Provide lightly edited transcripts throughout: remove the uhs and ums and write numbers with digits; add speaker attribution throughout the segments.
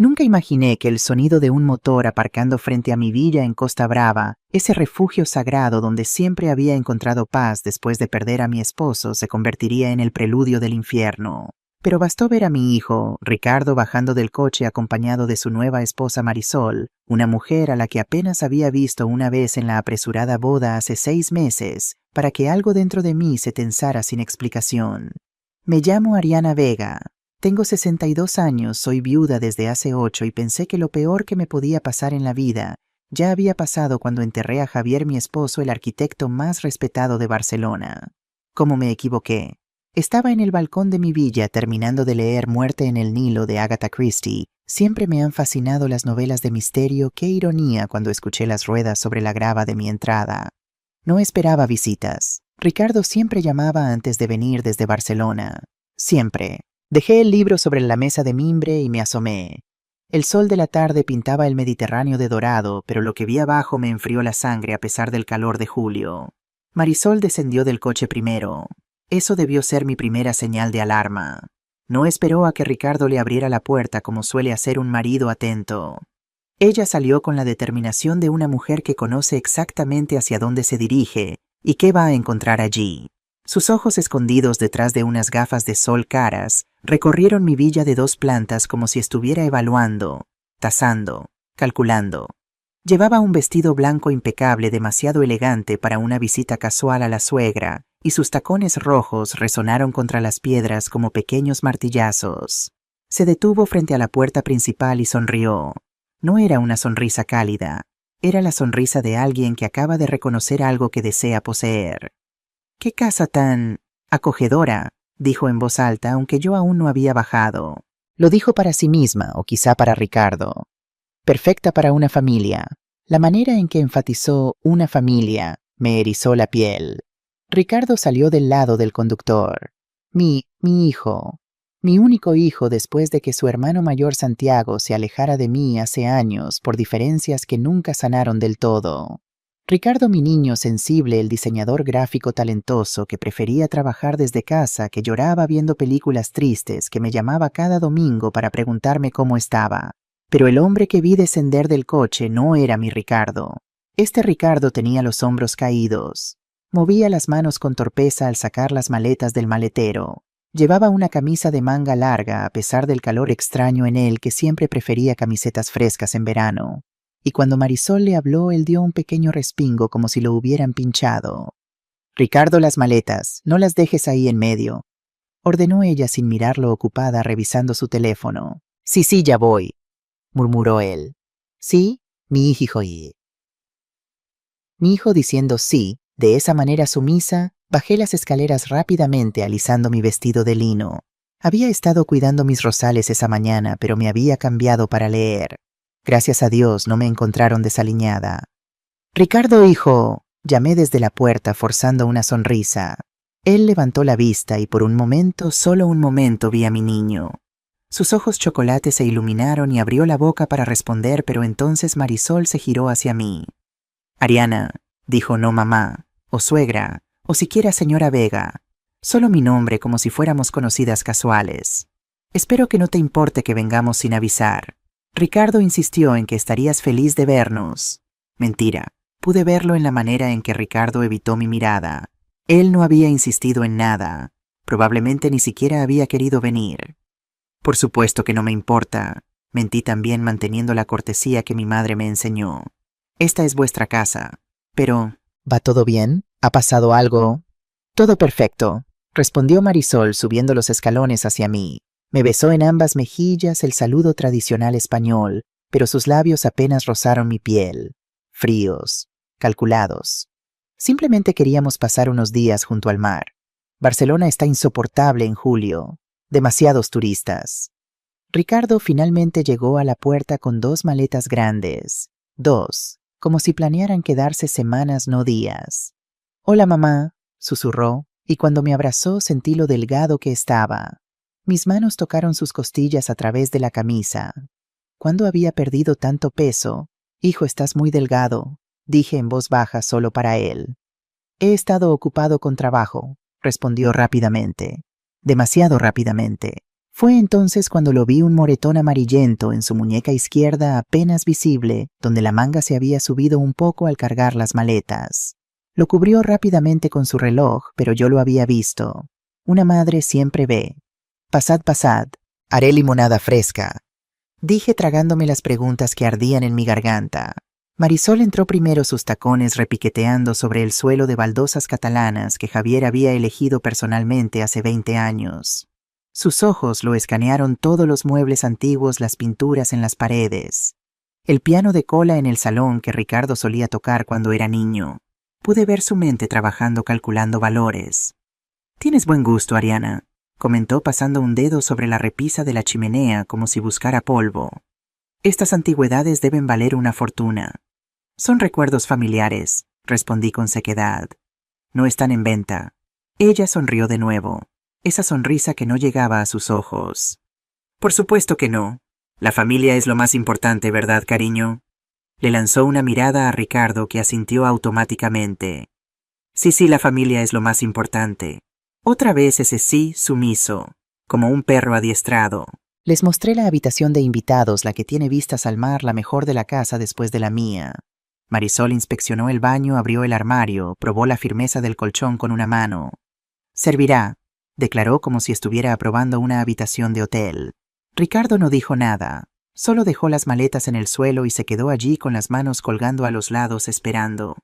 Speaker 1: Nunca imaginé que el sonido de un motor aparcando frente a mi villa en Costa Brava, ese refugio sagrado donde siempre había encontrado paz después de perder a mi esposo, se convertiría en el preludio del infierno. Pero bastó ver a mi hijo, Ricardo, bajando del coche acompañado de su nueva esposa Marisol, una mujer a la que apenas había visto una vez en la apresurada boda hace 6 meses, para que algo dentro de mí se tensara sin explicación. Me llamo Ariana Vega. Tengo 62 años, soy viuda desde hace 8 y pensé que lo peor que me podía pasar en la vida ya había pasado cuando enterré a Javier, mi esposo, el arquitecto más respetado de Barcelona. ¿Cómo me equivoqué? Estaba en el balcón de mi villa terminando de leer Muerte en el Nilo de Agatha Christie. Siempre me han fascinado las novelas de misterio. Qué ironía cuando escuché las ruedas sobre la grava de mi entrada. No esperaba visitas. Ricardo siempre llamaba antes de venir desde Barcelona. Siempre. Dejé el libro sobre la mesa de mimbre y me asomé. El sol de la tarde pintaba el Mediterráneo de dorado, pero lo que vi abajo me enfrió la sangre a pesar del calor de julio. Marisol descendió del coche primero. Eso debió ser mi primera señal de alarma. No esperó a que Ricardo le abriera la puerta como suele hacer un marido atento. Ella salió con la determinación de una mujer que conoce exactamente hacia dónde se dirige y qué va a encontrar allí. Sus ojos escondidos detrás de unas gafas de sol caras recorrieron mi villa de 2 plantas como si estuviera evaluando, tasando, calculando. Llevaba un vestido blanco impecable, demasiado elegante para una visita casual a la suegra, y sus tacones rojos resonaron contra las piedras como pequeños martillazos. Se detuvo frente a la puerta principal y sonrió. No era una sonrisa cálida, era la sonrisa de alguien que acaba de reconocer algo que desea poseer. «¡Qué casa tan acogedora!», dijo en voz alta, aunque yo aún no había bajado. Lo dijo para sí misma, o quizá para Ricardo. Perfecta para una familia. La manera en que enfatizó una familia me erizó la piel. Ricardo salió del lado del conductor. Mi hijo. Mi único hijo después de que su hermano mayor Santiago se alejara de mí hace años por diferencias que nunca sanaron del todo. Ricardo, mi niño sensible, el diseñador gráfico talentoso que prefería trabajar desde casa, que lloraba viendo películas tristes, que me llamaba cada domingo para preguntarme cómo estaba. Pero el hombre que vi descender del coche no era mi Ricardo. Este Ricardo tenía los hombros caídos. Movía las manos con torpeza al sacar las maletas del maletero. Llevaba una camisa de manga larga a pesar del calor extraño en él, que siempre prefería camisetas frescas en verano. Y cuando Marisol le habló, él dio un pequeño respingo como si lo hubieran pinchado. «Ricardo, las maletas, no las dejes ahí en medio», ordenó ella sin mirarlo, ocupada revisando su teléfono. Sí, ya voy», murmuró él. «Sí, mi hijo y...». Mi hijo diciendo sí, de esa manera sumisa, bajé las escaleras rápidamente alisando mi vestido de lino. Había estado cuidando mis rosales esa mañana, pero me había cambiado para leer. Gracias a Dios no me encontraron desaliñada. «Ricardo, hijo», llamé desde la puerta forzando una sonrisa. Él levantó la vista y por un momento, solo un momento, vi a mi niño. Sus ojos chocolates se iluminaron y abrió la boca para responder, pero entonces Marisol se giró hacia mí. «Ariana», dijo, «no mamá, o suegra, o siquiera señora Vega. Solo mi nombre, como si fuéramos conocidas casuales. Espero que no te importe que vengamos sin avisar. Ricardo insistió en que estarías feliz de vernos». Mentira. Pude verlo en la manera en que Ricardo evitó mi mirada. Él no había insistido en nada. Probablemente ni siquiera había querido venir. «Por supuesto que no me importa», mentí también, manteniendo la cortesía que mi madre me enseñó. «Esta es vuestra casa. Pero...» «¿Va todo bien? ¿Ha pasado algo?» «Todo perfecto», respondió Marisol subiendo los escalones hacia mí. Me besó en ambas mejillas, el saludo tradicional español, pero sus labios apenas rozaron mi piel. Fríos, calculados. Simplemente queríamos pasar unos días junto al mar. Barcelona está insoportable en julio. Demasiados turistas. Ricardo finalmente llegó a la puerta con 2 maletas grandes. 2, como si planearan quedarse semanas, no días. «Hola, mamá», susurró, y cuando me abrazó sentí lo delgado que estaba. Mis manos tocaron sus costillas a través de la camisa. ¿Cuándo había perdido tanto peso? «Hijo, estás muy delgado», dije en voz baja solo para él. «He estado ocupado con trabajo», respondió rápidamente. Demasiado rápidamente. Fue entonces cuando lo vi un moretón amarillento en su muñeca izquierda apenas visible, donde la manga se había subido un poco al cargar las maletas. Lo cubrió rápidamente con su reloj, pero yo lo había visto. Una madre siempre ve. Pasad, pasad. Haré limonada fresca. Dije tragándome las preguntas que ardían en mi garganta. Marisol entró primero, sus tacones repiqueteando sobre el suelo de baldosas catalanas que Javier había elegido personalmente hace 20 años. Sus ojos lo escanearon todos los muebles antiguos, las pinturas en las paredes. El piano de cola en el salón que Ricardo solía tocar cuando era niño. Pude ver su mente trabajando calculando valores. «Tienes buen gusto, Ariana», comentó pasando un dedo sobre la repisa de la chimenea como si buscara polvo. «Estas antigüedades deben valer una fortuna». «Son recuerdos familiares», respondí con sequedad. «No están en venta». Ella sonrió de nuevo, esa sonrisa que no llegaba a sus ojos. «Por supuesto que no. La familia es lo más importante, ¿verdad, cariño?» Le lanzó una mirada a Ricardo que asintió automáticamente. Sí, la familia es lo más importante. Otra vez ese sí sumiso, como un perro adiestrado. Les mostré la habitación de invitados, la que tiene vistas al mar, la mejor de la casa después de la mía. Marisol inspeccionó el baño, abrió el armario, probó la firmeza del colchón con una mano. «Servirá», declaró como si estuviera aprobando una habitación de hotel. Ricardo no dijo nada. Solo dejó las maletas en el suelo y se quedó allí con las manos colgando a los lados esperando.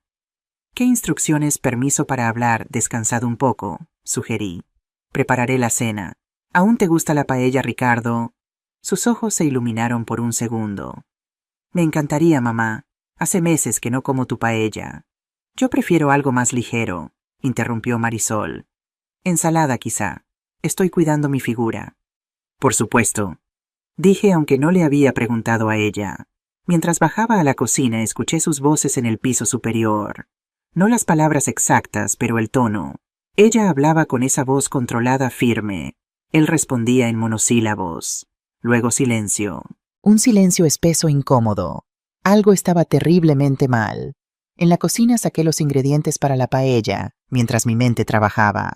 Speaker 1: «¿Qué instrucciones? Permiso para hablar, descansad un poco», sugerí. «Prepararé la cena. ¿Aún te gusta la paella, Ricardo?» Sus ojos se iluminaron por un segundo. «Me encantaría, mamá. Hace meses que no como tu paella». «Yo prefiero algo más ligero», interrumpió Marisol. «Ensalada, quizá. Estoy cuidando mi figura». «Por supuesto», dije aunque no le había preguntado a ella. Mientras bajaba a la cocina escuché sus voces en el piso superior. No las palabras exactas, pero el tono. Ella hablaba con esa voz controlada firme. Él respondía en monosílabos. Luego silencio. Un silencio espeso incómodo. Algo estaba terriblemente mal. En la cocina saqué los ingredientes para la paella, mientras mi mente trabajaba.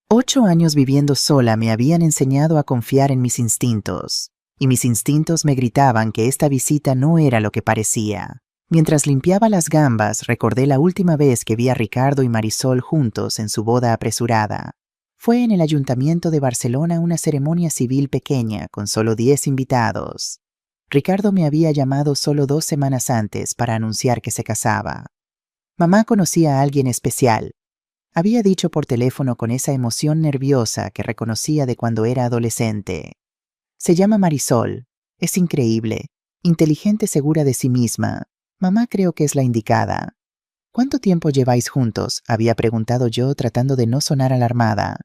Speaker 1: 8 años viviendo sola me habían enseñado a confiar en mis instintos. Y mis instintos me gritaban que esta visita no era lo que parecía. Mientras limpiaba las gambas, recordé la última vez que vi a Ricardo y Marisol juntos en su boda apresurada. Fue en el Ayuntamiento de Barcelona, una ceremonia civil pequeña con solo 10 invitados. Ricardo me había llamado solo 2 semanas antes para anunciar que se casaba. Mamá conocía a alguien especial. Había dicho por teléfono con esa emoción nerviosa que reconocía de cuando era adolescente. Se llama Marisol. Es increíble, inteligente, segura de sí misma. Mamá creo que es la indicada. ¿Cuánto tiempo lleváis juntos?, había preguntado yo tratando de no sonar alarmada.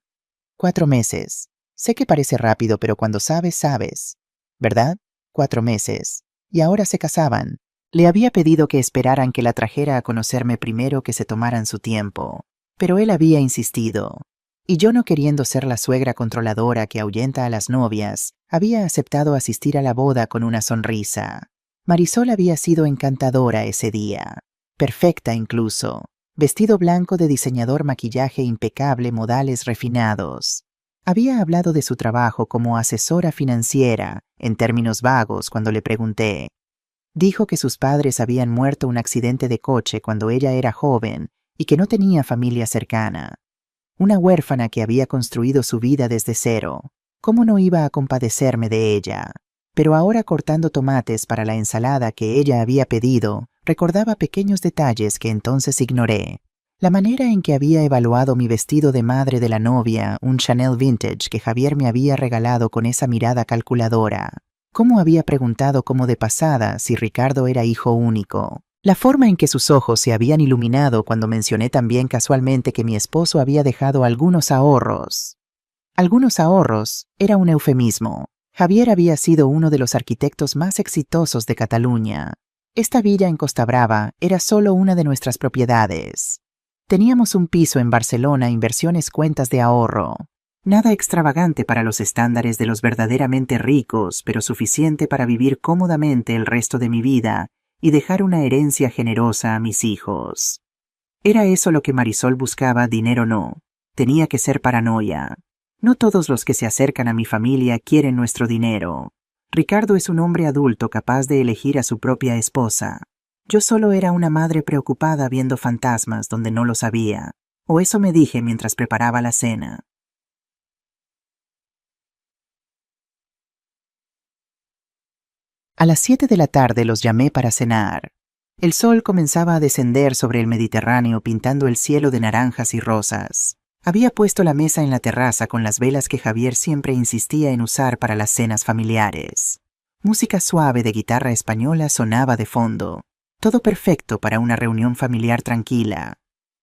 Speaker 1: 4 meses. Sé que parece rápido, pero cuando sabes, sabes. ¿Verdad? 4 meses. Y ahora se casaban. Le había pedido que esperaran que la trajera a conocerme primero, que se tomaran su tiempo. Pero él había insistido. Y yo, no queriendo ser la suegra controladora que ahuyenta a las novias, había aceptado asistir a la boda con una sonrisa. Marisol había sido encantadora ese día. Perfecta incluso. Vestido blanco de diseñador, maquillaje impecable, modales refinados. Había hablado de su trabajo como asesora financiera, en términos vagos, cuando le pregunté. Dijo que sus padres habían muerto en un accidente de coche cuando ella era joven y que no tenía familia cercana. Una huérfana que había construido su vida desde cero. ¿Cómo no iba a compadecerme de ella? Pero ahora, cortando tomates para la ensalada que ella había pedido, recordaba pequeños detalles que entonces ignoré. La manera en que había evaluado mi vestido de madre de la novia, un Chanel vintage que Javier me había regalado con esa mirada calculadora. Cómo había preguntado como de pasada si Ricardo era hijo único. La forma en que sus ojos se habían iluminado cuando mencioné también casualmente que mi esposo había dejado algunos ahorros. Algunos ahorros era un eufemismo. Javier había sido uno de los arquitectos más exitosos de Cataluña. Esta villa en Costa Brava era solo una de nuestras propiedades. Teníamos un piso en Barcelona, inversiones, cuentas de ahorro. Nada extravagante para los estándares de los verdaderamente ricos, pero suficiente para vivir cómodamente el resto de mi vida y dejar una herencia generosa a mis hijos. ¿Era eso lo que Marisol buscaba? Dinero no. Tenía que ser paranoia. No todos los que se acercan a mi familia quieren nuestro dinero. Ricardo es un hombre adulto capaz de elegir a su propia esposa. Yo solo era una madre preocupada viendo fantasmas donde no los había. O eso me dije mientras preparaba la cena. A las 7 de la tarde los llamé para cenar. El sol comenzaba a descender sobre el Mediterráneo pintando el cielo de naranjas y rosas. Había puesto la mesa en la terraza con las velas que Javier siempre insistía en usar para las cenas familiares. Música suave de guitarra española sonaba de fondo. Todo perfecto para una reunión familiar tranquila.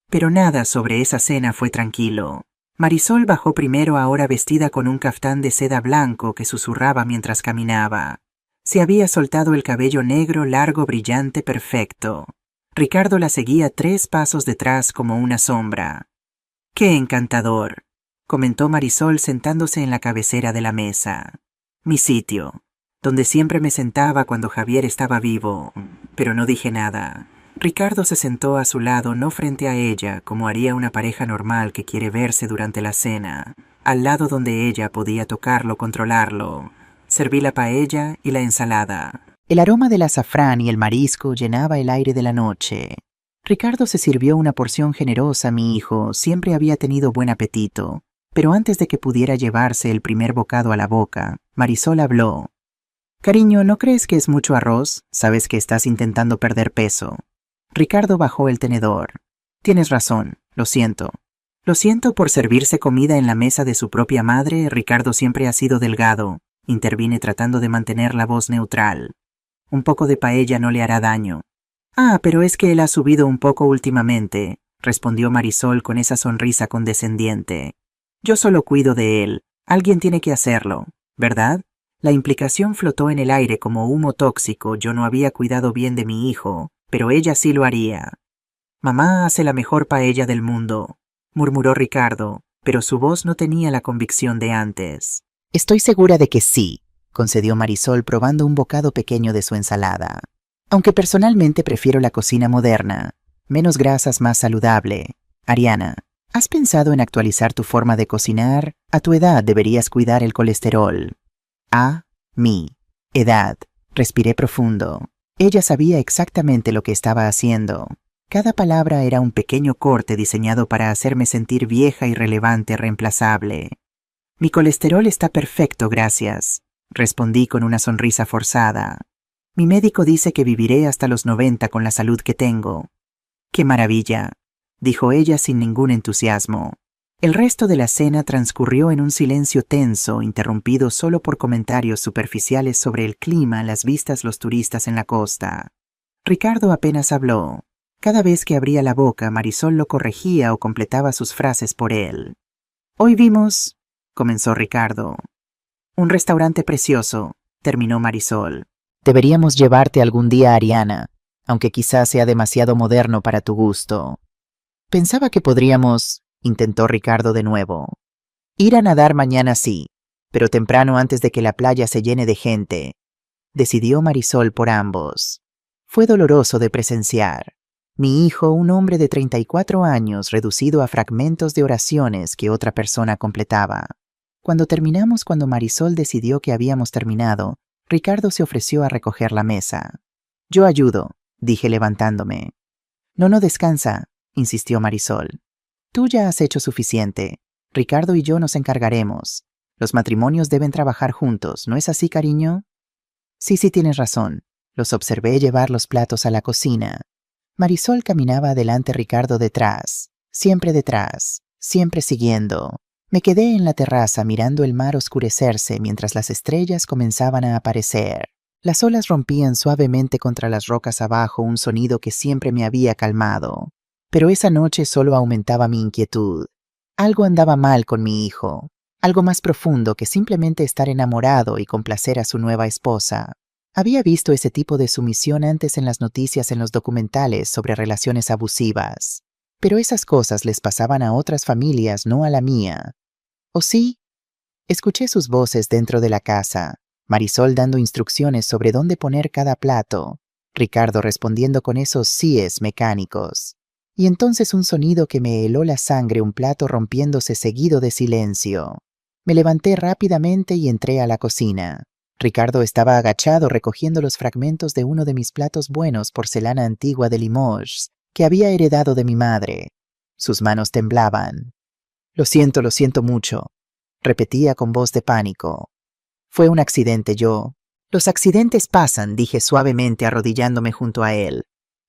Speaker 1: Pero nada sobre esa cena fue tranquilo. Marisol bajó primero ahora vestida con un caftán de seda blanco que susurraba mientras caminaba. Se había soltado el cabello negro, largo, brillante, perfecto. Ricardo la seguía 3 pasos detrás como una sombra. ¡Qué encantador!, comentó Marisol sentándose en la cabecera de la mesa. Mi sitio, donde siempre me sentaba cuando Javier estaba vivo, pero no dije nada. Ricardo se sentó a su lado, no frente a ella, como haría una pareja normal que quiere verse durante la cena, al lado donde ella podía tocarlo, controlarlo. Serví la paella y la ensalada. El aroma del azafrán y el marisco llenaba el aire de la noche. Ricardo se sirvió una porción generosa. Mi hijo siempre había tenido buen apetito, pero antes de que pudiera llevarse el primer bocado a la boca, Marisol habló. Cariño, ¿no crees que es mucho arroz? Sabes que estás intentando perder peso. Ricardo bajó el tenedor. Tienes razón, lo siento. Lo siento por servirse comida en la mesa de su propia madre. Ricardo siempre ha sido delgado. Intervine tratando de mantener la voz neutral. Un poco de paella no le hará daño. Ah, pero es que él ha subido un poco últimamente, respondió Marisol con esa sonrisa condescendiente. Yo solo cuido de él. Alguien tiene que hacerlo, ¿verdad? La implicación flotó en el aire como humo tóxico. Yo no había cuidado bien de mi hijo, pero ella sí lo haría. Mamá hace la mejor paella del mundo, murmuró Ricardo, pero su voz no tenía la convicción de antes. Estoy segura de que sí, concedió Marisol probando un bocado pequeño de su ensalada. Aunque personalmente prefiero la cocina moderna, menos grasas, más saludable. Ariana, ¿has pensado en actualizar tu forma de cocinar? A tu edad deberías cuidar el colesterol. A mi edad. Respiré profundo. Ella sabía exactamente lo que estaba haciendo. Cada palabra era un pequeño corte diseñado para hacerme sentir vieja, irrelevante, reemplazable. Mi colesterol está perfecto, gracias, respondí con una sonrisa forzada. Mi médico dice que viviré hasta los 90 con la salud que tengo. ¡Qué maravilla!, dijo ella sin ningún entusiasmo. El resto de la cena transcurrió en un silencio tenso, interrumpido solo por comentarios superficiales sobre el clima, las vistas, los turistas en la costa. Ricardo apenas habló. Cada vez que abría la boca, Marisol lo corregía o completaba sus frases por él. Hoy vimos, comenzó Ricardo. Un restaurante precioso, terminó Marisol. Deberíamos llevarte algún día a Ariana, aunque quizás sea demasiado moderno para tu gusto. Pensaba que podríamos, intentó Ricardo de nuevo. Ir a nadar mañana sí, pero temprano antes de que la playa se llene de gente. Decidió Marisol por ambos. Fue doloroso de presenciar. Mi hijo, un hombre de 34 años, reducido a fragmentos de oraciones que otra persona completaba. Cuando Marisol decidió que habíamos terminado, Ricardo se ofreció a recoger la mesa. Yo ayudo, dije levantándome. No, descansa, insistió Marisol. Tú ya has hecho suficiente. Ricardo y yo nos encargaremos. Los matrimonios deben trabajar juntos, ¿no es así, cariño? Sí, tienes razón. Los observé llevar los platos a la cocina. Marisol caminaba adelante, Ricardo detrás, siempre siguiendo. Me quedé en la terraza mirando el mar oscurecerse mientras las estrellas comenzaban a aparecer. Las olas rompían suavemente contra las rocas abajo, un sonido que siempre me había calmado. Pero esa noche solo aumentaba mi inquietud. Algo andaba mal con mi hijo, algo más profundo que simplemente estar enamorado y complacer a su nueva esposa. Había visto ese tipo de sumisión antes en las noticias, en los documentales sobre relaciones abusivas. Pero esas cosas les pasaban a otras familias, no a la mía. ¿O sí? Escuché sus voces dentro de la casa, Marisol dando instrucciones sobre dónde poner cada plato, Ricardo respondiendo con esos síes mecánicos. Y entonces un sonido que me heló la sangre, un plato rompiéndose seguido de silencio. Me levanté rápidamente y entré a la cocina. Ricardo estaba agachado recogiendo los fragmentos de uno de mis platos buenos porcelana antigua de Limoges que había heredado de mi madre. Sus manos temblaban. Lo siento mucho, repetía con voz de pánico. Fue un accidente, yo. Los accidentes pasan, dije suavemente arrodillándome junto a él.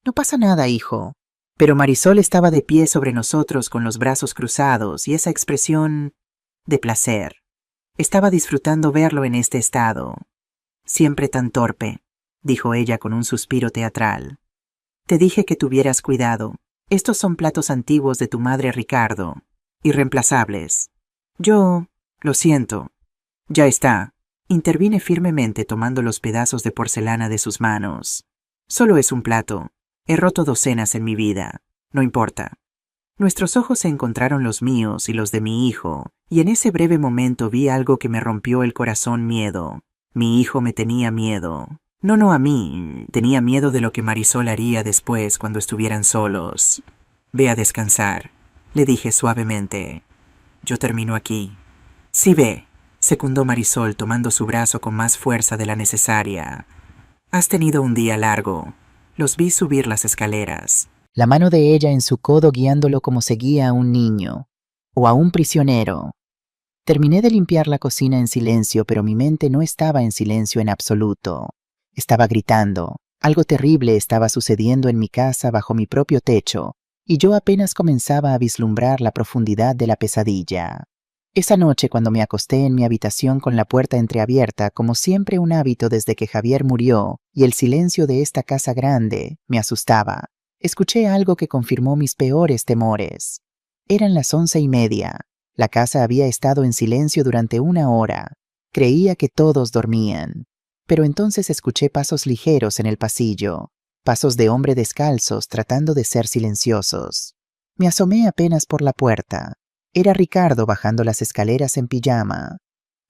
Speaker 1: No pasa nada, hijo. Pero Marisol estaba de pie sobre nosotros con los brazos cruzados y esa expresión de placer. Estaba disfrutando verlo en este estado. Siempre tan torpe, dijo ella con un suspiro teatral. Te dije que tuvieras cuidado. Estos son platos antiguos de tu madre, Ricardo. Irreemplazables. Yo... lo siento. Ya está. Intervine firmemente tomando los pedazos de porcelana de sus manos. Solo es un plato. He roto docenas en mi vida. No importa. Nuestros ojos se encontraron los míos y los de mi hijo, y en ese breve momento vi algo que me rompió el corazón: miedo. Mi hijo me tenía miedo. No a mí. Tenía miedo de lo que Marisol haría después cuando estuvieran solos. Ve a descansar, le dije suavemente. Yo termino aquí. Sí, ve, secundó Marisol tomando su brazo con más fuerza de la necesaria. Has tenido un día largo. Los vi subir las escaleras. La mano de ella en su codo guiándolo como seguía a un niño, o a un prisionero. Terminé de limpiar la cocina en silencio, pero mi mente no estaba en silencio en absoluto. Estaba gritando. Algo terrible estaba sucediendo en mi casa bajo mi propio techo, y yo apenas comenzaba a vislumbrar la profundidad de la pesadilla. Esa noche, cuando me acosté en mi habitación con la puerta entreabierta, como siempre un hábito desde que Javier murió, y el silencio de esta casa grande, me asustaba. Escuché algo que confirmó mis peores temores. Eran las 11:30. La casa había estado en silencio durante 1 hora. Creía que todos dormían. Pero entonces escuché pasos ligeros en el pasillo, pasos de hombre descalzos tratando de ser silenciosos. Me asomé apenas por la puerta. Era Ricardo bajando las escaleras en pijama.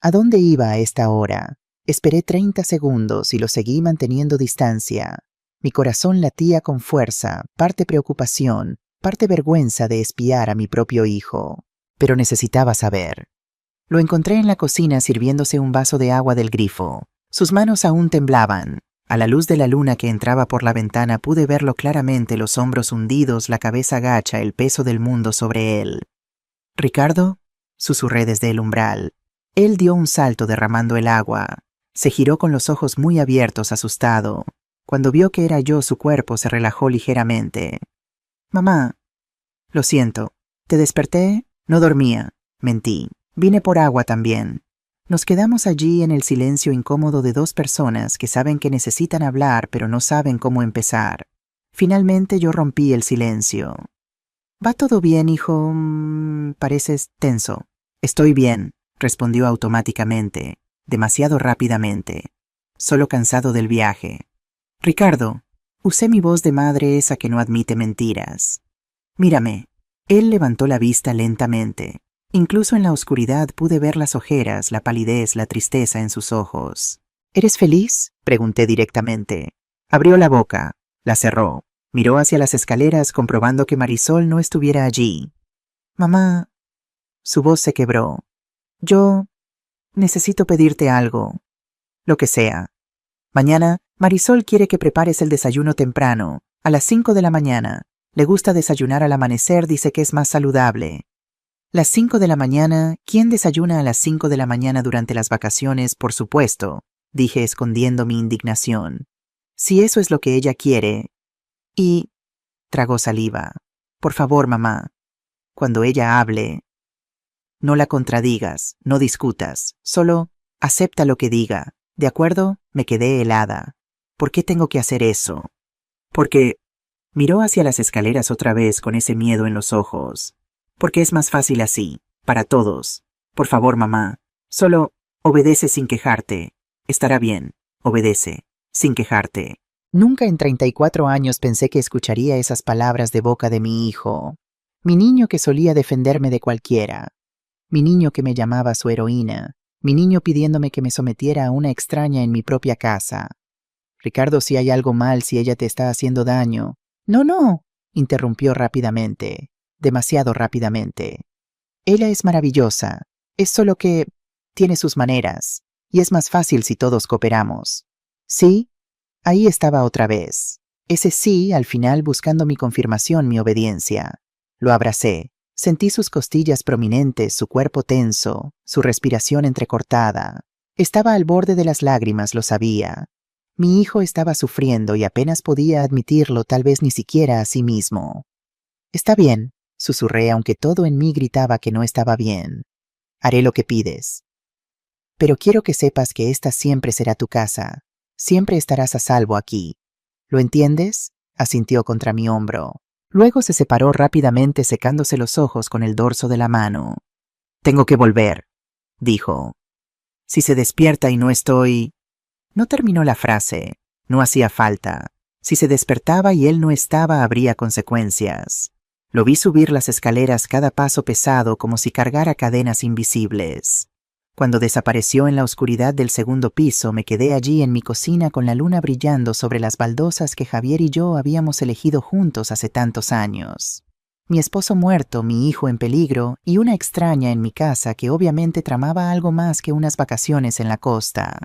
Speaker 1: ¿A dónde iba a esta hora? Esperé 30 segundos y lo seguí manteniendo distancia. Mi corazón latía con fuerza, parte preocupación, parte vergüenza de espiar a mi propio hijo. Pero necesitaba saber. Lo encontré en la cocina sirviéndose un vaso de agua del grifo. Sus manos aún temblaban. A la luz de la luna que entraba por la ventana pude verlo claramente, los hombros hundidos, la cabeza gacha, el peso del mundo sobre él. «¿Ricardo?», susurré desde el umbral. Él dio un salto derramando el agua. Se giró con los ojos muy abiertos, asustado. Cuando vio que era yo, su cuerpo se relajó ligeramente. «Mamá, lo siento. ¿Te desperté? No dormía. Mentí. Vine por agua también». Nos quedamos allí en el silencio incómodo de dos personas que saben que necesitan hablar pero no saben cómo empezar. Finalmente yo rompí el silencio. «¿Va todo bien, hijo? Pareces tenso». «Estoy bien», respondió automáticamente, demasiado rápidamente. «Solo cansado del viaje». «Ricardo», usé mi voz de madre, esa que no admite mentiras. «Mírame». Él levantó la vista lentamente. Incluso en la oscuridad pude ver las ojeras, la palidez, la tristeza en sus ojos. «¿Eres feliz?», pregunté directamente. Abrió la boca, la cerró. Miró hacia las escaleras comprobando que Marisol no estuviera allí. «Mamá», su voz se quebró. «Yo necesito pedirte algo. Lo que sea. Mañana Marisol quiere que prepares el desayuno temprano, a las 5 de la mañana. Le gusta desayunar al amanecer, dice que es más saludable». «Las 5 de la mañana, ¿quién desayuna a las 5 de la mañana durante las vacaciones? Por supuesto», dije escondiendo mi indignación. «Si eso es lo que ella quiere». Y tragó saliva. «Por favor, mamá, cuando ella hable, no la contradigas, no discutas, solo acepta lo que diga. ¿De acuerdo?». Me quedé helada. ¿Por qué tengo que hacer eso? Porque... Miró hacia las escaleras otra vez con ese miedo en los ojos. «Porque es más fácil así, para todos. Por favor, mamá, solo obedece sin quejarte. Estará bien, obedece, sin quejarte». Nunca en 34 años pensé que escucharía esas palabras de boca de mi hijo. Mi niño que solía defenderme de cualquiera. Mi niño que me llamaba su heroína. Mi niño pidiéndome que me sometiera a una extraña en mi propia casa. «Ricardo, si hay algo mal, si ella te está haciendo daño». No, interrumpió rápidamente. Demasiado rápidamente. «Ella es maravillosa. Es solo que Tiene sus maneras, y es más fácil si todos cooperamos. ¿Sí? Ahí estaba otra vez. Ese sí, al final buscando mi confirmación, mi obediencia. Lo abracé. Sentí sus costillas prominentes, su cuerpo tenso, su respiración entrecortada. Estaba al borde de las lágrimas, lo sabía. Mi hijo estaba sufriendo y apenas podía admitirlo, tal vez ni siquiera a sí mismo. Está bien, susurré, aunque todo en mí gritaba que no estaba bien. Haré lo que pides. Pero quiero que sepas que esta siempre será tu casa. Siempre estarás a salvo aquí. ¿Lo entiendes? Asintió contra mi hombro. Luego se separó rápidamente, secándose los ojos con el dorso de la mano. Tengo que volver, dijo. Si se despierta y no estoy... No terminó la frase. No hacía falta. Si se despertaba y él no estaba, habría consecuencias. Lo vi subir las escaleras, cada paso pesado como si cargara cadenas invisibles. Cuando desapareció en la oscuridad del segundo piso, me quedé allí en mi cocina con la luna brillando sobre las baldosas que Javier y yo habíamos elegido juntos hace tantos años. Mi esposo muerto, mi hijo en peligro y una extraña en mi casa que obviamente tramaba algo más que unas vacaciones en la costa.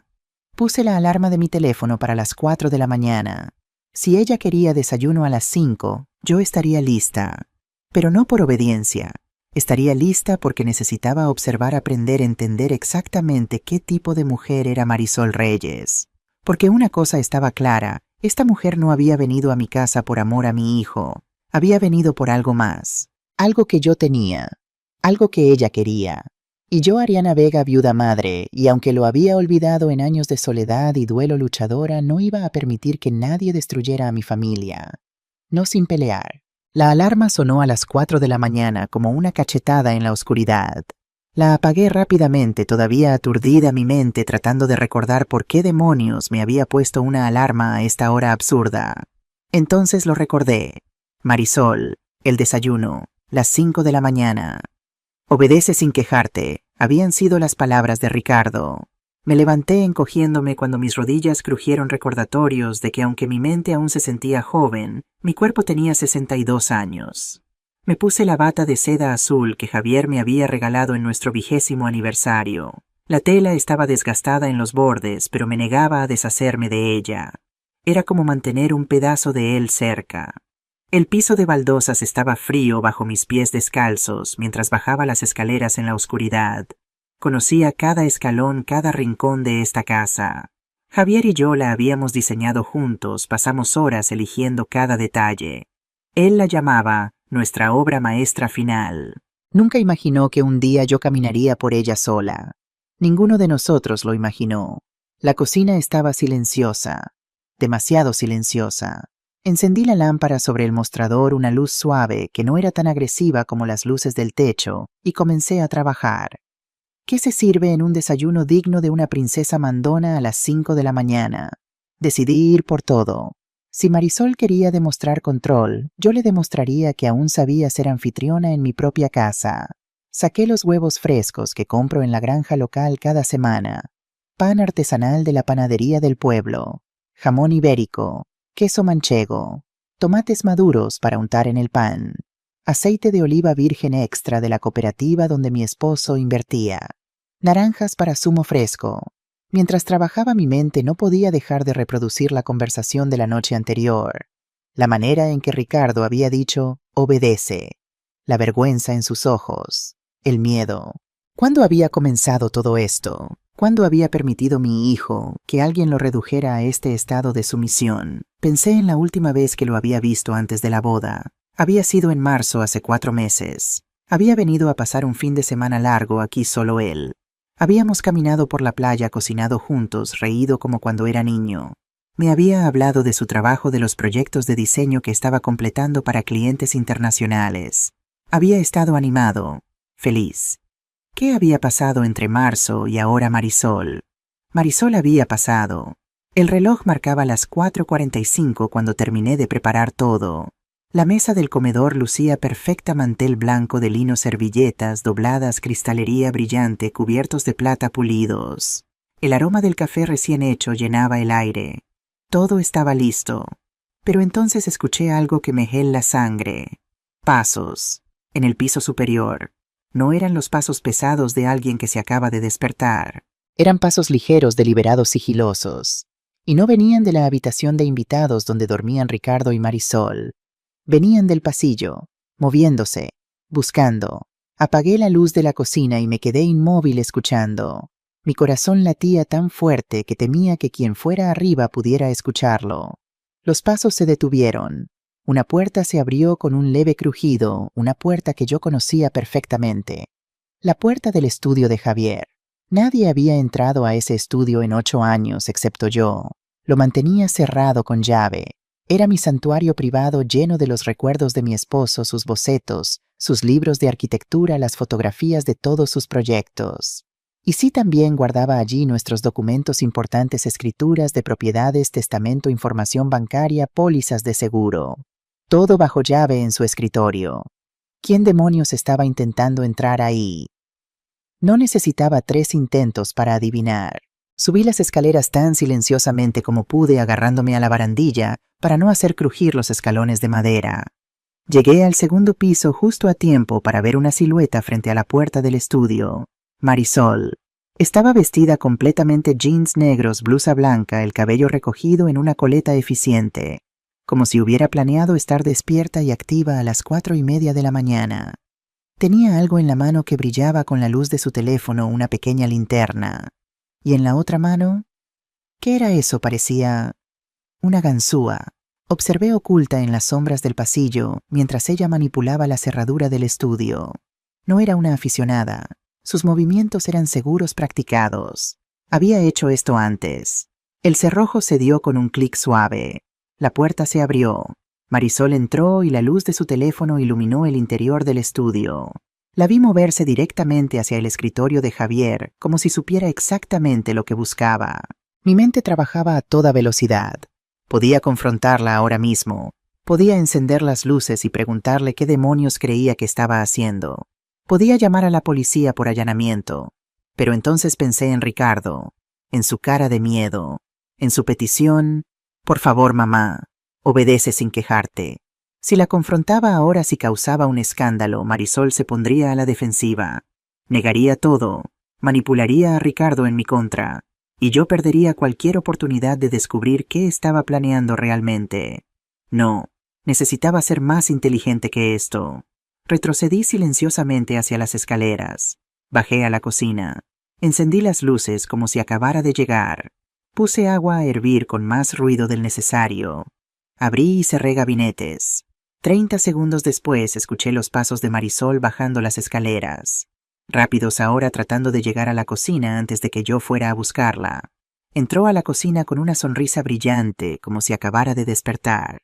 Speaker 1: Puse la alarma de mi teléfono para las 4 de la mañana. Si ella quería desayuno a las 5, yo estaría lista. Pero no por obediencia. Estaría lista porque necesitaba observar, aprender, entender exactamente qué tipo de mujer era Marisol Reyes. Porque una cosa estaba clara, esta mujer no había venido a mi casa por amor a mi hijo. Había venido por algo más. Algo que yo tenía. Algo que ella quería. Y yo, Ariana Vega, viuda madre, y aunque lo había olvidado en años de soledad y duelo luchadora, no iba a permitir que nadie destruyera a mi familia. No sin pelear. La alarma sonó a las 4 de la mañana como una cachetada en la oscuridad. La apagué rápidamente, todavía aturdida mi mente tratando de recordar por qué demonios me había puesto una alarma a esta hora absurda. Entonces lo recordé. Marisol, el desayuno, las 5 de la mañana. Obedece sin quejarte, habían sido las palabras de Ricardo. Me levanté encogiéndome cuando mis rodillas crujieron recordatorios de que aunque mi mente aún se sentía joven, mi cuerpo tenía 62 años. Me puse la bata de seda azul que Javier me había regalado en nuestro 20º aniversario. La tela estaba desgastada en los bordes, pero me negaba a deshacerme de ella. Era como mantener un pedazo de él cerca. El piso de baldosas estaba frío bajo mis pies descalzos mientras bajaba las escaleras en la oscuridad. Conocía cada escalón, cada rincón de esta casa. Javier y yo la habíamos diseñado juntos, pasamos horas eligiendo cada detalle. Él la llamaba nuestra obra maestra final. Nunca imaginó que un día yo caminaría por ella sola. Ninguno de nosotros lo imaginó. La cocina estaba silenciosa, demasiado silenciosa. Encendí la lámpara sobre el mostrador, una luz suave que no era tan agresiva como las luces del techo, y comencé a trabajar. ¿Qué se sirve en un desayuno digno de una princesa mandona a las 5 de la mañana? Decidí ir por todo. Si Marisol quería demostrar control, yo le demostraría que aún sabía ser anfitriona en mi propia casa. Saqué los huevos frescos que compro en la granja local cada semana, pan artesanal de la panadería del pueblo, jamón ibérico, queso manchego, tomates maduros para untar en el pan, aceite de oliva virgen extra de la cooperativa donde mi esposo invertía, naranjas para zumo fresco. Mientras trabajaba mi mente no podía dejar de reproducir la conversación de la noche anterior, la manera en que Ricardo había dicho «obedece», la vergüenza en sus ojos, el miedo. ¿Cuándo había comenzado todo esto? ¿Cuándo había permitido mi hijo que alguien lo redujera a este estado de sumisión? Pensé en la última vez que lo había visto antes de la boda. Había sido en marzo, hace 4 meses. Había venido a pasar un fin de semana largo aquí solo él. Habíamos caminado por la playa, cocinado juntos, reído como cuando era niño. Me había hablado de su trabajo, de los proyectos de diseño que estaba completando para clientes internacionales. Había estado animado, feliz. ¿Qué había pasado entre marzo y ahora Marisol? Marisol había pasado. El reloj marcaba las 4:45 cuando terminé de preparar todo. La mesa del comedor lucía perfecta, mantel blanco de lino, servilletas dobladas, cristalería brillante, cubiertos de plata pulidos. El aroma del café recién hecho llenaba el aire. Todo estaba listo. Pero entonces escuché algo que me heló la sangre. Pasos. En el piso superior. No eran los pasos pesados de alguien que se acaba de despertar. Eran pasos ligeros, deliberados, sigilosos. Y no venían de la habitación de invitados donde dormían Ricardo y Marisol. Venían del pasillo, moviéndose, buscando. Apagué la luz de la cocina y me quedé inmóvil escuchando. Mi corazón latía tan fuerte que temía que quien fuera arriba pudiera escucharlo. Los pasos se detuvieron. Una puerta se abrió con un leve crujido, una puerta que yo conocía perfectamente. La puerta del estudio de Javier. Nadie había entrado a ese estudio en 8 años excepto yo. Lo mantenía cerrado con llave. Era mi santuario privado lleno de los recuerdos de mi esposo, sus bocetos, sus libros de arquitectura, las fotografías de todos sus proyectos. Y sí, también guardaba allí nuestros documentos importantes, escrituras de propiedades, testamento, información bancaria, pólizas de seguro. Todo bajo llave en su escritorio. ¿Quién demonios estaba intentando entrar ahí? No necesitaba 3 intentos para adivinar. Subí las escaleras tan silenciosamente como pude, agarrándome a la barandilla para no hacer crujir los escalones de madera. Llegué al segundo piso justo a tiempo para ver una silueta frente a la puerta del estudio. Marisol. Estaba vestida completamente jeans negros, blusa blanca, el cabello recogido en una coleta eficiente, como si hubiera planeado estar despierta y activa a las 4:30 de la mañana. Tenía algo en la mano que brillaba con la luz de su teléfono, una pequeña linterna. Y en la otra mano, ¿qué era eso? Parecía una ganzúa. Observé oculta en las sombras del pasillo mientras ella manipulaba la cerradura del estudio. No era una aficionada. Sus movimientos eran seguros, practicados. Había hecho esto antes. El cerrojo se dio con un clic suave. La puerta se abrió. Marisol entró y la luz de su teléfono iluminó el interior del estudio. La vi moverse directamente hacia el escritorio de Javier, como si supiera exactamente lo que buscaba. Mi mente trabajaba a toda velocidad. Podía confrontarla ahora mismo. Podía encender las luces y preguntarle qué demonios creía que estaba haciendo. Podía llamar a la policía por allanamiento. Pero entonces pensé en Ricardo, en su cara de miedo, en su petición: «Por favor, mamá, obedece sin quejarte». Si la confrontaba ahora, si causaba un escándalo, Marisol se pondría a la defensiva. Negaría todo, manipularía a Ricardo en mi contra, y yo perdería cualquier oportunidad de descubrir qué estaba planeando realmente. No, necesitaba ser más inteligente que esto. Retrocedí silenciosamente hacia las escaleras. Bajé a la cocina. Encendí las luces como si acabara de llegar. Puse agua a hervir con más ruido del necesario. Abrí y cerré gabinetes. 30 segundos después escuché los pasos de Marisol bajando las escaleras. Rápidos ahora, tratando de llegar a la cocina antes de que yo fuera a buscarla. Entró a la cocina con una sonrisa brillante, como si acabara de despertar.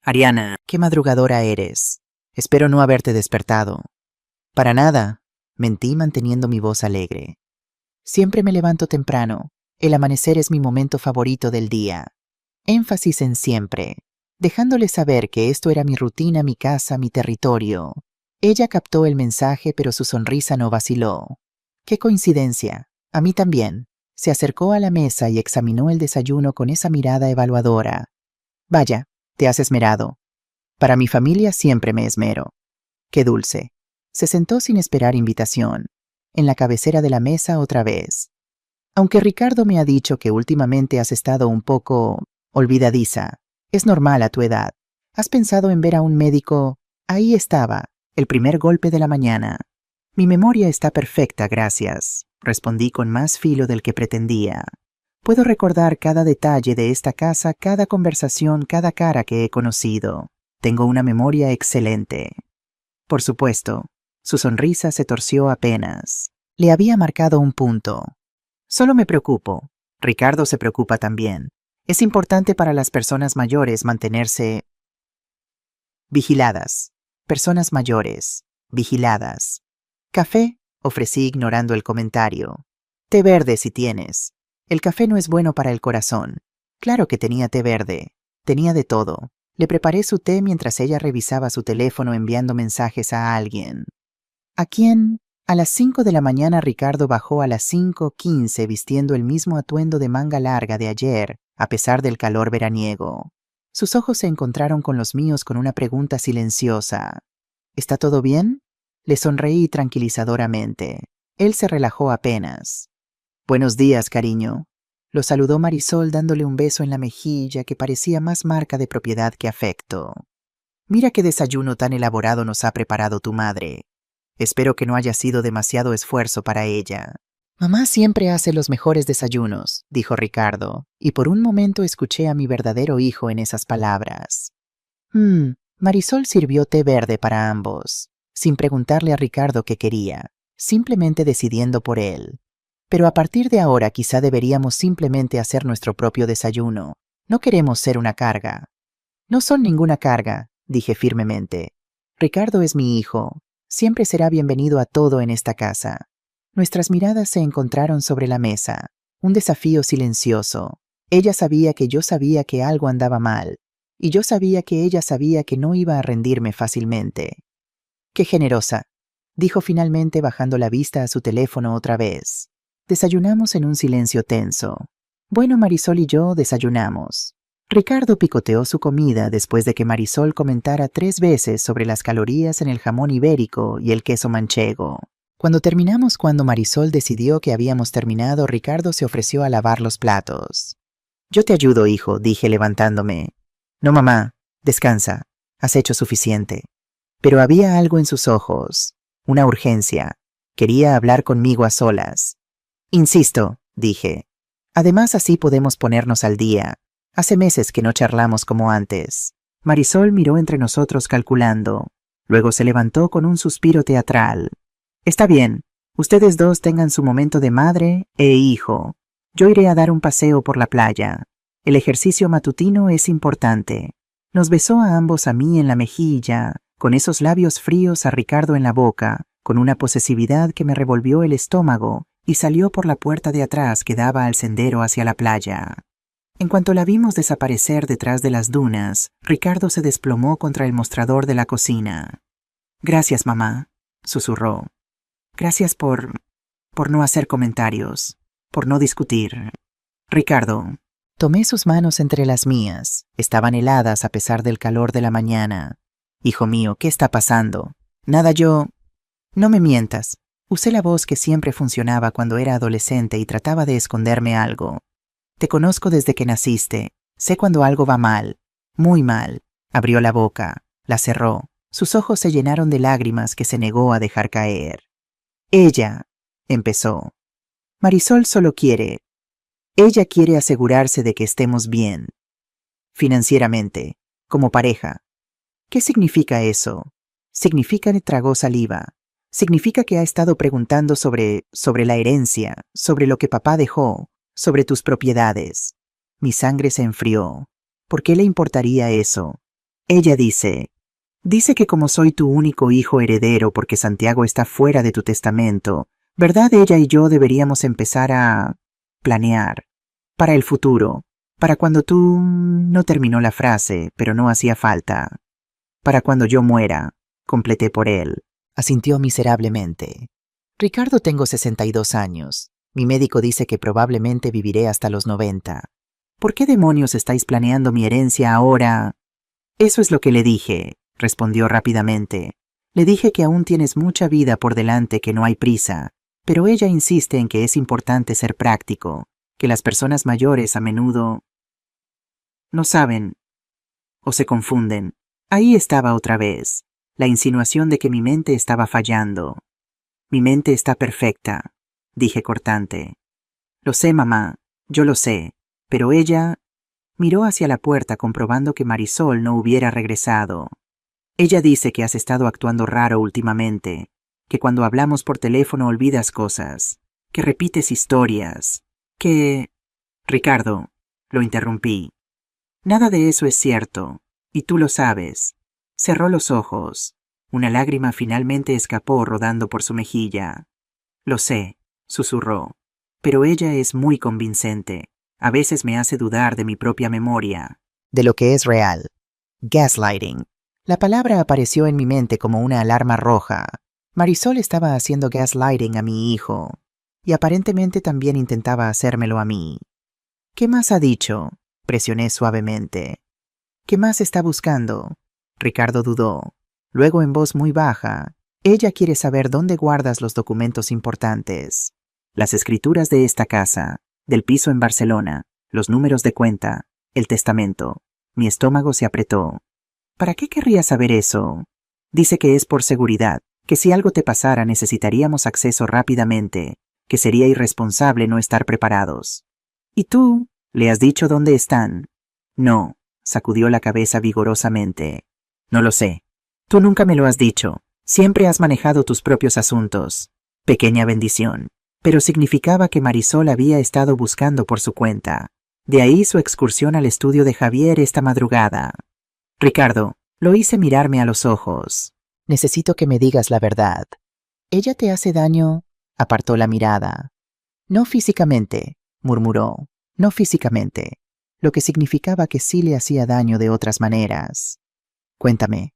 Speaker 1: «Ariana, qué madrugadora eres. Espero no haberte despertado». «Para nada», mentí manteniendo mi voz alegre. «Siempre me levanto temprano. El amanecer es mi momento favorito del día». Énfasis en siempre, dejándole saber que esto era mi rutina, mi casa, mi territorio. Ella captó el mensaje, pero su sonrisa no vaciló. «Qué coincidencia. A mí también». Se acercó a la mesa y examinó el desayuno con esa mirada evaluadora. «Vaya, te has esmerado. Para mi familia siempre me esmero». «Qué dulce». Se sentó sin esperar invitación, en la cabecera de la mesa otra vez. «Aunque Ricardo me ha dicho que últimamente has estado un poco olvidadiza. Es normal a tu edad. ¿Has pensado en ver a un médico?» Ahí estaba, el primer golpe de la mañana. «Mi memoria está perfecta, gracias», respondí con más filo del que pretendía. «Puedo recordar cada detalle de esta casa, cada conversación, cada cara que he conocido. Tengo una memoria excelente». Por supuesto, su sonrisa se torció apenas. Le había marcado un punto. «Solo me preocupo. Ricardo se preocupa también. Es importante para las personas mayores mantenerse vigiladas. Personas mayores, vigiladas». «¿Café?», ofrecí ignorando el comentario. «Té verde si tienes. El café no es bueno para el corazón». Claro que tenía té verde. Tenía de todo. Le preparé su té mientras ella revisaba su teléfono enviando mensajes a alguien. ¿A quién? A las 5 de la mañana Ricardo bajó a las 5:15 vistiendo el mismo atuendo de manga larga de ayer, a pesar del calor veraniego. Sus ojos se encontraron con los míos con una pregunta silenciosa. «¿Está todo bien?». Le sonreí tranquilizadoramente. Él se relajó apenas. Buenos días, cariño. Lo saludó Marisol dándole un beso en la mejilla que parecía más marca de propiedad que afecto. Mira qué desayuno tan elaborado nos ha preparado tu madre. Espero que no haya sido demasiado esfuerzo para ella. Mamá siempre hace los mejores desayunos, dijo Ricardo, y por un momento escuché a mi verdadero hijo en esas palabras. Marisol sirvió té verde para ambos, sin preguntarle a Ricardo qué quería, simplemente decidiendo por él. Pero a partir de ahora quizá deberíamos simplemente hacer nuestro propio desayuno. No queremos ser una carga. No son ninguna carga, dije firmemente. Ricardo es mi hijo. Siempre será bienvenido a todo en esta casa. Nuestras miradas se encontraron sobre la mesa. Un desafío silencioso. Ella sabía que yo sabía que algo andaba mal. Y yo sabía que ella sabía que no iba a rendirme fácilmente. ¡Qué generosa!, dijo finalmente bajando la vista a su teléfono otra vez. Desayunamos en un silencio tenso. Bueno, Marisol y yo desayunamos. Ricardo picoteó su comida después de que Marisol comentara 3 veces sobre las calorías en el jamón ibérico y el queso manchego. Cuando Marisol decidió que habíamos terminado, Ricardo se ofreció a lavar los platos. Yo te ayudo, hijo, dije levantándome. No, mamá, descansa, has hecho suficiente. Pero había algo en sus ojos, una urgencia. Quería hablar conmigo a solas. Insisto, dije. Además, así podemos ponernos al día. Hace meses que no charlamos como antes. Marisol miró entre nosotros calculando. Luego se levantó con un suspiro teatral. Está bien, ustedes dos tengan su momento de madre e hijo. Yo iré a dar un paseo por la playa. El ejercicio matutino es importante. Nos besó a ambos, a mí en la mejilla, con esos labios fríos, a Ricardo en la boca, con una posesividad que me revolvió el estómago, y salió por la puerta de atrás que daba al sendero hacia la playa. En cuanto la vimos desaparecer detrás de las dunas, Ricardo se desplomó contra el mostrador de la cocina. Gracias, mamá, susurró. Gracias por no hacer comentarios, por no discutir. Ricardo. Tomé sus manos entre las mías. Estaban heladas a pesar del calor de la mañana. Hijo mío, ¿qué está pasando? Nada, yo... No me mientas. Usé la voz que siempre funcionaba cuando era adolescente y trataba de esconderme algo. Te conozco desde que naciste. Sé cuando algo va mal. Muy mal. Abrió la boca. La cerró. Sus ojos se llenaron de lágrimas que se negó a dejar caer. Ella, empezó. Marisol solo quiere. Ella quiere asegurarse de que estemos bien. Financieramente. Como pareja. ¿Qué significa eso? Significa que tragó saliva. Significa que ha estado preguntando sobre la herencia, sobre lo que papá dejó, sobre tus propiedades. Mi sangre se enfrió. ¿Por qué le importaría eso? Ella dice que como soy tu único hijo heredero porque Santiago está fuera de tu testamento, ¿verdad? Ella y yo deberíamos empezar a planear para el futuro, para cuando tú... No terminó la frase, pero no hacía falta. Para cuando yo muera, completé por él. Asintió miserablemente. Ricardo, tengo 62 años. Mi médico dice que probablemente viviré hasta los 90. ¿Por qué demonios estáis planeando mi herencia ahora? Eso es lo que le dije, respondió rápidamente. Le dije que aún tienes mucha vida por delante, que no hay prisa, pero ella insiste en que es importante ser práctico, que las personas mayores a menudo no saben o se confunden. Ahí estaba otra vez, la insinuación de que mi mente estaba fallando. Mi mente está perfecta, dije cortante. Lo sé, mamá, yo lo sé, pero ella... Miró hacia la puerta comprobando que Marisol no hubiera regresado. Ella dice que has estado actuando raro últimamente, que cuando hablamos por teléfono olvidas cosas, que repites historias, que... Ricardo, lo interrumpí. Nada de eso es cierto, y tú lo sabes. Cerró los ojos. Una lágrima finalmente escapó rodando por su mejilla. Lo sé, susurró, pero ella es muy convincente. A veces me hace dudar de mi propia memoria. De lo que es real. Gaslighting. La palabra apareció en mi mente como una alarma roja. Marisol estaba haciendo gaslighting a mi hijo, y aparentemente también intentaba hacérmelo a mí. ¿Qué más ha dicho? Presioné suavemente. ¿Qué más está buscando? Ricardo dudó. Luego, en voz muy baja, Ella quiere saber dónde guardas los documentos importantes. Las escrituras de esta casa, del piso en Barcelona, los números de cuenta, el testamento. Mi estómago se apretó. ¿Para qué querría saber eso? Dice que es por seguridad, que si algo te pasara necesitaríamos acceso rápidamente, que sería irresponsable no estar preparados. ¿Y tú? ¿Le has dicho dónde están? No, sacudió la cabeza vigorosamente. No lo sé. Tú nunca me lo has dicho. Siempre has manejado tus propios asuntos. Pequeña bendición. Pero significaba que Marisol había estado buscando por su cuenta. De ahí su excursión al estudio de Javier esta madrugada. Ricardo, lo hice mirarme a los ojos. Necesito que me digas la verdad. ¿Ella te hace daño? Apartó la mirada. No físicamente, murmuró. No físicamente. Lo que significaba que sí le hacía daño de otras maneras. Cuéntame.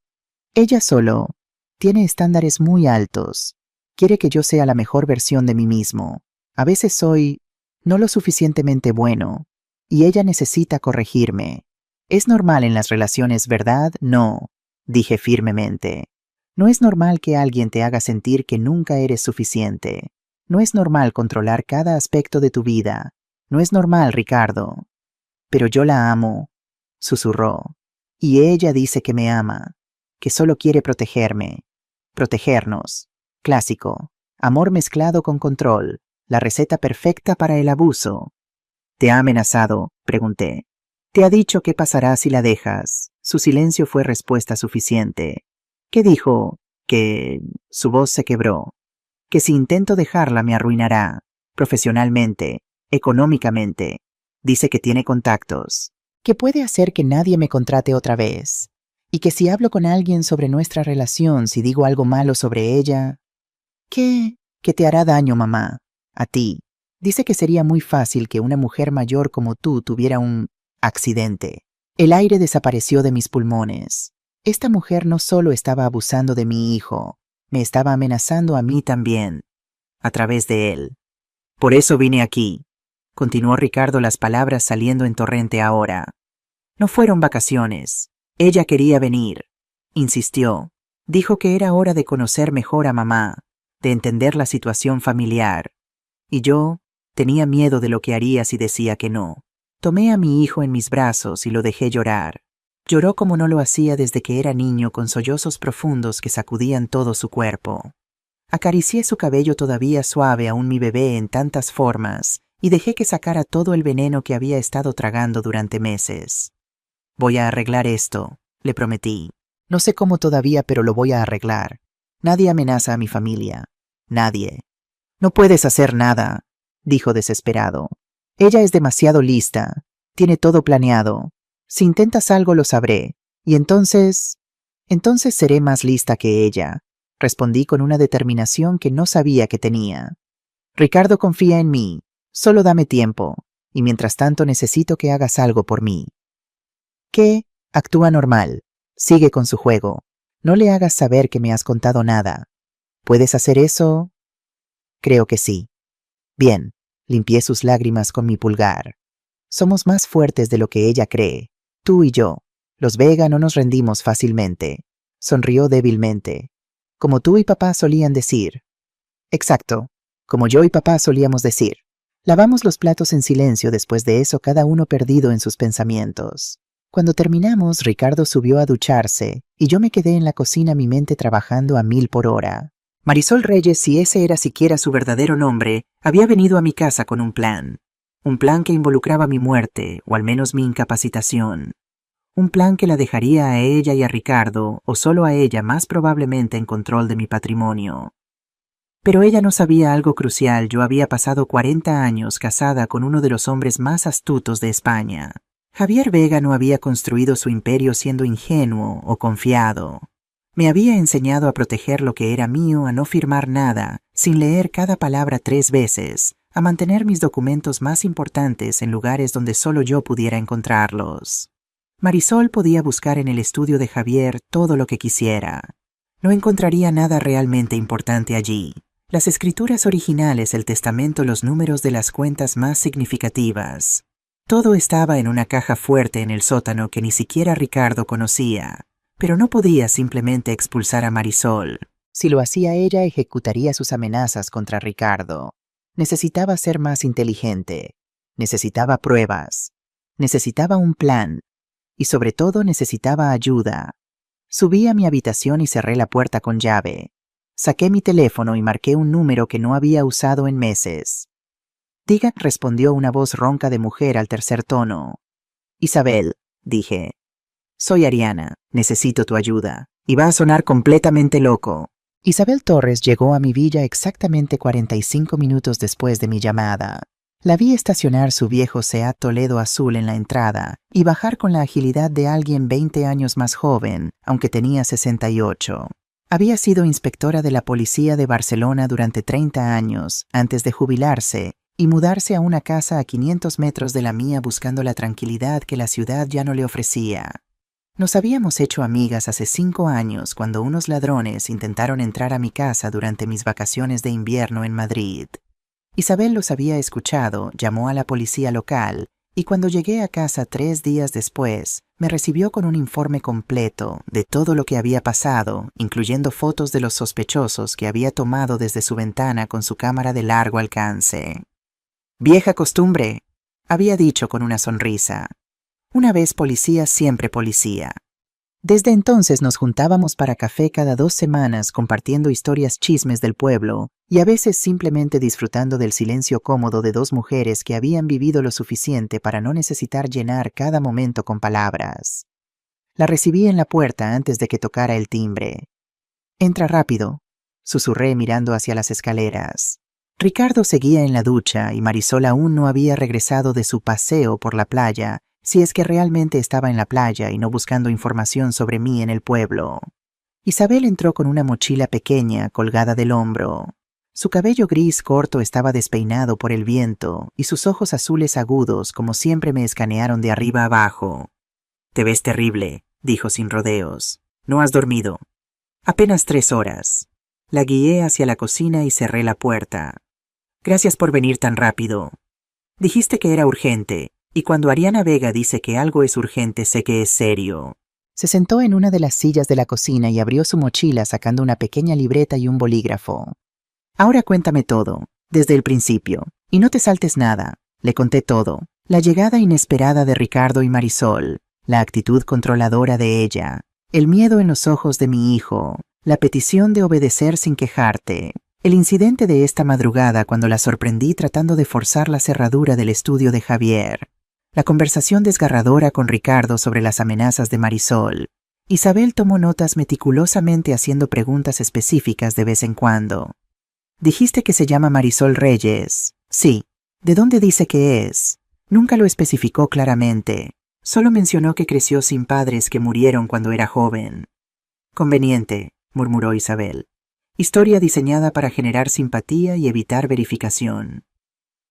Speaker 1: Ella solo tiene estándares muy altos. Quiere que yo sea la mejor versión de mí mismo. A veces soy no lo suficientemente bueno, y ella necesita corregirme. Es normal en las relaciones, ¿verdad? No, dije firmemente. No es normal que alguien te haga sentir que nunca eres suficiente. No es normal controlar cada aspecto de tu vida. No es normal, Ricardo. Pero yo la amo, susurró. Y ella dice que me ama, que solo quiere protegerme. Protegernos. Clásico. Amor mezclado con control. La receta perfecta para el abuso. ¿Te ha amenazado? Pregunté. ¿Te ha dicho qué pasará si la dejas? Su silencio fue respuesta suficiente. ¿Qué dijo? Que... Su voz se quebró. Que si intento dejarla me arruinará. Profesionalmente. Económicamente. Dice que tiene contactos. Que puede hacer que nadie me contrate otra vez. Y que si hablo con alguien sobre nuestra relación, si digo algo malo sobre ella... ¿Qué? Que te hará daño, mamá. A ti. Dice que sería muy fácil que una mujer mayor como tú tuviera un accidente. El aire desapareció de mis pulmones. Esta mujer no solo estaba abusando de mi hijo, me estaba amenazando a mí también, a través de él. Por eso vine aquí. Continuó Ricardo, las palabras saliendo en torrente ahora. No fueron vacaciones. Ella quería venir. Insistió. Dijo que era hora de conocer mejor a mamá, de entender la situación familiar. Y yo tenía miedo de lo que haría si decía que no. Tomé a mi hijo en mis brazos y lo dejé llorar. Lloró como no lo hacía desde que era niño, con sollozos profundos que sacudían todo su cuerpo. Acaricié su cabello todavía suave, aún mi bebé, en tantas formas, y dejé que sacara todo el veneno que había estado tragando durante meses. Voy a arreglar esto, le prometí. No sé cómo todavía, pero lo voy a arreglar. Nadie amenaza a mi familia. Nadie. No puedes hacer nada, dijo desesperado. Ella es demasiado lista. Tiene todo planeado. Si intentas algo lo sabré. Y entonces seré más lista que ella, respondí con una determinación que no sabía que tenía. Ricardo confía en mí. Solo dame tiempo. Y mientras tanto necesito que hagas algo por mí. ¿Qué? Actúa normal. Sigue con su juego. No le hagas saber que me has contado nada. ¿Puedes hacer eso? Creo que sí. Bien, limpié sus lágrimas con mi pulgar. Somos más fuertes de lo que ella cree. Tú y yo. Los Vega no nos rendimos fácilmente. Sonrió débilmente. Como tú y papá solían decir. Exacto, como yo y papá solíamos decir. Lavamos los platos en silencio, después de eso cada uno perdido en sus pensamientos. Cuando terminamos, Ricardo subió a ducharse y yo me quedé en la cocina, mi mente trabajando a 1000 por hora. Marisol Reyes, si ese era siquiera su verdadero nombre, había venido a mi casa con un plan. Un plan que involucraba mi muerte, o al menos mi incapacitación. Un plan que la dejaría a ella y a Ricardo, o solo a ella, más probablemente, en control de mi patrimonio. Pero ella no sabía algo crucial. Yo había pasado 40 años casada con uno de los hombres más astutos de España. Javier Vega no había construido su imperio siendo ingenuo o confiado. Me había enseñado a proteger lo que era mío, a no firmar nada, sin leer cada palabra 3 veces, a mantener mis documentos más importantes en lugares donde solo yo pudiera encontrarlos. Marisol podía buscar en el estudio de Javier todo lo que quisiera. No encontraría nada realmente importante allí. Las escrituras originales, el testamento, los números de las cuentas más significativas. Todo estaba en una caja fuerte en el sótano que ni siquiera Ricardo conocía, pero no podía simplemente expulsar a Marisol. Si lo hacía ella, ejecutaría sus amenazas contra Ricardo. Necesitaba ser más inteligente. Necesitaba pruebas. Necesitaba un plan. Y sobre todo necesitaba ayuda. Subí a mi habitación y cerré la puerta con llave. Saqué mi teléfono y marqué un número que no había usado en meses. Diga, respondió una voz ronca de mujer al tercer tono. Isabel, dije. Soy Ariana, necesito tu ayuda. Y va a sonar completamente loco. Isabel Torres llegó a mi villa exactamente 45 minutos después de mi llamada. La vi estacionar su viejo Seat Toledo azul en la entrada y bajar con la agilidad de alguien 20 años más joven, aunque tenía 68. Había sido inspectora de la policía de Barcelona durante 30 años, antes de jubilarse, y mudarse a una casa a 500 metros de la mía buscando la tranquilidad que la ciudad ya no le ofrecía. Nos habíamos hecho amigas hace 5 años cuando unos ladrones intentaron entrar a mi casa durante mis vacaciones de invierno en Madrid. Isabel los había escuchado, llamó a la policía local y cuando llegué a casa 3 días después, me recibió con un informe completo de todo lo que había pasado, incluyendo fotos de los sospechosos que había tomado desde su ventana con su cámara de largo alcance. «Vieja costumbre», había dicho con una sonrisa. Una vez policía, siempre policía. Desde entonces nos juntábamos para café cada 2 semanas compartiendo historias chismes del pueblo y a veces simplemente disfrutando del silencio cómodo de 2 mujeres que habían vivido lo suficiente para no necesitar llenar cada momento con palabras. La recibí en la puerta antes de que tocara el timbre. «Entra rápido», susurré mirando hacia las escaleras. Ricardo seguía en la ducha y Marisol aún no había regresado de su paseo por la playa, si es que realmente estaba en la playa y no buscando información sobre mí en el pueblo. Isabel entró con una mochila pequeña colgada del hombro. Su cabello gris corto estaba despeinado por el viento y sus ojos azules agudos como siempre me escanearon de arriba abajo. «Te ves terrible», dijo sin rodeos. «No has dormido». «Apenas 3 horas». La guié hacia la cocina y cerré la puerta. «Gracias por venir tan rápido. Dijiste que era urgente. Y cuando Ariana Vega dice que algo es urgente, sé que es serio». Se sentó en una de las sillas de la cocina y abrió su mochila sacando una pequeña libreta y un bolígrafo. «Ahora cuéntame todo, desde el principio, y no te saltes nada». Le conté todo. La llegada inesperada de Ricardo y Marisol, la actitud controladora de ella, el miedo en los ojos de mi hijo, la petición de obedecer sin quejarte, el incidente de esta madrugada cuando la sorprendí tratando de forzar la cerradura del estudio de Javier. La conversación desgarradora con Ricardo sobre las amenazas de Marisol. Isabel tomó notas meticulosamente haciendo preguntas específicas de vez en cuando. «Dijiste que se llama Marisol Reyes». «Sí». «¿De dónde dice que es?» Nunca lo especificó claramente. Solo mencionó que creció sin padres que murieron cuando era joven. «Conveniente», murmuró Isabel. «Historia diseñada para generar simpatía y evitar verificación».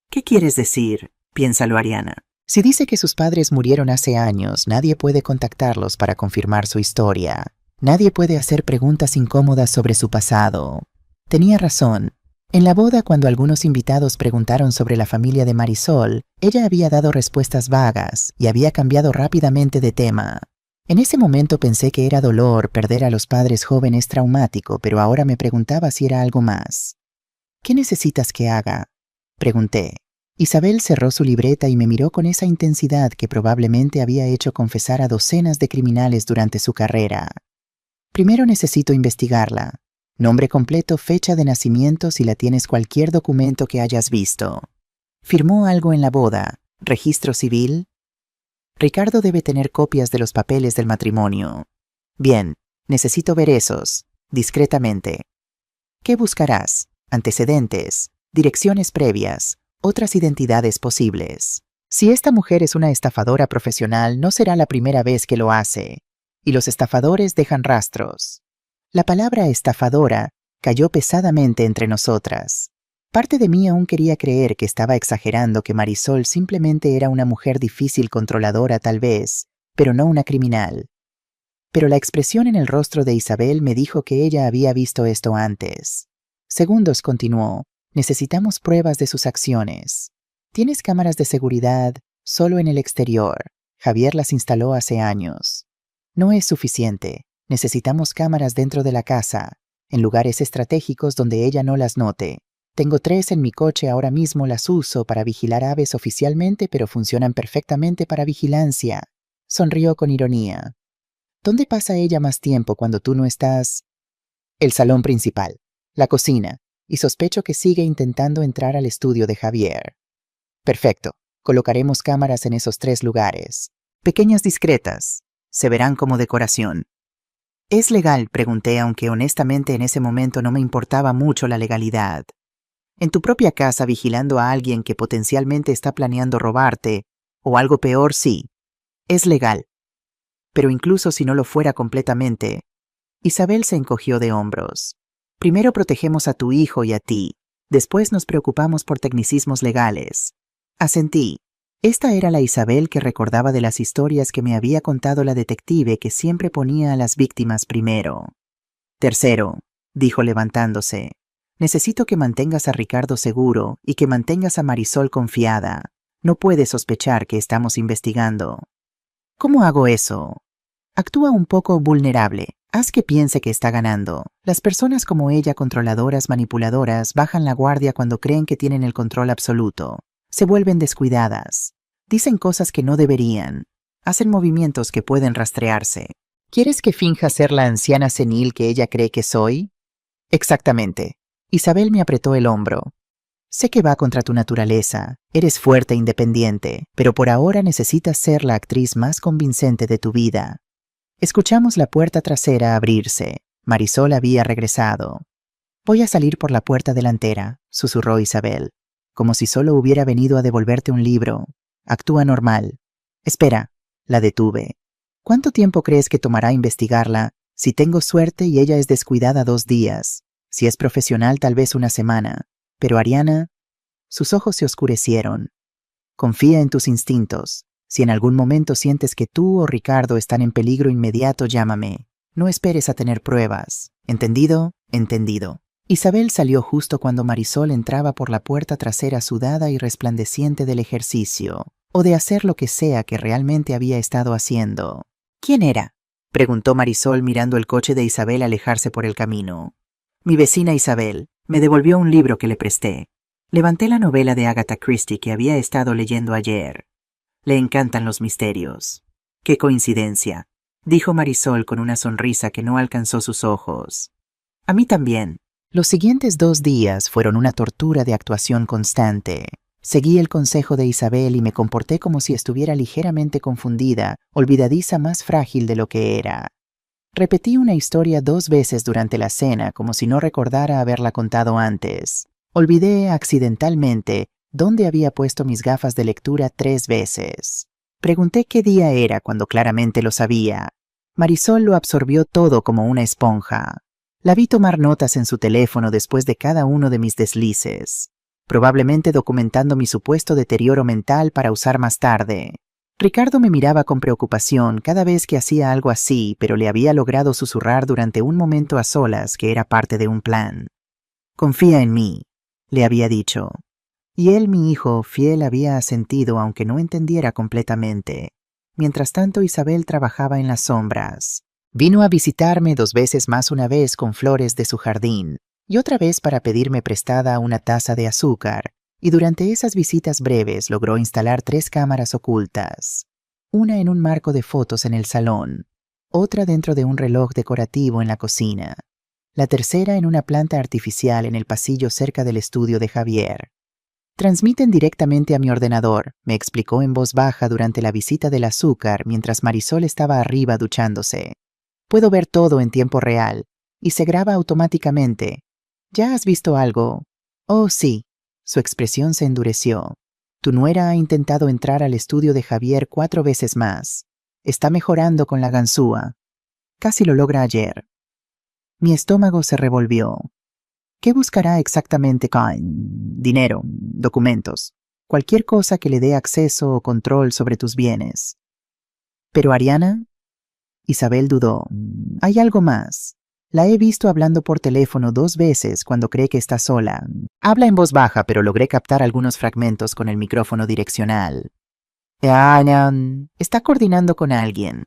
Speaker 1: «¿Qué quieres decir?», piénsalo, Ariana. Si dice que sus padres murieron hace años, nadie puede contactarlos para confirmar su historia. Nadie puede hacer preguntas incómodas sobre su pasado. Tenía razón. En la boda, cuando algunos invitados preguntaron sobre la familia de Marisol, ella había dado respuestas vagas y había cambiado rápidamente de tema. En ese momento pensé que era dolor perder a los padres jóvenes traumático, pero ahora me preguntaba si era algo más. «¿Qué necesitas que haga?», pregunté. Isabel cerró su libreta y me miró con esa intensidad que probablemente había hecho confesar a docenas de criminales durante su carrera. «Primero necesito investigarla. Nombre completo, fecha de nacimiento si la tienes, cualquier documento que hayas visto. ¿Firmó algo en la boda? ¿Registro civil?» «Ricardo debe tener copias de los papeles del matrimonio». «Bien, necesito ver esos, discretamente». «¿Qué buscarás? Antecedentes, direcciones previas, otras identidades posibles. Si esta mujer es una estafadora profesional, no será la primera vez que lo hace. Y los estafadores dejan rastros». La palabra estafadora cayó pesadamente entre nosotras. Parte de mí aún quería creer que estaba exagerando, que Marisol simplemente era una mujer difícil, controladora tal vez, pero no una criminal. Pero la expresión en el rostro de Isabel me dijo que ella había visto esto antes. Segundos continuó. «Necesitamos pruebas de sus acciones. Tienes cámaras de seguridad solo en el exterior. Javier las instaló hace años. No es suficiente. Necesitamos cámaras dentro de la casa. en lugares estratégicos donde ella no las note. Tengo 3 en mi coche ahora mismo, las uso para vigilar aves oficialmente, pero funcionan perfectamente para vigilancia. Sonrió con ironía. ¿Dónde pasa ella más tiempo cuando tú no estás? El salón principal, la cocina, y sospecho que sigue intentando entrar al estudio de Javier. Perfecto, colocaremos cámaras en esos 3 lugares. Pequeñas discretas, se verán como decoración. ¿Es legal?, pregunté, aunque honestamente en ese momento no me importaba mucho la legalidad. En tu propia casa vigilando a alguien que potencialmente está planeando robarte, o algo peor, sí. Es legal. Pero incluso si no lo fuera completamente, Isabel se encogió de hombros. Primero protegemos a tu hijo y a ti, después nos preocupamos por tecnicismos legales. Asentí. Esta era la Isabel que recordaba de las historias que me había contado la detective, que siempre ponía a las víctimas primero. Tercero, dijo levantándose, necesito que mantengas a Ricardo seguro y que mantengas a Marisol confiada. No puede sospechar que estamos investigando. ¿Cómo hago eso? Actúa un poco vulnerable. Haz que piense que está ganando. Las personas como ella, controladoras, manipuladoras, bajan la guardia cuando creen que tienen el control absoluto. Se vuelven descuidadas. Dicen cosas que no deberían. Hacen movimientos que pueden rastrearse. ¿Quieres que finja ser la anciana senil que ella cree que soy? Exactamente. Isabel me apretó el hombro. Sé que va contra tu naturaleza. Eres fuerte e independiente, pero por ahora necesitas ser la actriz más convincente de tu vida. Escuchamos la puerta trasera abrirse. Marisol había regresado. Voy a salir por la puerta delantera, susurró Isabel, como si solo hubiera venido a devolverte un libro. Actúa normal. Espera, la detuve. ¿Cuánto tiempo crees que tomará investigarla? Si tengo suerte y ella es descuidada, 2 días. Si es profesional, tal vez 1 semana. Pero Ariana, sus ojos se oscurecieron. Confía en tus instintos. Si en algún momento sientes que tú o Ricardo están en peligro inmediato, llámame. No esperes a tener pruebas. ¿Entendido? Entendido. Isabel salió justo cuando Marisol entraba por la puerta trasera, sudada y resplandeciente del ejercicio, o de hacer lo que sea que realmente había estado haciendo. ¿Quién era?, preguntó Marisol mirando el coche de Isabel alejarse por el camino. Mi vecina Isabel. Me devolvió un libro que le presté. Levanté la novela de Agatha Christie que había estado leyendo ayer. Le encantan los misterios. ¡Qué coincidencia!, dijo Marisol con una sonrisa que no alcanzó sus ojos. A mí también. Los siguientes 2 días fueron una tortura de actuación constante. Seguí el consejo de Isabel y me comporté como si estuviera ligeramente confundida, olvidadiza, más frágil de lo que era. Repetí una historia 2 veces durante la cena, como si no recordara haberla contado antes. Olvidé accidentalmente dónde había puesto mis gafas de lectura 3 veces. Pregunté qué día era cuando claramente lo sabía. Marisol lo absorbió todo como una esponja. La vi tomar notas en su teléfono después de cada uno de mis deslices, probablemente documentando mi supuesto deterioro mental para usar más tarde. Ricardo me miraba con preocupación cada vez que hacía algo así, pero le había logrado susurrar durante un momento a solas que era parte de un plan. Confía en mí, le había dicho. Y él, mi hijo fiel, había asentido, aunque no entendiera completamente. Mientras tanto, Isabel trabajaba en las sombras. Vino a visitarme 2 veces más, una vez con flores de su jardín y otra vez para pedirme prestada una taza de azúcar, y durante esas visitas breves logró instalar 3 cámaras ocultas. Una en un marco de fotos en el salón, otra dentro de un reloj decorativo en la cocina, la tercera en una planta artificial en el pasillo cerca del estudio de Javier. Transmiten directamente a mi ordenador, me explicó en voz baja durante la visita del azúcar mientras Marisol estaba arriba duchándose. Puedo ver todo en tiempo real y se graba automáticamente. ¿Ya has visto algo? Oh, sí. Su expresión se endureció. Tu nuera ha intentado entrar al estudio de Javier 4 veces más. Está mejorando con la ganzúa. Casi lo logra ayer. Mi estómago se revolvió. ¿Qué buscará exactamente con dinero, documentos, cualquier cosa que le dé acceso o control sobre tus bienes? ¿Pero Ariana? Isabel dudó. Hay algo más. La he visto hablando por teléfono 2 veces cuando cree que está sola. Habla en voz baja, pero logré captar algunos fragmentos con el micrófono direccional. Está coordinando con alguien.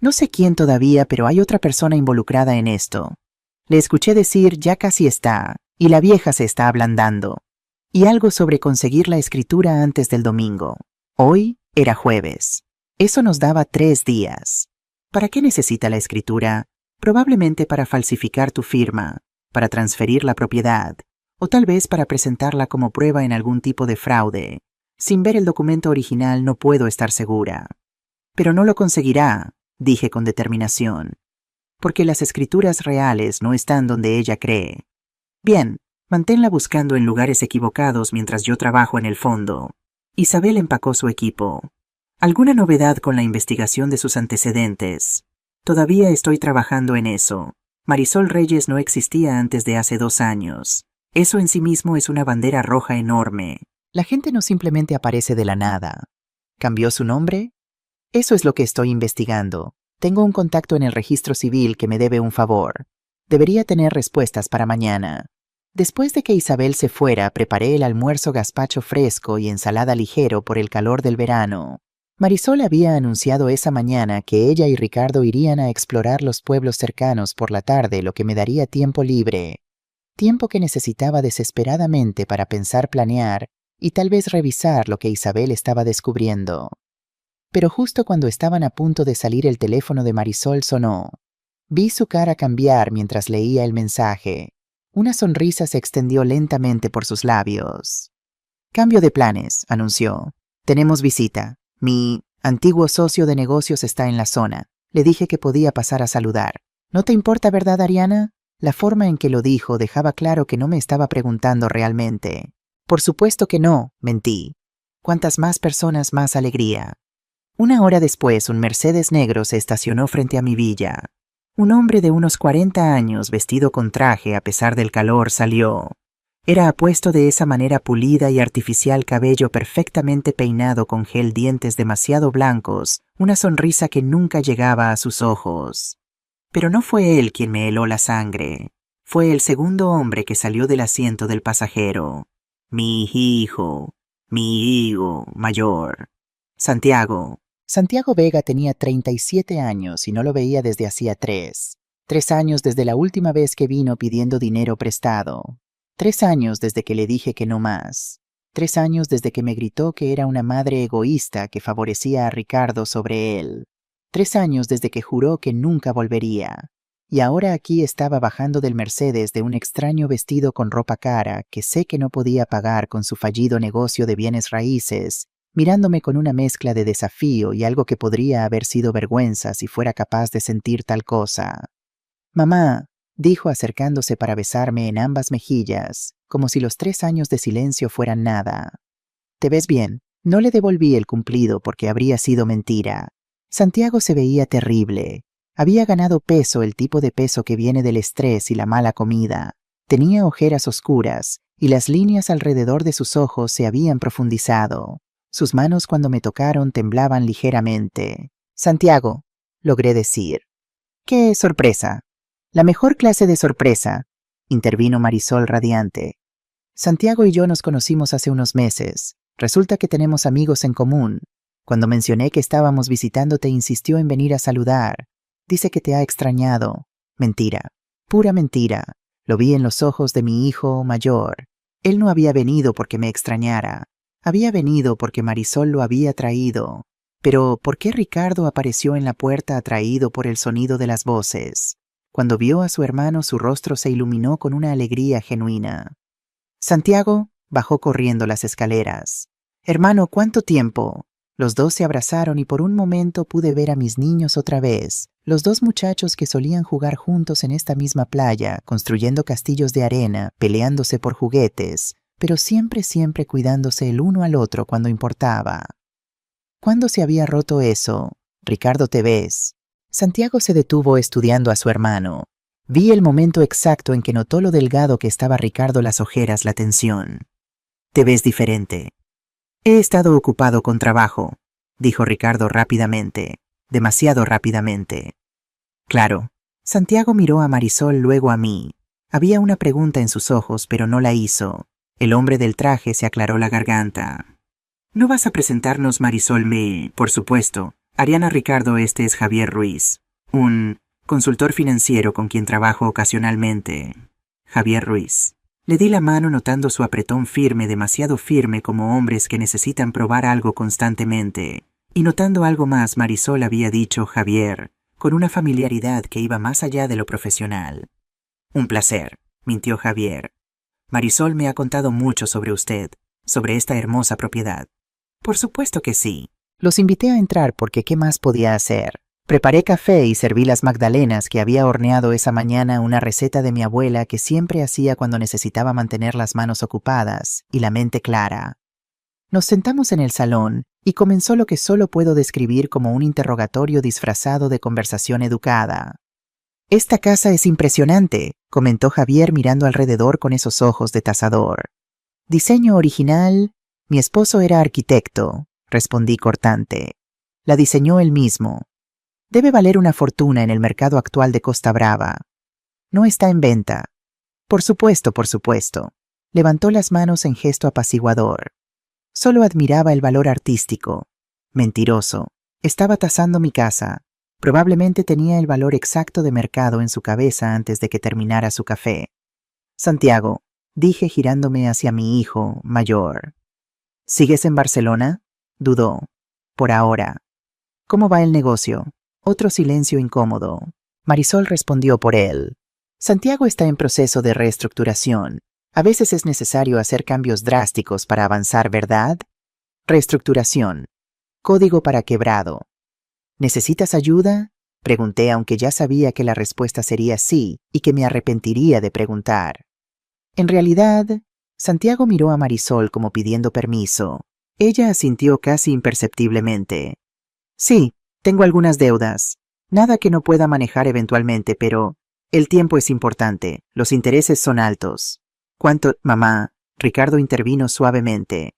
Speaker 1: No sé quién todavía, pero hay otra persona involucrada en esto. Le escuché decir ya casi está, y la vieja se está ablandando. Y algo sobre conseguir la escritura antes del domingo. Hoy era jueves. Eso nos daba 3 días. ¿Para qué necesita la escritura? Probablemente para falsificar tu firma, para transferir la propiedad, o tal vez para presentarla como prueba en algún tipo de fraude. Sin ver el documento original no puedo estar segura. Pero no lo conseguirá, dije con determinación, porque las escrituras reales no están donde ella cree. Bien, manténla buscando en lugares equivocados mientras yo trabajo en el fondo. Isabel empacó su equipo. ¿Alguna novedad con la investigación de sus antecedentes? Todavía estoy trabajando en eso. Marisol Reyes no existía antes de hace 2 años. Eso en sí mismo es una bandera roja enorme. La gente no simplemente aparece de la nada. ¿Cambió su nombre? Eso es lo que estoy investigando. Tengo un contacto en el registro civil que me debe un favor. Debería tener respuestas para mañana. Después de que Isabel se fuera, preparé el almuerzo gazpacho fresco y ensalada ligero por el calor del verano. Marisol había anunciado esa mañana que ella y Ricardo irían a explorar los pueblos cercanos por la tarde, lo que me daría tiempo libre. Tiempo que necesitaba desesperadamente para pensar, planear y tal vez revisar lo que Isabel estaba descubriendo. Pero justo cuando estaban a punto de salir, el teléfono de Marisol sonó. Vi su cara cambiar mientras leía el mensaje. Una sonrisa se extendió lentamente por sus labios. «Cambio de planes», anunció. «Tenemos visita. Mi antiguo socio de negocios está en la zona. Le dije que podía pasar a saludar. ¿No te importa, verdad, Ariana?» La forma en que lo dijo dejaba claro que no me estaba preguntando realmente. «Por supuesto que no», mentí. «Cuantas más personas, más alegría». 1 hora después, un Mercedes negro se estacionó frente a mi villa. Un hombre de unos 40 años, vestido con traje a pesar del calor, salió. Era apuesto de esa manera pulida y artificial, cabello perfectamente peinado con gel, dientes demasiado blancos, una sonrisa que nunca llegaba a sus ojos. Pero no fue él quien me heló la sangre. Fue el segundo hombre que salió del asiento del pasajero. Mi hijo mayor. Santiago. Santiago Vega tenía 37 años y no lo veía desde hacía 3. 3 años desde la última vez que vino pidiendo dinero prestado. 3 años desde que le dije que no más. 3 años desde que me gritó que era una madre egoísta que favorecía a Ricardo sobre él. 3 años desde que juró que nunca volvería. Y ahora aquí estaba bajando del Mercedes de un extraño vestido con ropa cara que sé que no podía pagar con su fallido negocio de bienes raíces, mirándome con una mezcla de desafío y algo que podría haber sido vergüenza si fuera capaz de sentir tal cosa. «Mamá», dijo acercándose para besarme en ambas mejillas, como si los 3 años de silencio fueran nada. «¿Te ves bien?» No le devolví el cumplido porque habría sido mentira. Santiago se veía terrible. Había ganado peso, el tipo de peso que viene del estrés y la mala comida. Tenía ojeras oscuras y las líneas alrededor de sus ojos se habían profundizado. Sus manos, cuando me tocaron, temblaban ligeramente. «Santiago», logré decir. «¡Qué sorpresa!». «La mejor clase de sorpresa», intervino Marisol radiante. «Santiago y yo nos conocimos hace unos meses. Resulta que tenemos amigos en común. Cuando mencioné que estábamos visitándote, insistió en venir a saludar. Dice que te ha extrañado». Mentira, pura mentira. Lo vi en los ojos de mi hijo mayor. Él no había venido porque me extrañara. Había venido porque Marisol lo había traído. Pero, ¿por qué Ricardo apareció en la puerta atraído por el sonido de las voces? Cuando vio a su hermano, su rostro se iluminó con una alegría genuina. Santiago bajó corriendo las escaleras. «Hermano, ¿cuánto tiempo?». Los dos se abrazaron y por un momento pude ver a mis niños otra vez, los 2 muchachos que solían jugar juntos en esta misma playa, construyendo castillos de arena, peleándose por juguetes, pero siempre cuidándose el uno al otro cuando importaba. ¿Cuándo se había roto eso? «Ricardo, ¿te ves?». Santiago se detuvo estudiando a su hermano. Vi el momento exacto en que notó lo delgado que estaba Ricardo, las ojeras, la tensión. «Te ves diferente». «He estado ocupado con trabajo», dijo Ricardo rápidamente, demasiado rápidamente. «Claro». Santiago miró a Marisol, luego a mí. Había una pregunta en sus ojos, pero no la hizo. El hombre del traje se aclaró la garganta. «¿No vas a presentarnos, Marisol?» Por supuesto. Ariana, Ricardo, este es Javier Ruiz. Un Consultor financiero con quien trabajo ocasionalmente. Javier Ruiz. Le di la mano notando su apretón firme, demasiado firme como hombres que necesitan probar algo constantemente. Y notando algo más, Marisol había dicho Javier, con una familiaridad que iba más allá de lo profesional. Un placer, mintió Javier. Marisol me ha contado mucho sobre usted, sobre esta hermosa propiedad. Por supuesto que sí. Los invité a entrar porque ¿qué más podía hacer? Preparé café y serví las magdalenas que había horneado esa mañana, una receta de mi abuela que siempre hacía cuando necesitaba mantener las manos ocupadas y la mente clara. Nos sentamos en el salón y comenzó lo que solo puedo describir como un interrogatorio disfrazado de conversación educada. «Esta casa es impresionante», comentó Javier mirando alrededor con esos ojos de tasador. «Diseño original». «Mi esposo era arquitecto», respondí cortante. «La diseñó él mismo. Debe valer una fortuna en el mercado actual de Costa Brava. No está en venta». Por supuesto. Levantó las manos en gesto apaciguador. Solo admiraba el valor artístico. Mentiroso. Estaba tasando mi casa. Probablemente tenía el valor exacto de mercado en su cabeza antes de que terminara su café. «Santiago», dije girándome hacia mi hijo mayor. «¿Sigues en Barcelona?», dudó. «Por ahora». «¿Cómo va el negocio?». Otro silencio incómodo. Marisol respondió por él. «Santiago está en proceso de reestructuración. A veces es necesario hacer cambios drásticos para avanzar, ¿verdad?». «Reestructuración. Código para quebrado». «¿Necesitas ayuda?», pregunté, aunque ya sabía que la respuesta sería sí y que me arrepentiría de preguntar. En realidad, Santiago miró a Marisol como pidiendo permiso. Ella asintió casi imperceptiblemente. «Sí, tengo algunas deudas. Nada que no pueda manejar eventualmente, pero el tiempo es importante. Los intereses son altos». «¿Cuánto, mamá?», Ricardo intervino suavemente.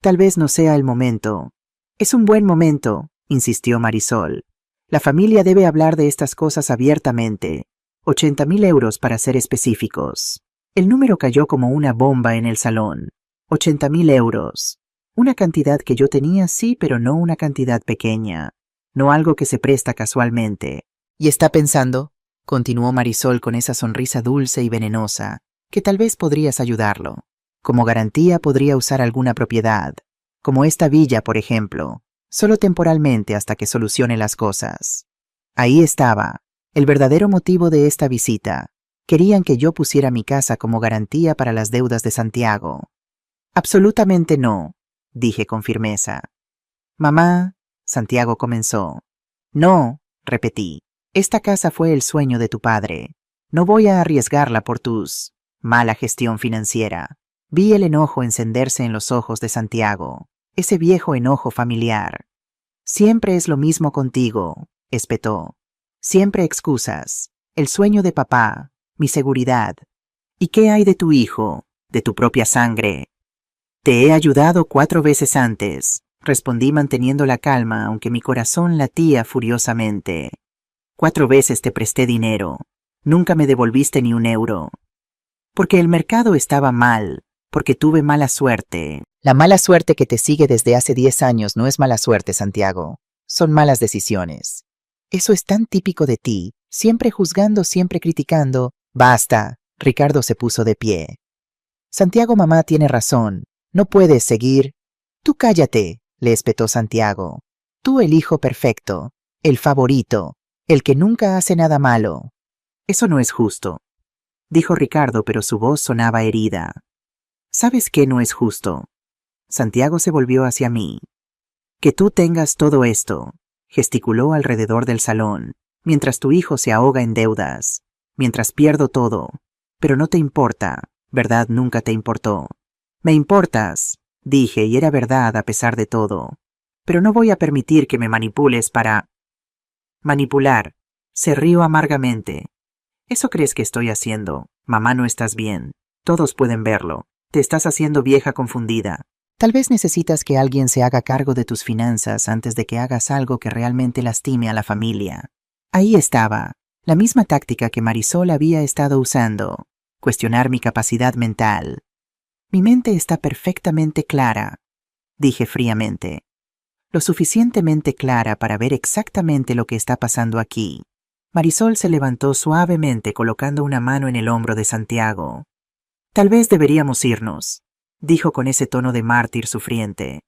Speaker 1: «Tal vez no sea el momento». «Es un buen momento», insistió Marisol. «La familia debe hablar de estas cosas abiertamente. 80.000 euros para ser específicos». El número cayó como una bomba en el salón. 80.000 euros. Una cantidad que yo tenía, sí, pero no una cantidad pequeña. No algo que se presta casualmente. «¿Y está pensando?», continuó Marisol con esa sonrisa dulce y venenosa, «que tal vez podrías ayudarlo. Como garantía podría usar alguna propiedad, como esta villa, por ejemplo, solo temporalmente hasta que solucione las cosas». Ahí estaba, el verdadero motivo de esta visita. Querían que yo pusiera mi casa como garantía para las deudas de Santiago. «Absolutamente no», dije con firmeza. «Mamá», Santiago comenzó. «No», repetí. «Esta casa fue el sueño de tu padre. No voy a arriesgarla por tus mala gestión financiera». Vi el enojo encenderse en los ojos de Santiago, ese viejo enojo familiar. «Siempre es lo mismo contigo», espetó. «Siempre excusas. El sueño de papá, mi seguridad. ¿Y qué hay de tu hijo, de tu propia sangre?». «Te he ayudado 4 veces antes», respondí manteniendo la calma, aunque mi corazón latía furiosamente. 4 veces te presté dinero. Nunca me devolviste ni un euro. Porque el mercado estaba mal, porque tuve mala suerte». «La mala suerte que te sigue desde hace 10 años no es mala suerte, Santiago. Son malas decisiones. Eso es tan típico de ti, siempre juzgando, siempre criticando». «Basta», Ricardo se puso de pie. «Santiago, mamá tiene razón. No puedes seguir». «Tú cállate», le espetó Santiago. «Tú el hijo perfecto, el favorito, el que nunca hace nada malo». «Eso no es justo», dijo Ricardo, pero su voz sonaba herida. «¿Sabes qué no es justo?». Santiago se volvió hacia mí. «Que tú tengas todo esto», gesticuló alrededor del salón, «mientras tu hijo se ahoga en deudas, mientras pierdo todo. Pero no te importa, ¿verdad? Nunca te importó». «Me importas», dije, y era verdad a pesar de todo. «Pero no voy a permitir que me manipules para...». «Manipular», se rió amargamente. «¿Eso crees que estoy haciendo? Mamá, no estás bien. Todos pueden verlo. Te estás haciendo vieja confundida. Tal vez necesitas que alguien se haga cargo de tus finanzas antes de que hagas algo que realmente lastime a la familia». Ahí estaba, la misma táctica que Marisol había estado usando, cuestionar mi capacidad mental. «Mi mente está perfectamente clara», dije fríamente. «Lo suficientemente clara para ver exactamente lo que está pasando aquí. Marisol se levantó suavemente colocando una mano en el hombro de Santiago. Tal vez deberíamos irnos, dijo con ese tono de mártir sufriente.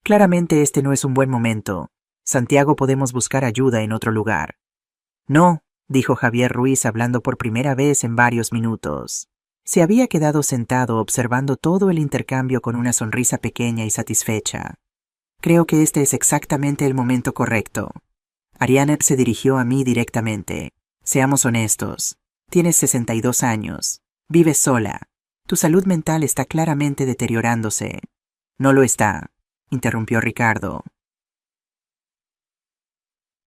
Speaker 1: Claramente este no es un buen momento. Santiago, podemos buscar ayuda en otro lugar. No, dijo Javier Ruiz hablando por primera vez en varios minutos. Se había quedado sentado observando todo el intercambio con una sonrisa pequeña y satisfecha. Creo que este es exactamente el momento correcto. Ariana se dirigió a mí directamente. Seamos honestos. Tienes 62 años. Vives sola. Tu salud mental está claramente deteriorándose. No lo está, interrumpió Ricardo.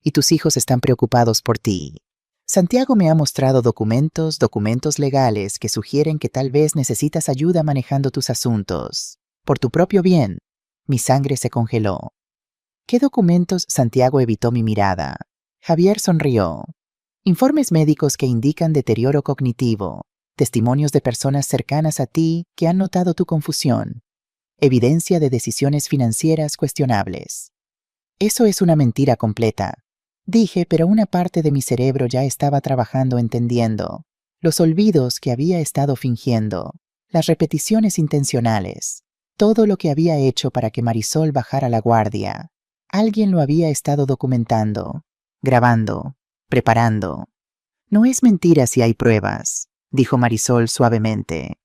Speaker 2: Y tus hijos están preocupados por ti. Santiago me ha mostrado documentos legales que sugieren que tal vez necesitas ayuda manejando tus asuntos. Por tu propio bien. Mi sangre se congeló. ¿Qué documentos? Santiago evitó mi mirada. Javier sonrió. Informes médicos que indican deterioro cognitivo. Testimonios de personas cercanas a ti que han notado tu confusión. Evidencia de decisiones financieras cuestionables. Eso es una mentira completa. Dije, pero una parte de mi cerebro ya estaba trabajando entendiendo. Los olvidos que había estado fingiendo. Las repeticiones intencionales. Todo lo que había hecho para que Marisol bajara la guardia. Alguien lo había estado documentando, grabando, preparando. No es mentira si hay pruebas, dijo Marisol suavemente.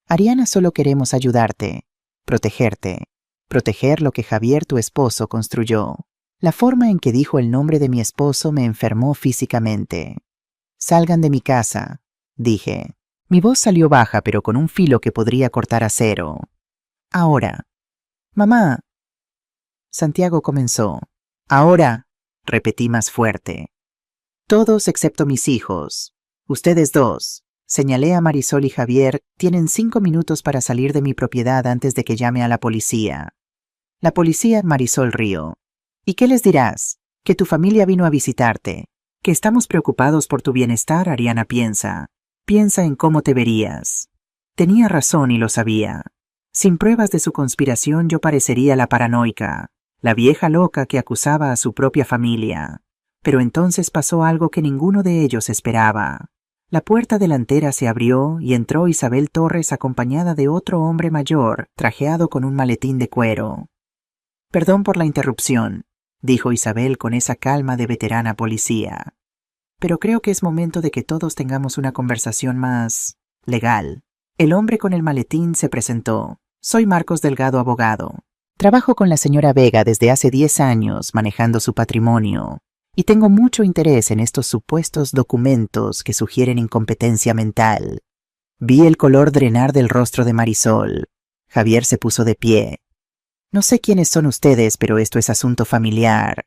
Speaker 2: Ariana, solo queremos ayudarte, protegerte, proteger lo que Javier, tu esposo, construyó. La forma en que dijo el nombre de mi esposo me enfermó físicamente. Salgan de mi casa, dije. Mi voz salió baja pero con un filo que podría cortar acero. Ahora. Mamá. Santiago comenzó. Ahora, repetí más fuerte. Todos excepto mis hijos. Ustedes dos, señalé a Marisol y Javier, tienen 5 minutos para salir de mi propiedad antes de que llame a la policía. La policía, Marisol rió. ¿Y qué les dirás? Que tu familia vino a visitarte. Que estamos preocupados por tu bienestar, Ariana piensa. Piensa en cómo te verías. Tenía razón y lo sabía. Sin pruebas de su conspiración yo parecería la paranoica. La vieja loca que acusaba a su propia familia. Pero entonces pasó algo que ninguno de ellos esperaba. La puerta delantera se abrió y entró Isabel Torres acompañada de otro hombre mayor, trajeado con un maletín de cuero. Perdón por la interrupción, dijo Isabel con esa calma de veterana policía. Pero creo que es momento de que todos tengamos una conversación más legal. El hombre con el maletín se presentó. Soy Marcos Delgado, abogado. Trabajo con la señora Vega desde hace 10 años manejando su patrimonio y tengo mucho interés en estos supuestos documentos que sugieren incompetencia mental. Vi el color drenar del rostro de Marisol. Javier se puso de pie. No sé quiénes son ustedes, pero esto es asunto familiar.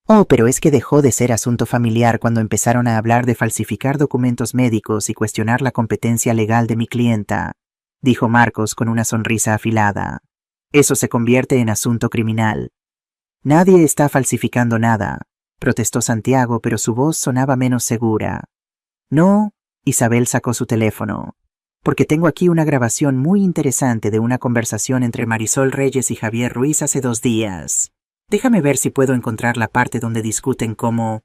Speaker 2: Oh, pero es que dejó de ser asunto familiar cuando empezaron a hablar de falsificar documentos médicos y cuestionar la competencia legal de mi clienta, dijo Marcos con una sonrisa afilada. Eso se convierte en asunto criminal. Nadie está falsificando nada, protestó Santiago, pero su voz sonaba menos segura. No, Isabel sacó su teléfono, porque tengo aquí una grabación muy interesante de una conversación entre Marisol Reyes y Javier Ruiz hace 2 días. Déjame ver si puedo encontrar la parte donde discuten cómo...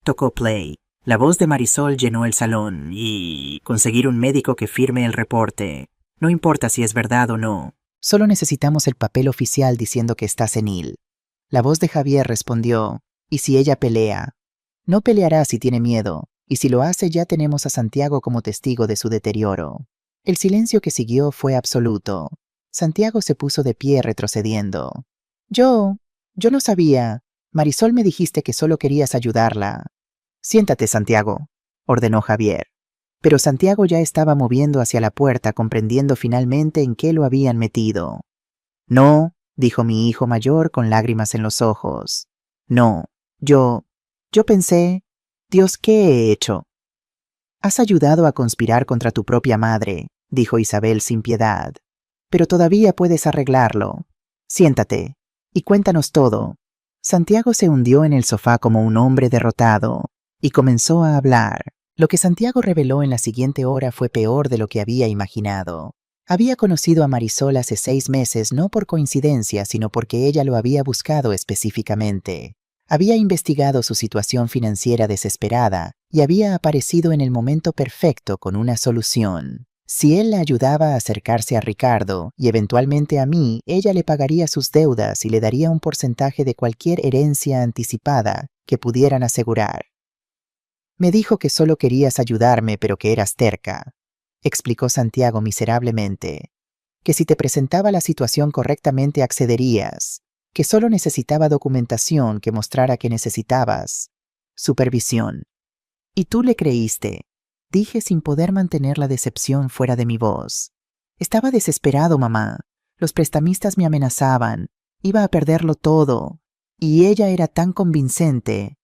Speaker 2: Tocó play. La voz de Marisol llenó el salón y... conseguir un médico que firme el reporte. No importa si es verdad o no. Solo necesitamos el papel oficial diciendo que está senil. La voz de Javier respondió, ¿y si ella pelea? No peleará si tiene miedo, y si lo hace ya tenemos a Santiago como testigo de su deterioro. El silencio que siguió fue absoluto. Santiago se puso de pie retrocediendo. Yo no sabía. Marisol, me dijiste que solo querías ayudarla. Siéntate, Santiago, ordenó Javier. Pero Santiago ya estaba moviendo hacia la puerta, comprendiendo finalmente en qué lo habían metido. No, dijo mi hijo mayor con lágrimas en los ojos. No, yo pensé, Dios, ¿qué he hecho? Has ayudado a conspirar contra tu propia madre, dijo Isabel sin piedad. Pero todavía puedes arreglarlo. Siéntate y cuéntanos todo. Santiago se hundió en el sofá como un hombre derrotado y comenzó a hablar. Lo que Santiago reveló en la siguiente hora fue peor de lo que había imaginado. Había conocido a Marisol hace 6 meses no por coincidencia, sino porque ella lo había buscado específicamente. Había investigado su situación financiera desesperada y había aparecido en el momento perfecto con una solución. Si él la ayudaba a acercarse a Ricardo y eventualmente a mí, ella le pagaría sus deudas y le daría un porcentaje de cualquier herencia anticipada que pudieran asegurar. Me dijo que solo querías ayudarme, pero que eras terca, explicó Santiago miserablemente, que si te presentaba la situación correctamente accederías, que solo necesitaba documentación que mostrara que necesitabas supervisión. Y tú le creíste, dije sin poder mantener la decepción fuera de mi voz. Estaba desesperado, mamá. Los prestamistas me amenazaban, iba a perderlo todo, y ella era tan convincente.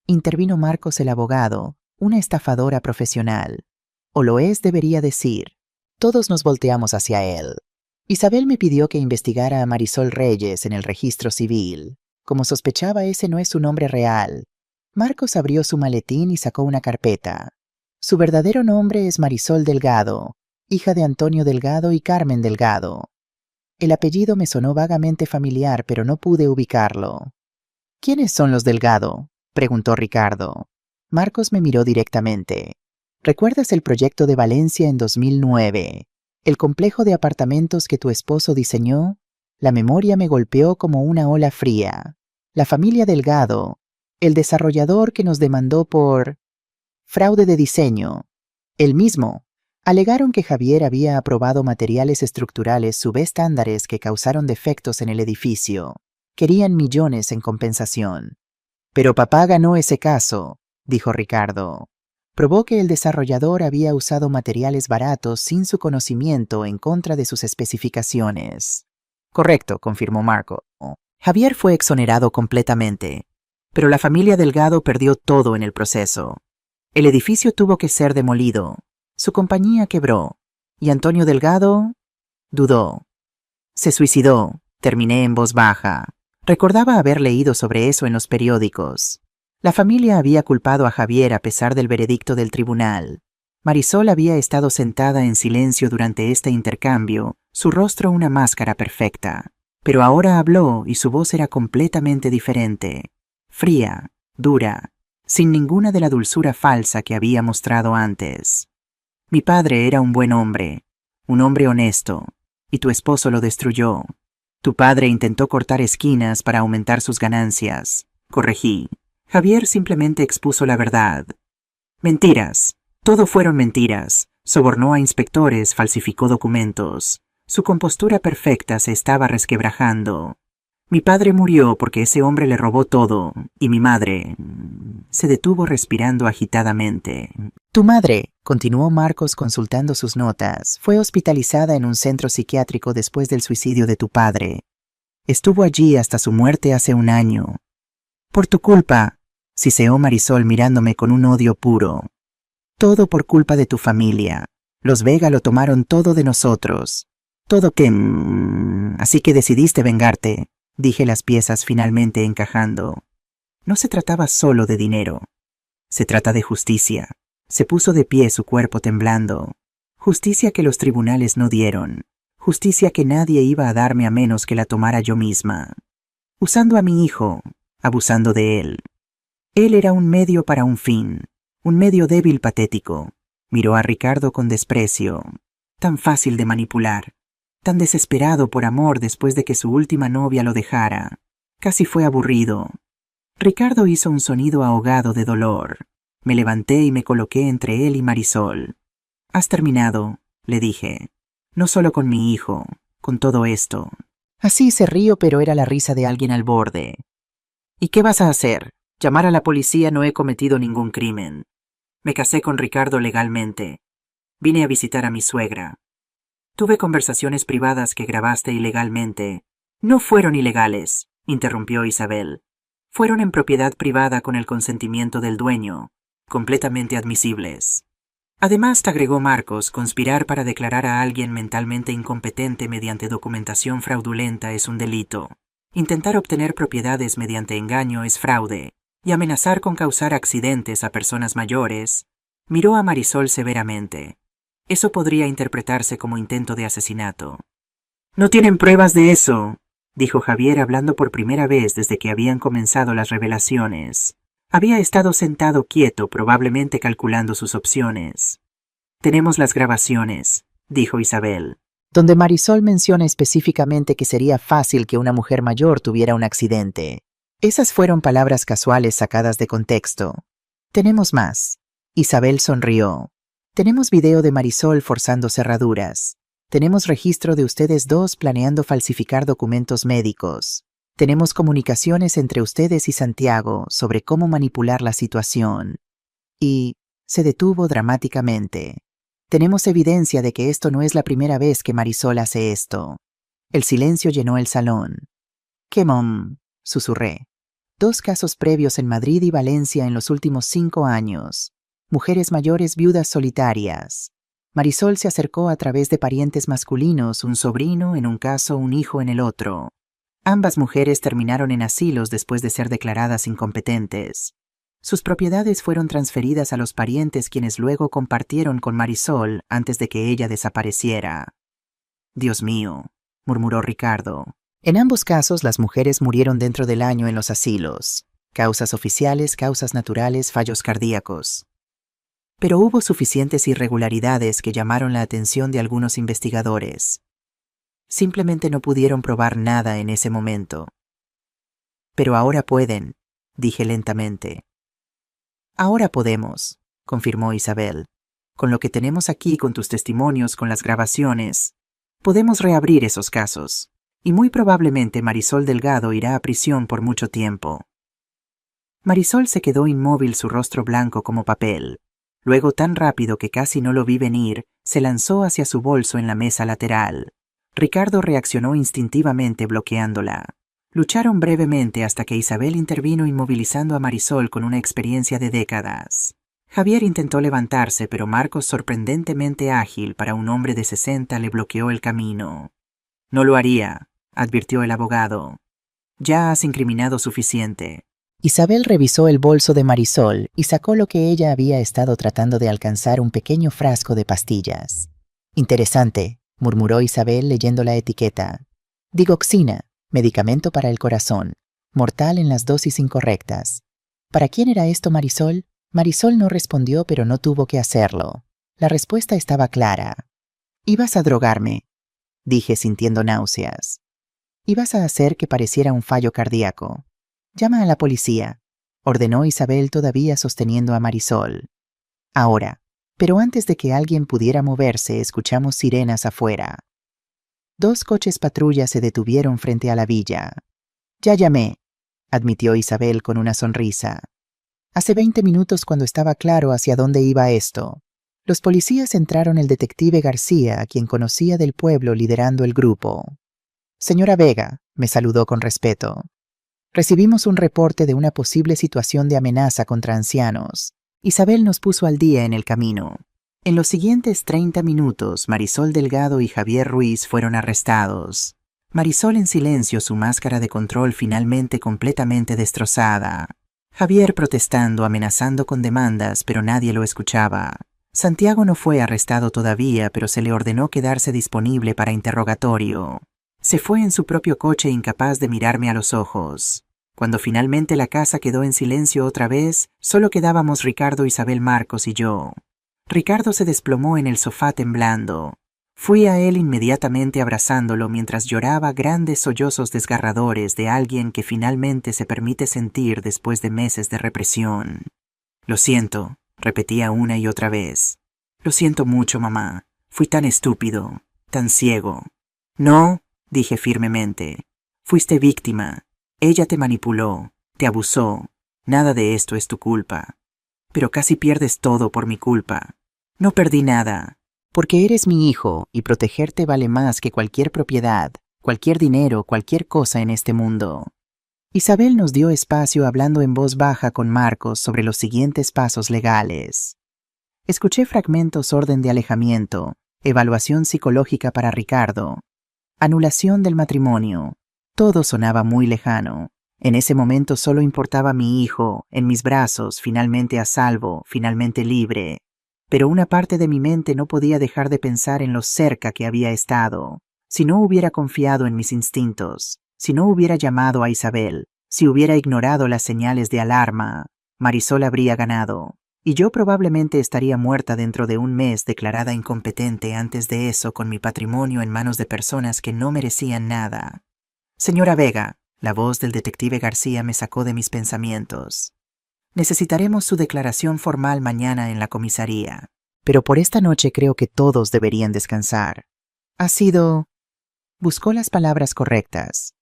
Speaker 2: Intervino Marcos el abogado, una estafadora profesional. O lo es, debería decir. Todos nos volteamos hacia él. Isabel me pidió que investigara a Marisol Reyes en el registro civil. Como sospechaba, ese no es su nombre real. Marcos abrió su maletín y sacó una carpeta. Su verdadero nombre es Marisol Delgado, hija de Antonio Delgado y Carmen Delgado. El apellido me sonó vagamente familiar, pero no pude ubicarlo. ¿Quiénes son los Delgado?, preguntó Ricardo. Marcos me miró directamente. ¿Recuerdas el proyecto de Valencia en 2009? ¿El complejo de apartamentos que tu esposo diseñó? La memoria me golpeó como una ola fría. La familia Delgado, el desarrollador que nos demandó por fraude de diseño. El mismo. Alegaron que Javier había aprobado materiales estructurales subestándares que causaron defectos en el edificio. Querían millones en compensación. Pero papá ganó ese caso, dijo Ricardo. Probó que el desarrollador había usado materiales baratos sin su conocimiento en contra de sus especificaciones. Correcto, confirmó Marco. Javier fue exonerado completamente, pero la familia Delgado perdió todo en el proceso. El edificio tuvo que ser demolido, su compañía quebró, y Antonio Delgado dudó. Se suicidó, terminé en voz baja. Recordaba haber leído sobre eso en los periódicos. La familia había culpado a Javier a pesar del veredicto del tribunal. Marisol había estado sentada en silencio durante este intercambio, su rostro una máscara perfecta. Pero ahora habló y su voz era completamente diferente. Fría, dura, sin ninguna de la dulzura falsa que había mostrado antes. Mi padre era un buen hombre, un hombre honesto, y tu esposo lo destruyó. Tu padre intentó cortar esquinas para aumentar sus ganancias. Corregí. Javier simplemente expuso la verdad. Mentiras. Todo fueron mentiras. Sobornó a inspectores, falsificó documentos. Su compostura perfecta se estaba resquebrajando. Mi padre murió porque ese hombre le robó todo, y mi madre se detuvo respirando agitadamente. Tu madre, continuó Marcos consultando sus notas, fue hospitalizada en un centro psiquiátrico después del suicidio de tu padre. Estuvo allí hasta su muerte hace un año. Por tu culpa, siseó Marisol mirándome con un odio puro. Todo por culpa de tu familia. Los Vega lo tomaron todo de nosotros. Todo que... Así que decidiste vengarte, dije las piezas finalmente encajando. No se trataba solo de dinero. Se trata de justicia. Se puso de pie, su cuerpo temblando. Justicia que los tribunales no dieron. Justicia que nadie iba a darme a menos que la tomara yo misma. Usando a mi hijo, abusando de él. Él era un medio para un fin, un medio débil patético. Miró a Ricardo con desprecio. Tan fácil de manipular. Tan desesperado por amor después de que su última novia lo dejara. Casi fue aburrido. Ricardo hizo un sonido ahogado de dolor. Me levanté y me coloqué entre él y Marisol. Has terminado, le dije. No solo con mi hijo, con todo esto. Así se rió, pero era la risa de alguien al borde. ¿Y qué vas a hacer? Llamar a la policía. No he cometido ningún crimen. Me casé con Ricardo legalmente. Vine a visitar a mi suegra. Tuve conversaciones privadas que grabaste ilegalmente. No fueron ilegales, interrumpió Isabel. Fueron en propiedad privada con el consentimiento del dueño, completamente admisibles. Además, te agregó Marcos, conspirar para declarar a alguien mentalmente incompetente mediante documentación fraudulenta es un delito. Intentar obtener propiedades mediante engaño es fraude, y amenazar con causar accidentes a personas mayores. Miró a Marisol severamente. Eso podría interpretarse como intento de asesinato. No tienen pruebas de eso,
Speaker 1: dijo Javier hablando por primera vez desde que habían comenzado las revelaciones. Había estado sentado quieto, probablemente calculando sus opciones. Tenemos las grabaciones, dijo Isabel.
Speaker 2: Donde Marisol menciona específicamente que sería fácil que una mujer mayor tuviera un accidente. Esas fueron palabras casuales sacadas de contexto. Tenemos más. Isabel sonrió. Tenemos video de Marisol forzando cerraduras. Tenemos registro de ustedes dos planeando falsificar documentos médicos. Tenemos comunicaciones entre ustedes y Santiago sobre cómo manipular la situación. Y se detuvo dramáticamente. Tenemos evidencia de que esto no es la primera vez que Marisol hace esto. El silencio llenó el salón. «¿Qué susurré. 2 casos previos en Madrid y Valencia en los últimos 5 años. Mujeres mayores viudas solitarias. Marisol se acercó a través de parientes masculinos, un sobrino en un caso, un hijo en el otro. Ambas mujeres terminaron en asilos después de ser declaradas incompetentes. Sus propiedades fueron transferidas a los parientes quienes luego compartieron con Marisol antes de que ella desapareciera. «Dios mío», murmuró Ricardo. En ambos casos las mujeres murieron dentro del año en los asilos. Causas oficiales, causas naturales, fallos cardíacos. Pero hubo suficientes irregularidades que llamaron la atención de algunos investigadores. Simplemente no pudieron probar nada en ese momento. «Pero ahora pueden», dije lentamente. «Ahora podemos», confirmó Isabel. «Con lo que tenemos aquí, con tus testimonios, con las grabaciones, podemos reabrir esos casos. Y muy probablemente Marisol Delgado irá a prisión por mucho tiempo». Marisol se quedó inmóvil, su rostro blanco como papel. Luego, tan rápido que casi no lo vi venir, se lanzó hacia su bolso en la mesa lateral. Ricardo reaccionó instintivamente bloqueándola. Lucharon brevemente hasta que Isabel intervino inmovilizando a Marisol con una experiencia de décadas. Javier intentó levantarse, pero Marcos, sorprendentemente ágil para un hombre de 60, le bloqueó el camino. «No lo haría», advirtió el abogado. «Ya has incriminado suficiente». Isabel revisó el bolso de Marisol y sacó lo que ella había estado tratando de alcanzar, un pequeño frasco de pastillas. «Interesante», murmuró Isabel leyendo la etiqueta. «Digoxina, medicamento para el corazón, mortal en las dosis incorrectas». ¿Para quién era esto, Marisol? Marisol no respondió, pero no tuvo que hacerlo. La respuesta estaba clara. «Ibas a drogarme», dije sintiendo náuseas. «Ibas a hacer que pareciera un fallo cardíaco. Llama a la policía», ordenó Isabel, todavía sosteniendo a Marisol. «Ahora». Pero antes de que alguien pudiera moverse, escuchamos sirenas afuera. 2 coches patrulla se detuvieron frente a la villa. «Ya llamé», admitió Isabel con una sonrisa. «Hace 20 minutos, cuando estaba claro hacia dónde iba esto. Los policías entraron, el detective García, a quien conocía del pueblo, liderando el grupo. «Señora Vega», me saludó con respeto. «Recibimos un reporte de una posible situación de amenaza contra ancianos». Isabel nos puso al día en el camino. En los siguientes 30 minutos, Marisol Delgado y Javier Ruiz fueron arrestados. Marisol en silencio, su máscara de control finalmente completamente destrozada. Javier protestando, amenazando con demandas, pero nadie lo escuchaba. Santiago no fue arrestado todavía, pero se le ordenó quedarse disponible para interrogatorio. Se fue en su propio coche, incapaz de mirarme a los ojos. Cuando finalmente la casa quedó en silencio otra vez, solo quedábamos Ricardo, Isabel, Marcos y yo. Ricardo se desplomó en el sofá temblando. Fui a él inmediatamente abrazándolo mientras lloraba grandes sollozos desgarradores de alguien que finalmente se permite sentir después de meses de represión. «Lo siento», repetía una y otra vez. «Lo siento mucho, mamá. Fui tan estúpido, tan ciego». «No», dije firmemente. «Fuiste víctima. Ella te manipuló, te abusó. Nada de esto es tu culpa. Pero casi pierdes todo por mi culpa». «No perdí nada». «Porque eres mi hijo y protegerte vale más que cualquier propiedad, cualquier dinero, cualquier cosa en este mundo». Isabel nos dio espacio hablando en voz baja con Marcos sobre los siguientes pasos legales. Escuché fragmentos: orden de alejamiento, evaluación psicológica para Ricardo, anulación del matrimonio. Todo sonaba muy lejano. En ese momento solo importaba mi hijo, en mis brazos, finalmente a salvo, finalmente libre. Pero una parte de mi mente no podía dejar de pensar en lo cerca que había estado. Si no hubiera confiado en mis instintos,
Speaker 1: Si no hubiera llamado a Isabel, si hubiera ignorado las señales de alarma, Marisol habría ganado. Y yo probablemente estaría muerta dentro de un mes, declarada incompetente antes de eso, con mi patrimonio en manos de personas que no merecían nada. Señora Vega, la voz del detective García me sacó de mis pensamientos. Necesitaremos su declaración formal mañana en la comisaría.
Speaker 2: Pero por esta noche creo que todos deberían descansar. Ha sido... Buscó las palabras correctas.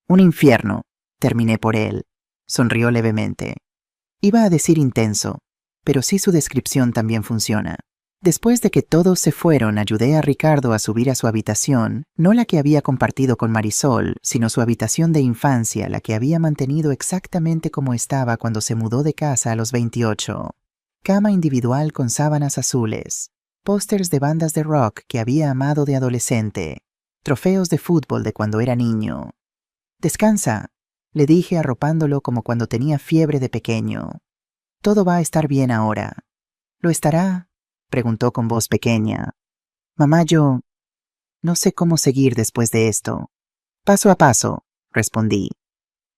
Speaker 2: Un infierno, terminé por él. Sonrió levemente. Iba a decir intenso, pero sí su descripción también funciona. Después de que todos se fueron, ayudé a Ricardo a subir a su habitación, no la que había compartido con Marisol, sino su habitación de infancia, la que había mantenido exactamente como estaba cuando se mudó de casa a los 28. Cama individual con sábanas azules, pósters de bandas de rock que había amado de adolescente, trofeos de fútbol de cuando era niño. «Descansa», le dije arropándolo como cuando tenía fiebre de pequeño. «Todo va a estar bien ahora». «¿Lo estará?», preguntó con voz pequeña. «Mamá, yo no sé cómo seguir después de esto». «Paso a paso», respondí.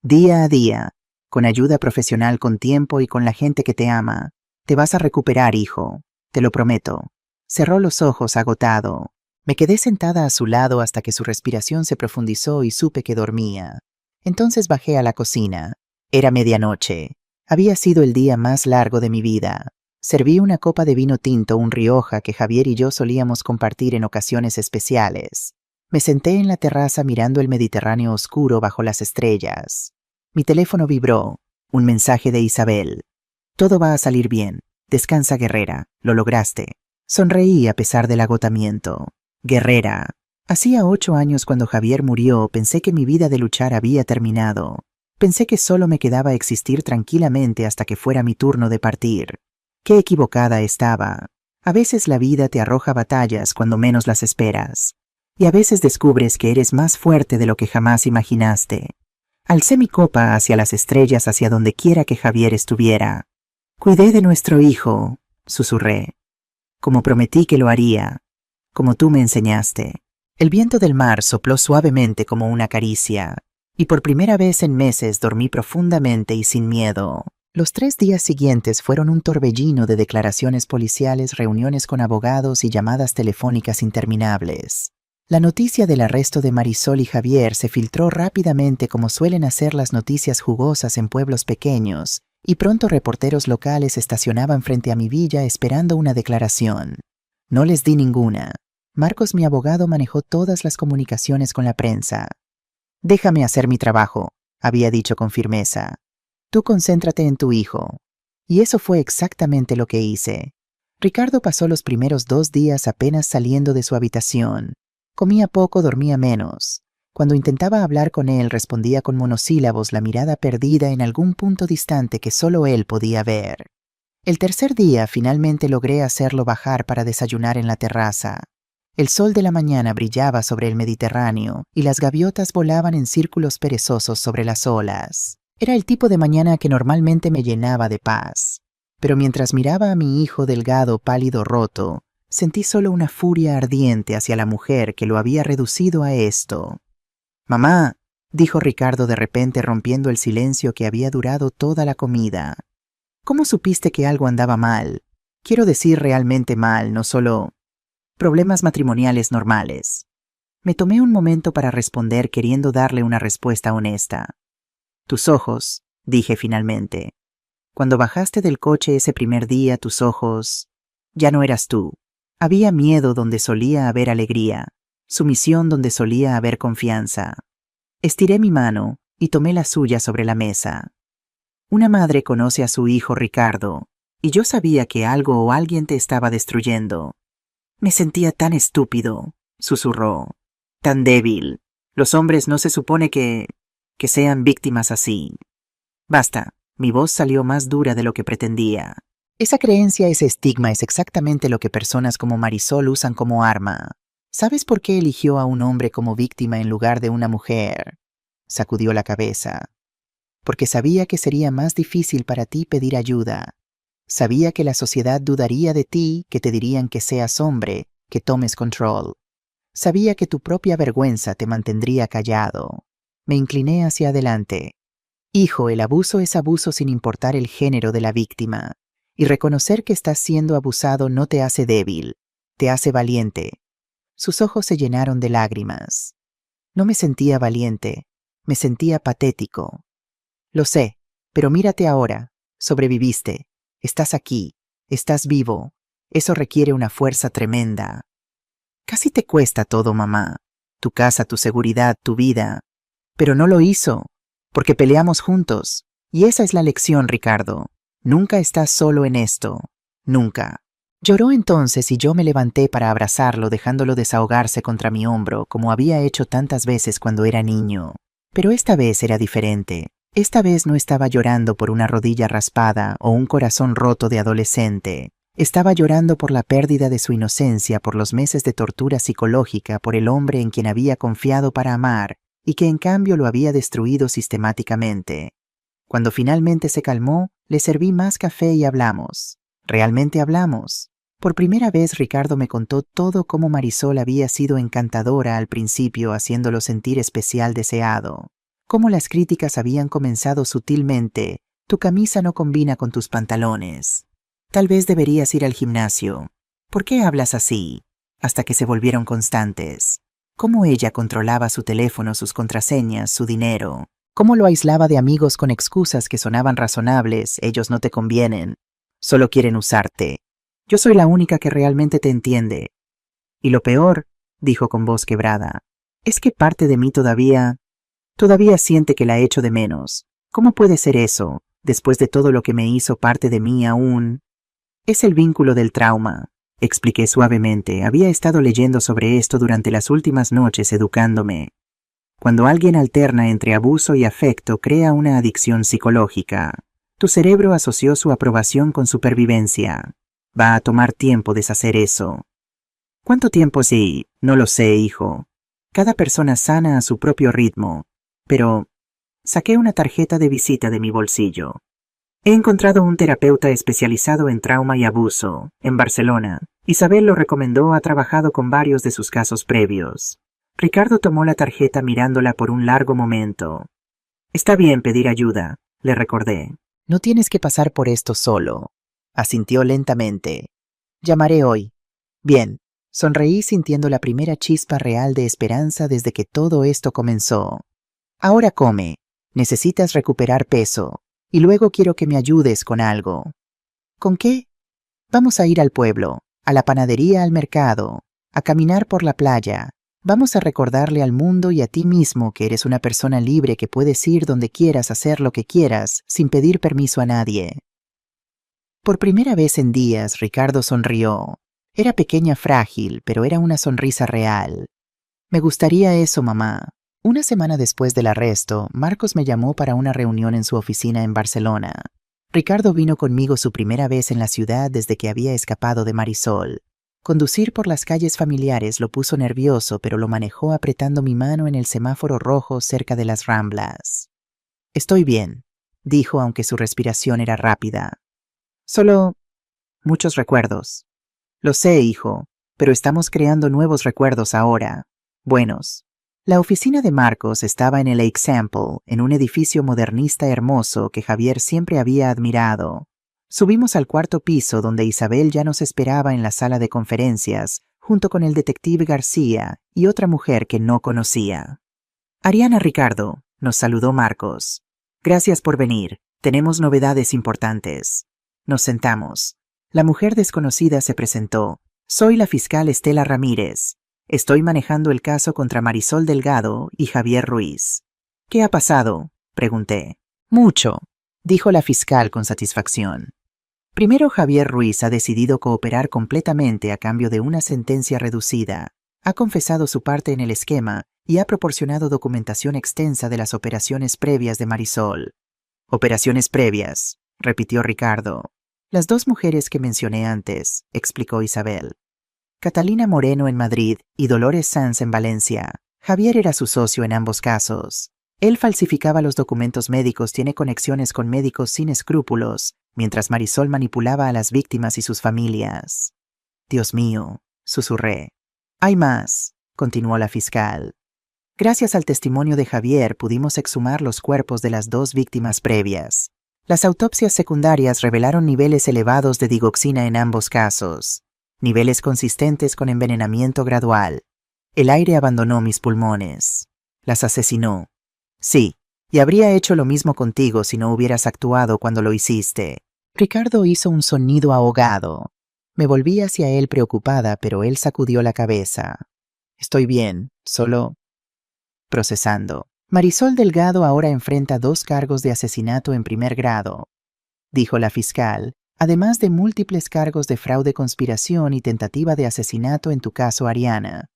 Speaker 2: «Día a día, con ayuda profesional, con tiempo y con la gente que te ama. Te vas a recuperar, hijo, te lo prometo». Cerró los ojos agotado. Me quedé sentada a su lado hasta que su respiración se profundizó y supe que dormía. Entonces bajé a la cocina. Era medianoche. Había sido el día más largo de mi vida. Serví una copa de vino tinto, un Rioja que Javier y yo solíamos compartir en ocasiones especiales. Me senté en la terraza mirando el Mediterráneo oscuro bajo las estrellas. Mi teléfono vibró. Un mensaje de Isabel. «Todo va a salir bien. Descansa, guerrera. Lo lograste». Sonreí a pesar del agotamiento. Guerrera. Hacía 8 años cuando Javier murió, pensé que mi vida de luchar había terminado. Pensé que solo me quedaba existir tranquilamente hasta que fuera mi turno de partir. Qué equivocada estaba. A veces la vida te arroja batallas cuando menos las esperas. Y a veces descubres que eres más fuerte de lo que jamás imaginaste. Alcé mi copa hacia las estrellas, hacia donde quiera que Javier estuviera. «Cuidé de nuestro hijo», susurré. «Como prometí que lo haría. Como tú me enseñaste». El viento del mar sopló suavemente como una caricia, y por primera vez en meses dormí profundamente y sin miedo. Los 3 días siguientes fueron un torbellino de declaraciones policiales, reuniones con abogados y llamadas telefónicas interminables. La noticia del arresto de Marisol y Javier se filtró rápidamente, como suelen hacer las noticias jugosas en pueblos pequeños, y pronto reporteros locales estacionaban frente a mi villa esperando una declaración. No les di ninguna. Marcos, mi abogado, manejó todas las comunicaciones con la prensa. «Déjame hacer mi trabajo», había dicho con firmeza. «Tú concéntrate en tu hijo». Y eso fue exactamente lo que hice. Ricardo pasó los primeros 2 días apenas saliendo de su habitación. Comía poco, dormía menos. Cuando intentaba hablar con él, respondía con monosílabos, la mirada perdida en algún punto distante que solo él podía ver. El tercer día finalmente logré hacerlo bajar para desayunar en la terraza. El sol de la mañana brillaba sobre el Mediterráneo y las gaviotas volaban en círculos perezosos sobre las olas. Era el tipo de mañana que normalmente me llenaba de paz. Pero mientras miraba a mi hijo delgado, pálido, roto, sentí solo una furia ardiente hacia la mujer que lo había reducido a esto. «Mamá», dijo Ricardo de repente, rompiendo el silencio que había durado toda la comida. «¿Cómo supiste que algo andaba mal? Quiero decir realmente mal, no solo problemas matrimoniales normales». Me tomé un momento para responder, queriendo darle una respuesta honesta. «Tus ojos», dije finalmente. «Cuando bajaste del coche ese primer día, tus ojos ya no eras tú. Había miedo donde solía haber alegría, sumisión donde solía haber confianza». Estiré mi mano y tomé la suya sobre la mesa. «Una madre conoce a su hijo, Ricardo, y yo sabía que algo o alguien te estaba destruyendo». «Me sentía tan estúpido», susurró. «Tan débil. Los hombres no se supone que sean víctimas así». «Basta». Mi voz salió más dura de lo que pretendía. Esa creencia, ese estigma es exactamente lo que personas como Marisol usan como arma. ¿Sabes por qué eligió a un hombre como víctima en lugar de una mujer? Sacudió la cabeza. Porque sabía que sería más difícil para ti pedir ayuda. Sabía que la sociedad dudaría de ti, que te dirían que seas hombre, que tomes control. Sabía que tu propia vergüenza te mantendría callado. Me incliné hacia adelante. Hijo, el abuso es abuso sin importar el género de la víctima. Y reconocer que estás siendo abusado no te hace débil, te hace valiente. Sus ojos se llenaron de lágrimas. No me sentía valiente, me sentía patético. Lo sé, pero mírate ahora, sobreviviste, estás aquí, estás vivo. Eso requiere una fuerza tremenda. Casi te cuesta todo, mamá. Tu casa, tu seguridad, tu vida. Pero no lo hizo, porque peleamos juntos. Y esa es la lección, Ricardo. Nunca estás solo en esto. Nunca. Lloró entonces y yo me levanté para abrazarlo, dejándolo desahogarse contra mi hombro, como había hecho tantas veces cuando era niño. Pero esta vez era diferente. Esta vez no estaba llorando por una rodilla raspada o un corazón roto de adolescente. Estaba llorando por la pérdida de su inocencia, por los meses de tortura psicológica, por el hombre en quien había confiado para amar y que en cambio lo había destruido sistemáticamente. Cuando finalmente se calmó, le serví más café y hablamos. Realmente hablamos. Por primera vez Ricardo me contó todo cómo Marisol había sido encantadora al principio, haciéndolo sentir especial deseado. Cómo las críticas habían comenzado sutilmente. Tu camisa no combina con tus pantalones. Tal vez deberías ir al gimnasio. ¿Por qué hablas así? Hasta que se volvieron constantes. Cómo ella controlaba su teléfono, sus contraseñas, su dinero. Cómo lo aislaba de amigos con excusas que sonaban razonables. Ellos no te convienen. Solo quieren usarte. Yo soy la única que realmente te entiende. Y lo peor, dijo con voz quebrada, es que parte de mí todavía siente que la echo de menos. ¿Cómo puede ser eso, después de todo lo que me hizo parte de mí aún? Es el vínculo del trauma, expliqué suavemente. Había estado leyendo sobre esto durante las últimas noches educándome. Cuando alguien alterna entre abuso y afecto, crea una adicción psicológica. Tu cerebro asoció su aprobación con supervivencia. Va a tomar tiempo deshacer eso. ¿Cuánto tiempo? Sí, no lo sé, hijo. Cada persona sana a su propio ritmo. Pero saqué una tarjeta de visita de mi bolsillo. He encontrado un terapeuta especializado en trauma y abuso, en Barcelona. Isabel lo recomendó, ha trabajado con varios de sus casos previos. Ricardo tomó la tarjeta mirándola por un largo momento. Está bien pedir ayuda, le recordé.
Speaker 1: No tienes que pasar por esto solo, asintió lentamente. Llamaré hoy. Bien, sonreí sintiendo la primera chispa real de esperanza desde que todo esto comenzó. Ahora come, necesitas recuperar peso, y luego quiero que me ayudes con algo. ¿Con qué? Vamos a ir al pueblo, a la panadería, al mercado, a caminar por la playa. Vamos a recordarle al mundo y a ti mismo que eres una persona libre, que puedes ir donde quieras, hacer lo que quieras, sin pedir permiso a nadie. Por primera vez en días, Ricardo sonrió. Era pequeña, frágil, pero era una sonrisa real. Me gustaría eso, mamá. Una semana después del arresto, Marcos me llamó para una reunión en su oficina en Barcelona. Ricardo vino conmigo su primera vez en la ciudad desde que había escapado de Marisol. Conducir por las calles familiares lo puso nervioso, pero lo manejó apretando mi mano en el semáforo rojo cerca de las Ramblas. Estoy bien, dijo, aunque su respiración era rápida. Solo muchos recuerdos. Lo sé, hijo, pero estamos creando nuevos recuerdos ahora. Buenos. La oficina de Marcos estaba en el Example, en un edificio modernista hermoso que Javier siempre había admirado. Subimos al cuarto piso, donde Isabel ya nos esperaba en la sala de conferencias, junto con el detective García y otra mujer que no conocía. Ariana, Ricardo, nos saludó Marcos. Gracias por venir. Tenemos novedades importantes. Nos sentamos. La mujer desconocida se presentó. Soy la fiscal Estela Ramírez. Estoy manejando el caso contra Marisol Delgado y Javier Ruiz. ¿Qué ha pasado?, pregunté. Mucho, dijo la fiscal con satisfacción. Primero, Javier Ruiz ha decidido cooperar completamente a cambio de una sentencia reducida. Ha confesado su parte en el esquema y ha proporcionado documentación extensa de las operaciones previas de Marisol. Operaciones previas, repitió Ricardo. Las dos mujeres que mencioné antes, explicó Isabel. Catalina Moreno en Madrid y Dolores Sanz en Valencia. Javier era su socio en ambos casos. Él falsificaba los documentos médicos, tiene conexiones con médicos sin escrúpulos, mientras Marisol manipulaba a las víctimas y sus familias. Dios mío, susurré. Hay más, continuó la fiscal. Gracias al testimonio de Javier pudimos exhumar los cuerpos de las 2 víctimas previas. Las autopsias secundarias revelaron niveles elevados de digoxina en ambos casos, niveles consistentes con envenenamiento gradual. El aire abandonó mis pulmones. Las asesinó. Sí, y habría hecho lo mismo contigo si no hubieras actuado cuando lo hiciste.
Speaker 2: Ricardo hizo un sonido ahogado. Me volví hacia él preocupada, pero él sacudió la cabeza.
Speaker 1: Estoy bien, solo procesando.
Speaker 2: Marisol Delgado ahora enfrenta 2 cargos de asesinato en primer grado, dijo la fiscal, además de múltiples cargos de fraude, conspiración y tentativa de asesinato en tu caso, Ariana.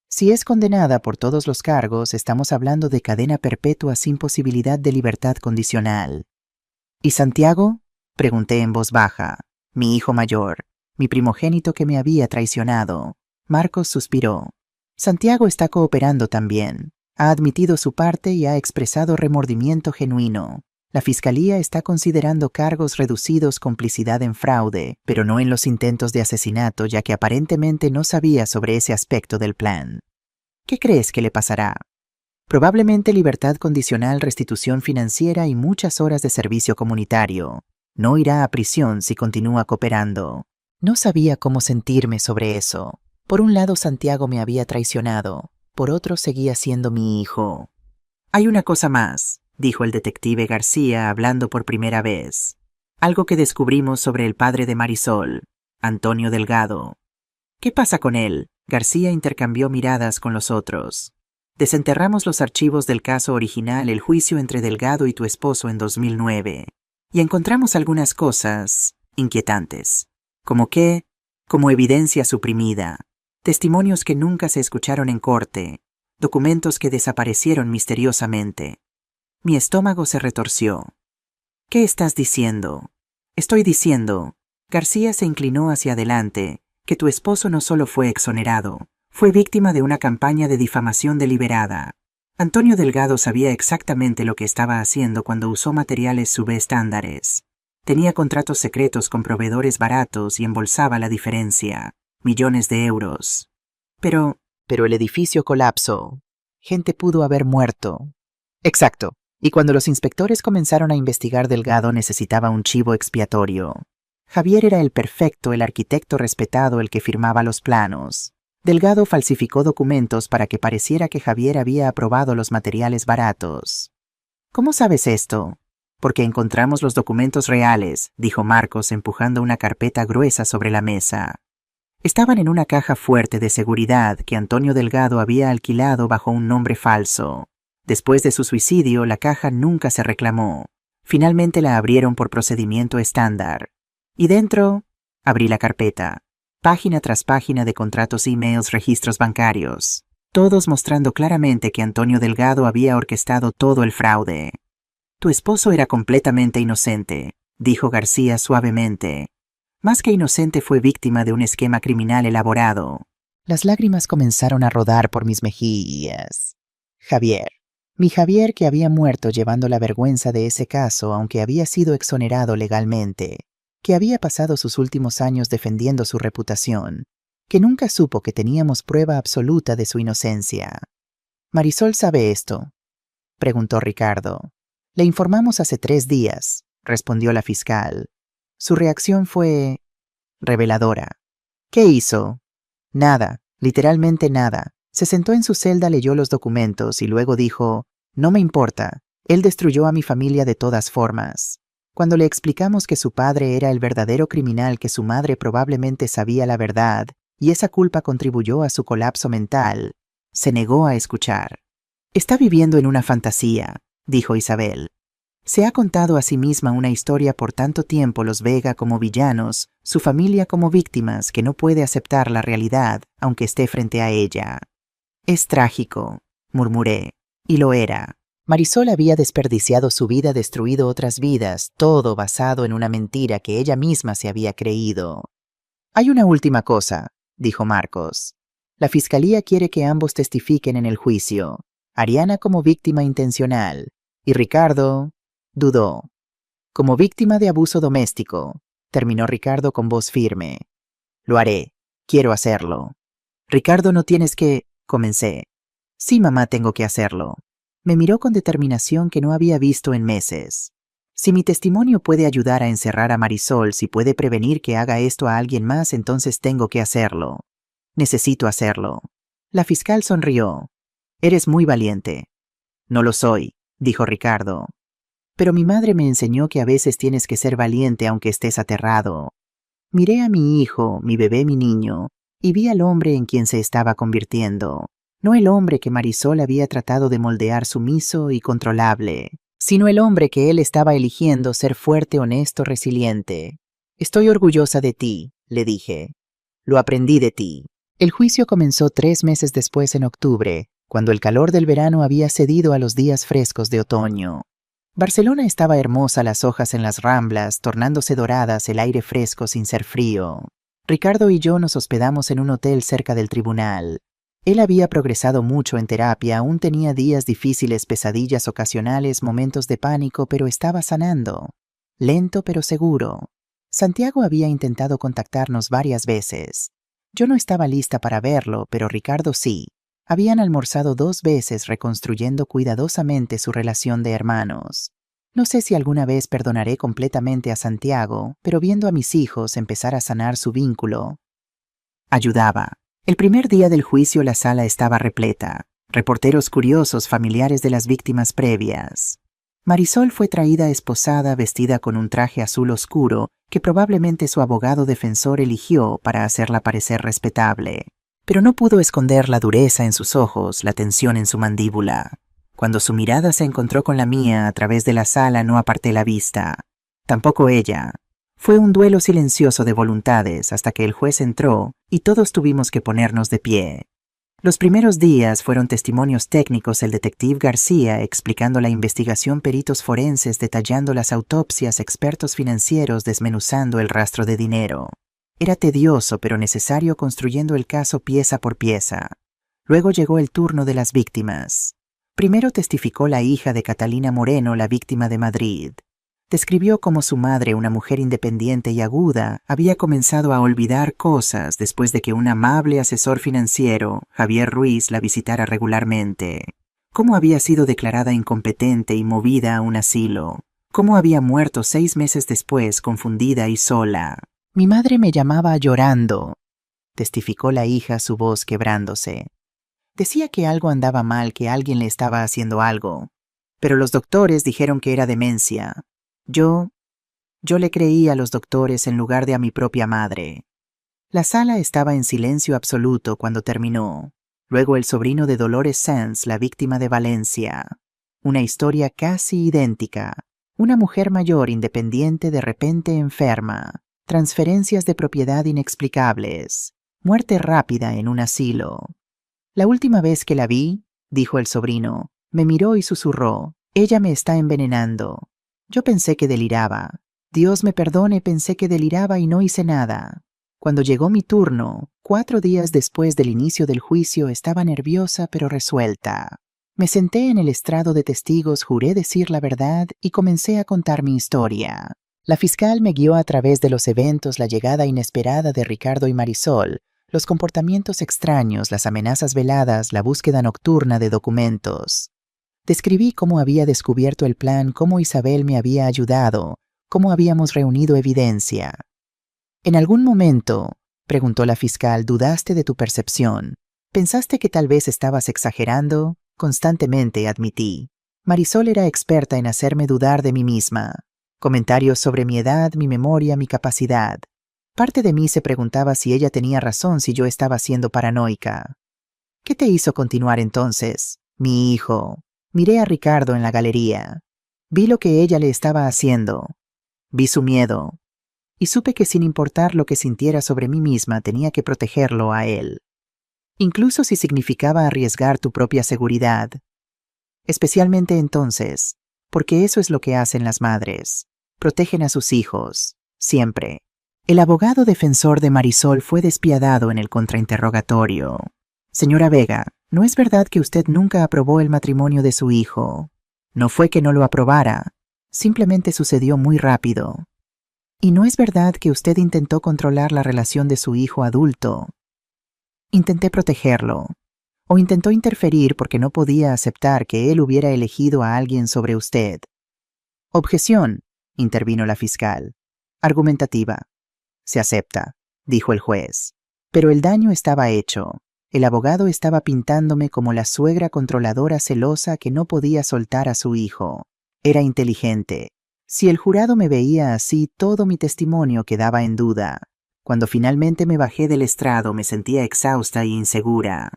Speaker 2: Si es condenada por todos los cargos, estamos hablando de cadena perpetua sin posibilidad de libertad condicional.
Speaker 1: ¿Y Santiago? Pregunté en voz baja. Mi hijo mayor, mi primogénito que me había traicionado. Marcos suspiró. Santiago está cooperando también. Ha admitido su parte y ha expresado remordimiento genuino. La fiscalía está considerando cargos reducidos, complicidad en fraude, pero no en los intentos de asesinato, ya que aparentemente no sabía sobre ese aspecto del plan. ¿Qué crees que le pasará? Probablemente libertad condicional, restitución financiera y muchas horas de servicio comunitario. No irá a prisión si continúa cooperando.
Speaker 2: No sabía cómo sentirme sobre eso. Por un lado, Santiago me había traicionado. Por otro, seguía siendo mi hijo.
Speaker 1: Hay una cosa más, dijo el detective García hablando por primera vez. Algo que descubrimos sobre el padre de Marisol, Antonio Delgado. ¿Qué pasa con él? García intercambió miradas con los otros. Desenterramos los archivos del caso original, el juicio entre Delgado y tu esposo en 2009, y encontramos algunas cosas inquietantes, como evidencia suprimida, testimonios que nunca se escucharon en corte, documentos que desaparecieron misteriosamente. Mi estómago se retorció. ¿Qué estás diciendo? Estoy diciendo, García se inclinó hacia adelante, que tu esposo no solo fue exonerado, fue víctima de una campaña de difamación deliberada. Antonio Delgado sabía exactamente lo que estaba haciendo cuando usó materiales subestándares. Tenía contratos secretos con proveedores baratos y embolsaba la diferencia, millones de euros. Pero el edificio colapsó. Gente pudo haber muerto. Exacto. Y cuando los inspectores comenzaron a investigar, Delgado necesitaba un chivo expiatorio. Javier era el perfecto, el arquitecto respetado, el que firmaba los planos. Delgado falsificó documentos para que pareciera que Javier había aprobado los materiales baratos. ¿Cómo sabes esto? Porque encontramos los documentos reales, dijo Marcos empujando una carpeta gruesa sobre la mesa. Estaban en una caja fuerte de seguridad que Antonio Delgado había alquilado bajo un nombre falso. Después de su suicidio, la caja nunca se reclamó. Finalmente la abrieron por procedimiento estándar. Y dentro, abrí la carpeta. Página tras página de contratos, emails, registros bancarios. Todos mostrando claramente que Antonio Delgado había orquestado todo el fraude. Tu esposo era completamente inocente, dijo García suavemente. Más que inocente, fue víctima de un esquema criminal elaborado.
Speaker 2: Las lágrimas comenzaron a rodar por mis mejillas. Javier. Mi Javier, que había muerto llevando la vergüenza de ese caso, aunque había sido exonerado legalmente, que había pasado sus últimos años defendiendo su reputación, que nunca supo que teníamos prueba absoluta de su inocencia. ¿Marisol sabe esto?, preguntó Ricardo. Le informamos hace 3 días, respondió la fiscal. Su reacción fue reveladora. ¿Qué hizo? Nada, literalmente nada. Se sentó en su celda, leyó los documentos y luego dijo, no me importa, él destruyó a mi familia de todas formas. Cuando le explicamos que su padre era el verdadero criminal, que su madre probablemente sabía la verdad, y esa culpa contribuyó a su colapso mental, se negó a escuchar. Está viviendo en una fantasía, dijo Isabel. Se ha contado a sí misma una historia por tanto tiempo, los Vega como villanos, su familia como víctimas, que no puede aceptar la realidad, aunque esté frente a ella. Es trágico, murmuré, y lo era. Marisol había desperdiciado su vida, destruido otras vidas, todo basado en una mentira que ella misma se había creído. Hay una última cosa, dijo Marcos. La fiscalía quiere que ambos testifiquen en el juicio. Ariana como víctima intencional, y Ricardo dudó. Como víctima de abuso doméstico, terminó Ricardo con voz firme. Lo haré, quiero hacerlo. Ricardo, no tienes que, comencé.
Speaker 1: Sí, mamá, tengo que hacerlo. Me miró con determinación que no había visto en meses. Si mi testimonio puede ayudar a encerrar a Marisol, si puede prevenir que haga esto a alguien más, entonces tengo que hacerlo. Necesito hacerlo. La fiscal sonrió. Eres muy valiente. No lo soy, dijo Ricardo. Pero mi madre me enseñó que a veces tienes que ser valiente aunque estés aterrado. Miré a mi hijo, mi bebé, mi niño, y vi al hombre en quien se estaba convirtiendo. No el hombre que Marisol había tratado de moldear sumiso y controlable, sino el hombre que él estaba eligiendo ser fuerte, honesto, resiliente. Estoy orgullosa de ti, le dije. Lo aprendí de ti. El juicio comenzó 3 meses después, en octubre, cuando el calor del verano había cedido a los días frescos de otoño. Barcelona estaba hermosa, las hojas en las ramblas, tornándose doradas, el aire fresco sin ser frío. Ricardo y yo nos hospedamos en un hotel cerca del tribunal. Él había progresado mucho en terapia, aún tenía días difíciles, pesadillas ocasionales, momentos de pánico, pero estaba sanando. Lento pero seguro. Santiago había intentado contactarnos varias veces. Yo no estaba lista para verlo, pero Ricardo sí. Habían almorzado 2 veces reconstruyendo cuidadosamente su relación de hermanos. No sé si alguna vez perdonaré completamente a Santiago, pero viendo a mis hijos empezar a sanar su vínculo, ayudaba. El primer día del juicio la sala estaba repleta. Reporteros curiosos, familiares de las víctimas previas. Marisol fue traída esposada, vestida con un traje azul oscuro que probablemente su abogado defensor eligió para hacerla parecer respetable. Pero no pudo esconder la dureza en sus ojos, la tensión en su mandíbula. Cuando su mirada se encontró con la mía a través de la sala, no aparté la vista. Tampoco ella. Fue un duelo silencioso de voluntades hasta que el juez entró y todos tuvimos que ponernos de pie. Los primeros días fueron testimonios técnicos, el detective García explicando la investigación, peritos forenses detallando las autopsias, expertos financieros desmenuzando el rastro de dinero. Era tedioso pero necesario, construyendo el caso pieza por pieza. Luego llegó el turno de las víctimas. Primero testificó la hija de Catalina Moreno, la víctima de Madrid. Describió cómo su madre, una mujer independiente y aguda, había comenzado a olvidar cosas después de que un amable asesor financiero, Javier Ruiz, la visitara regularmente. Cómo había sido declarada incompetente y movida a un asilo. Cómo había muerto 6 meses después, confundida y sola. Mi madre me llamaba llorando, testificó la hija, su voz quebrándose. Decía que algo andaba mal, que alguien le estaba haciendo algo. Pero los doctores dijeron que era demencia. Yo le creí a los doctores en lugar de a mi propia madre. La sala estaba en silencio absoluto cuando terminó. Luego el sobrino de Dolores Sanz, la víctima de Valencia. Una historia casi idéntica. Una mujer mayor, independiente, de repente enferma. Transferencias de propiedad inexplicables. Muerte rápida en un asilo. La última vez que la vi, dijo el sobrino, me miró y susurró, ella me está envenenando. Yo pensé que deliraba. Dios me perdone, pensé que deliraba y no hice nada. Cuando llegó mi turno, 4 días después del inicio del juicio, estaba nerviosa pero resuelta. Me senté en el estrado de testigos, juré decir la verdad y comencé a contar mi historia. La fiscal me guió a través de los eventos, la llegada inesperada de Ricardo y Marisol, los comportamientos extraños, las amenazas veladas, la búsqueda nocturna de documentos. Describí cómo había descubierto el plan, cómo Isabel me había ayudado, cómo habíamos reunido evidencia. ¿En algún momento, preguntó la fiscal, dudaste de tu percepción? ¿Pensaste que tal vez estabas exagerando? Constantemente, admití. Marisol era experta en hacerme dudar de mí misma. Comentarios sobre mi edad, mi memoria, mi capacidad. Parte de mí se preguntaba si ella tenía razón, si yo estaba siendo paranoica. ¿Qué te hizo continuar entonces? Mi hijo. Miré a Ricardo en la galería. Vi lo que ella le estaba haciendo. Vi su miedo. Y supe que sin importar lo que sintiera sobre mí misma, tenía que protegerlo a él. Incluso si significaba arriesgar tu propia seguridad. Especialmente entonces, porque eso es lo que hacen las madres. Protegen a sus hijos, siempre. El abogado defensor de Marisol fue despiadado en el contrainterrogatorio. Señora Vega, ¿no es verdad que usted nunca aprobó el matrimonio de su hijo? No fue que no lo aprobara, simplemente sucedió muy rápido. ¿Y no es verdad que usted intentó controlar la relación de su hijo adulto? Intenté protegerlo. ¿O intentó interferir porque no podía aceptar que él hubiera elegido a alguien sobre usted? Objeción, intervino la fiscal. Argumentativa. Se acepta, dijo el juez. Pero el daño estaba hecho. El abogado estaba pintándome como la suegra controladora celosa que no podía soltar a su hijo. Era inteligente. Si el jurado me veía así, todo mi testimonio quedaba en duda. Cuando finalmente me bajé del estrado, me sentía exhausta e insegura.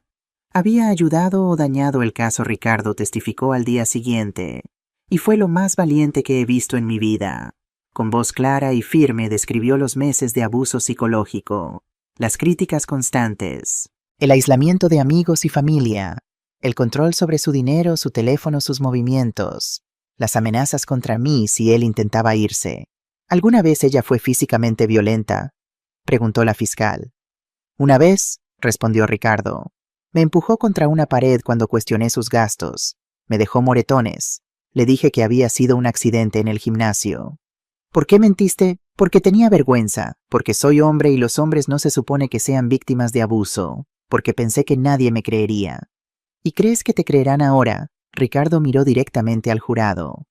Speaker 1: ¿Había ayudado o dañado el caso? Ricardo testificó al día siguiente, y fue lo más valiente que he visto en mi vida. Con voz clara y firme describió los meses de abuso psicológico, las críticas constantes, el aislamiento de amigos y familia, el control sobre su dinero, su teléfono, sus movimientos, las amenazas contra mí si él intentaba irse. ¿Alguna vez ella fue físicamente violenta?, preguntó la fiscal. Una vez, respondió Ricardo. Me empujó contra una pared cuando cuestioné sus gastos. Me dejó moretones. Le dije que había sido un accidente en el gimnasio. ¿Por qué mentiste? Porque tenía vergüenza, porque soy hombre y los hombres no se supone que sean víctimas de abuso, porque pensé que nadie me creería. ¿Y crees que te creerán ahora? Ricardo miró directamente al jurado.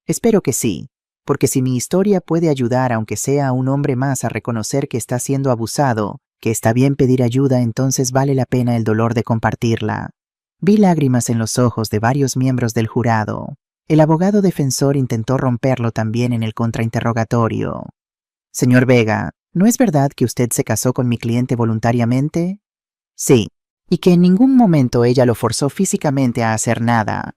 Speaker 1: Espero que sí, porque si mi historia puede ayudar aunque sea a un hombre más a reconocer que está siendo abusado, que está bien pedir ayuda, entonces vale la pena el dolor de compartirla. Vi lágrimas en los ojos de varios miembros del jurado. El abogado defensor intentó romperlo también en el contrainterrogatorio. Señor Vega, ¿no es verdad que usted se casó con mi cliente voluntariamente? Sí. ¿Y que en ningún momento ella lo forzó físicamente a hacer nada?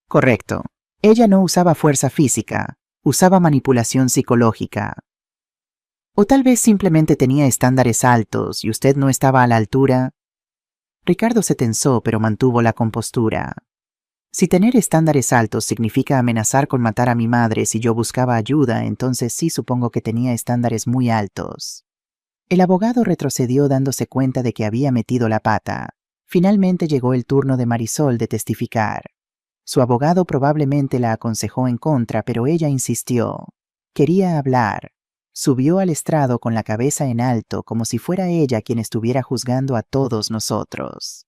Speaker 1: Correcto. Ella no usaba fuerza física, usaba manipulación psicológica. ¿O tal vez simplemente tenía estándares altos y usted no estaba a la altura? Ricardo se tensó, pero mantuvo la compostura. Si tener estándares altos significa amenazar con matar a mi madre si yo buscaba ayuda, entonces sí supongo que tenía estándares muy altos. El abogado retrocedió dándose cuenta de que había metido la pata. Finalmente llegó el turno de Marisol de testificar. Su abogado probablemente la aconsejó en contra, pero ella insistió. Quería hablar. Subió al estrado con la cabeza en alto, como si fuera ella quien estuviera juzgando a todos nosotros.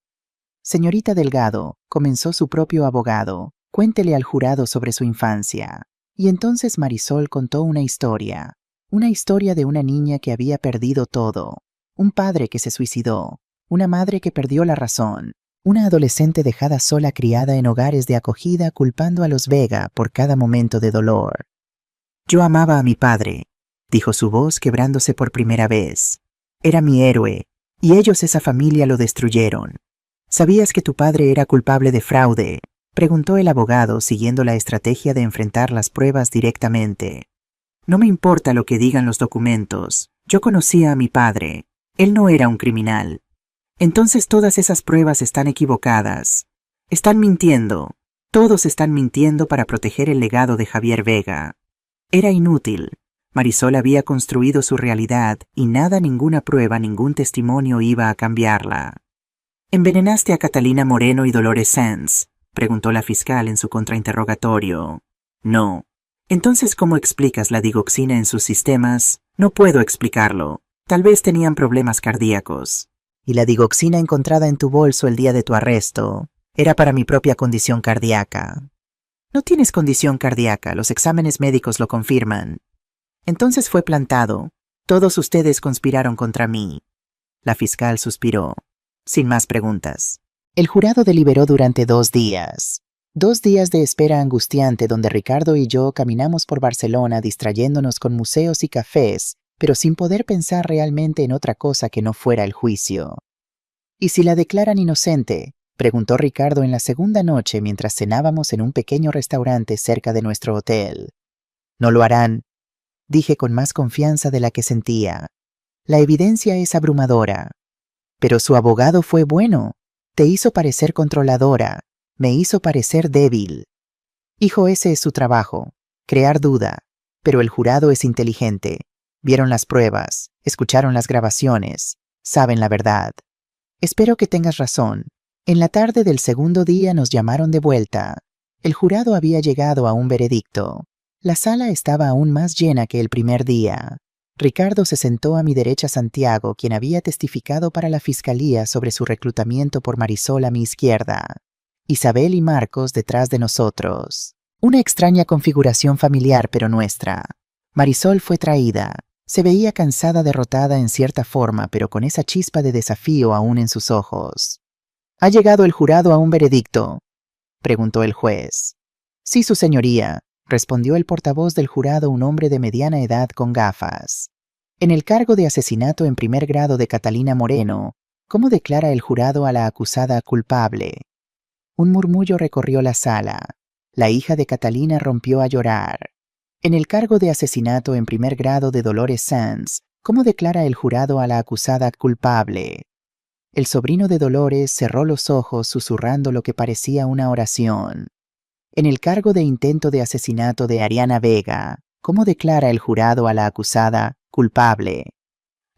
Speaker 1: Señorita Delgado, comenzó su propio abogado, cuéntele al jurado sobre su infancia. Y entonces Marisol contó una historia de una niña que había perdido todo, un padre que se suicidó, una madre que perdió la razón, una adolescente dejada sola criada en hogares de acogida culpando a los Vega por cada momento de dolor. Yo amaba a mi padre, dijo su voz quebrándose por primera vez. Era mi héroe, y ellos, esa familia, lo destruyeron. ¿Sabías que tu padre era culpable de fraude?, preguntó el abogado, siguiendo la estrategia de enfrentar las pruebas directamente. No me importa lo que digan los documentos. Yo conocía a mi padre. Él no era un criminal. Entonces todas esas pruebas están equivocadas. Están mintiendo. Todos están mintiendo para proteger el legado de Javier Vega. Era inútil. Marisol había construido su realidad y nada, ninguna prueba, ningún testimonio iba a cambiarla. ¿Envenenaste a Catalina Moreno y Dolores Sanz?, preguntó la fiscal en su contrainterrogatorio. No. Entonces, ¿cómo explicas la digoxina en sus sistemas? No puedo explicarlo. Tal vez tenían problemas cardíacos. Y la digoxina encontrada en tu bolso el día de tu arresto era para mi propia condición cardíaca. No tienes condición cardíaca, los exámenes médicos lo confirman. Entonces fue plantado. Todos ustedes conspiraron contra mí. La fiscal suspiró. Sin más preguntas. El jurado deliberó durante 2 días. 2 días de espera angustiante donde Ricardo y yo caminamos por Barcelona distrayéndonos con museos y cafés, pero sin poder pensar realmente en otra cosa que no fuera el juicio. ¿Y si la declaran inocente?, preguntó Ricardo en la segunda noche mientras cenábamos en un pequeño restaurante cerca de nuestro hotel. No lo harán, dije con más confianza de la que sentía. La evidencia es abrumadora. Pero su abogado fue bueno. Te hizo parecer controladora. Me hizo parecer débil. Hijo, ese es su trabajo, crear duda. Pero el jurado es inteligente. Vieron las pruebas, escucharon las grabaciones, saben la verdad. Espero que tengas razón. En la tarde del segundo día nos llamaron de vuelta. El jurado había llegado a un veredicto. La sala estaba aún más llena que el primer día.
Speaker 2: Ricardo se sentó a mi derecha Santiago, quien había testificado para la fiscalía sobre su reclutamiento por Marisol a mi izquierda. Isabel y Marcos detrás de nosotros. Una extraña configuración familiar, pero nuestra. Marisol fue traída. Se veía cansada, derrotada en cierta forma, pero con esa chispa de desafío aún en sus ojos. ¿Ha llegado el jurado a un veredicto?, preguntó el juez. Sí, su señoría, respondió el portavoz del jurado, un hombre de mediana edad con gafas. En el cargo de asesinato en primer grado de Catalina Moreno, ¿cómo declara el jurado a la acusada culpable? Un murmullo recorrió la sala. La hija de Catalina rompió a llorar. En el cargo de asesinato en primer grado de Dolores Sanz, ¿cómo declara el jurado a la acusada culpable? El sobrino de Dolores cerró los ojos susurrando lo que parecía una oración. En el cargo de intento de asesinato de Ariana Vega, ¿cómo declara el jurado a la acusada culpable?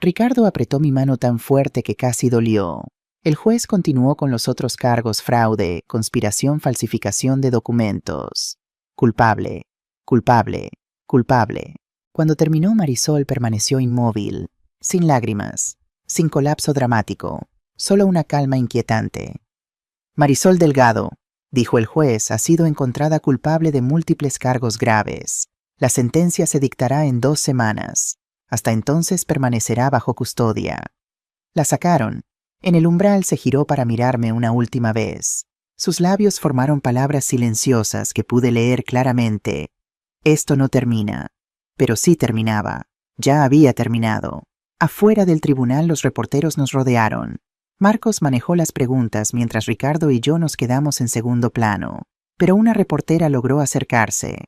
Speaker 2: Ricardo apretó mi mano tan fuerte que casi dolió. El juez continuó con los otros cargos: fraude, conspiración, falsificación de documentos. Culpable, culpable, culpable. Cuando terminó, Marisol permaneció inmóvil, sin lágrimas, sin colapso dramático, solo una calma inquietante. Marisol Delgado, dijo el juez, ha sido encontrada culpable de múltiples cargos graves. La sentencia se dictará en 2 semanas. Hasta entonces permanecerá bajo custodia. La sacaron. En el umbral se giró para mirarme una última vez. Sus labios formaron palabras silenciosas que pude leer claramente. Esto no termina. Pero sí terminaba. Ya había terminado. Afuera del tribunal los reporteros nos rodearon. Marcos manejó las preguntas mientras Ricardo y yo nos quedamos en segundo plano. Pero una reportera logró acercarse.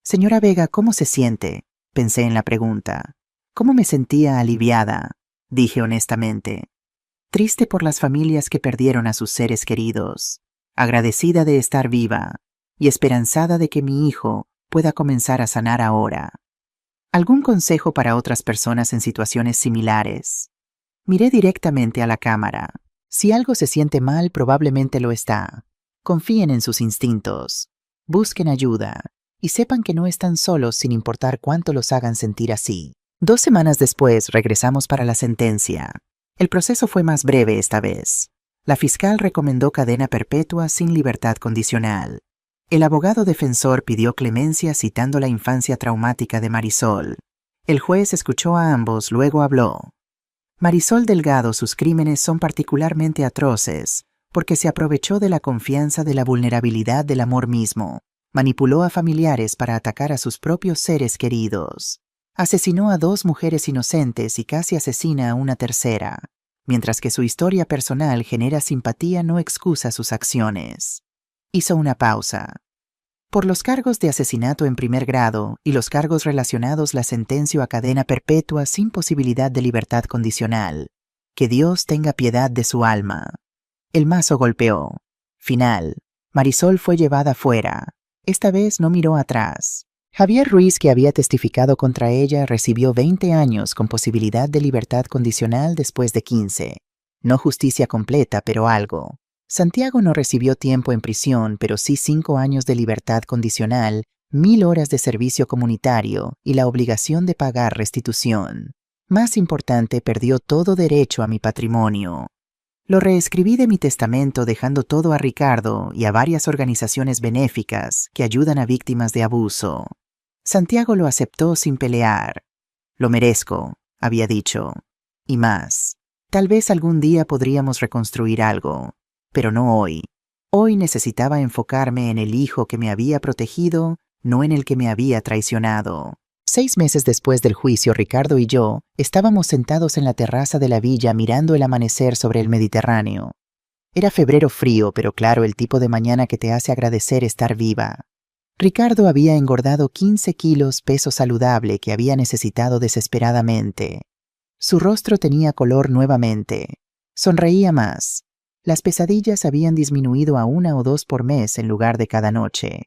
Speaker 2: Señora Vega, ¿cómo se siente?, pensé en la pregunta. ¿Cómo me sentía? Aliviada, dije honestamente. Triste por las familias que perdieron a sus seres queridos, agradecida de estar viva y esperanzada de que mi hijo pueda comenzar a sanar ahora. ¿Algún consejo para otras personas en situaciones similares? Miré directamente a la cámara. Si algo se siente mal, probablemente lo está. Confíen en sus instintos, busquen ayuda y sepan que no están solos, sin importar cuánto los hagan sentir así. 2 semanas después regresamos para la sentencia. El proceso fue más breve esta vez. La fiscal recomendó cadena perpetua sin libertad condicional. El abogado defensor pidió clemencia citando la infancia traumática de Marisol. El juez escuchó a ambos, luego habló. Marisol Delgado, sus crímenes son particularmente atroces porque se aprovechó de la confianza, de la vulnerabilidad del amor mismo. Manipuló a familiares para atacar a sus propios seres queridos. Asesinó a 2 mujeres inocentes y casi asesina a una tercera. Mientras que su historia personal genera simpatía, no excusa sus acciones. Hizo una pausa. Por los cargos de asesinato en primer grado y los cargos relacionados, la sentencio a cadena perpetua sin posibilidad de libertad condicional. Que Dios tenga piedad de su alma. El mazo golpeó. Final. Marisol fue llevada fuera. Esta vez no miró atrás. Javier Ruiz, que había testificado contra ella, recibió 20 años con posibilidad de libertad condicional después de 15. No justicia completa, pero algo. Santiago no recibió tiempo en prisión, pero sí 5 años de libertad condicional, 1000 horas de servicio comunitario y la obligación de pagar restitución. Más importante, perdió todo derecho a mi patrimonio. Lo reescribí de mi testamento dejando todo a Ricardo y a varias organizaciones benéficas que ayudan a víctimas de abuso. Santiago lo aceptó sin pelear. Lo merezco, había dicho. Y más. Tal vez algún día podríamos reconstruir algo, pero no hoy. Hoy necesitaba enfocarme en el hijo que me había protegido, no en el que me había traicionado. 6 meses después del juicio, Ricardo y yo estábamos sentados en la terraza de la villa mirando el amanecer sobre el Mediterráneo. Era febrero frío, pero claro, el tipo de mañana que te hace agradecer estar viva. Ricardo había engordado 15 kilos, peso saludable que había necesitado desesperadamente. Su rostro tenía color nuevamente. Sonreía más. Las pesadillas habían disminuido a 1 o 2 por mes en lugar de cada noche.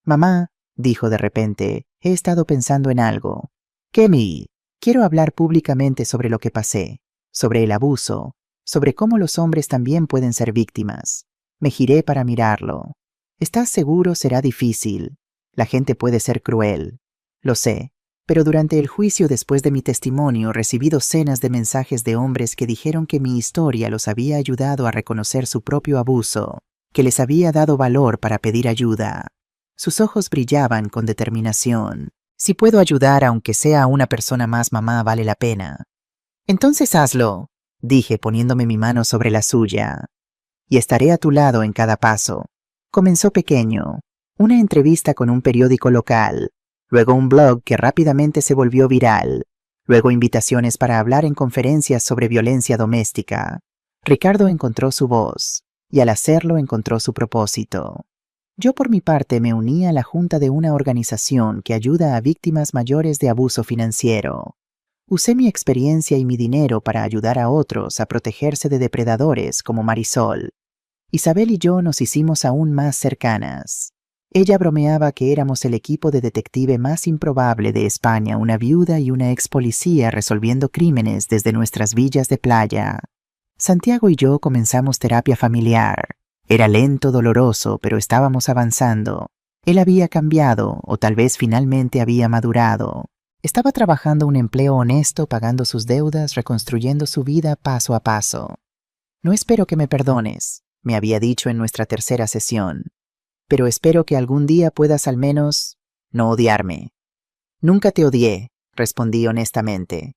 Speaker 2: Mamá, dijo de repente, he estado pensando en algo. Kemi, quiero hablar públicamente sobre lo que pasé, sobre el abuso, sobre cómo los hombres también pueden ser víctimas. Me giré para mirarlo. ¿Estás seguro? Será difícil. La gente puede ser cruel. Lo sé,
Speaker 1: Pero durante el juicio después de mi testimonio recibí docenas de mensajes de hombres que dijeron que mi historia los había ayudado a reconocer su propio abuso, que les había dado valor para pedir ayuda. Sus ojos brillaban con determinación. Si puedo ayudar aunque sea a una persona más, mamá, vale la pena. Entonces hazlo, dije poniéndome mi mano sobre la suya. Y estaré a tu lado en cada paso. Comenzó pequeño, una entrevista con un periódico local, luego un blog que rápidamente se volvió viral, luego invitaciones para hablar en conferencias sobre violencia doméstica. Ricardo encontró su voz, y al hacerlo encontró su propósito. Yo por mi parte me uní a la junta de una organización que ayuda a víctimas mayores de abuso financiero. Usé mi experiencia y mi dinero para ayudar a otros a protegerse de depredadores como Marisol. Isabel y yo nos hicimos aún más cercanas. Ella bromeaba que éramos el equipo de detective más improbable de España, una viuda y una ex policía resolviendo crímenes desde nuestras villas de playa. Santiago y yo comenzamos terapia familiar. Era lento, doloroso, pero estábamos avanzando. Él había cambiado, o tal vez finalmente había madurado. Estaba trabajando un empleo honesto, pagando sus deudas, reconstruyendo su vida paso a paso. No espero que me perdones, me había dicho en nuestra tercera sesión. Pero espero que algún día puedas al menos no odiarme. Nunca te odié, respondí honestamente.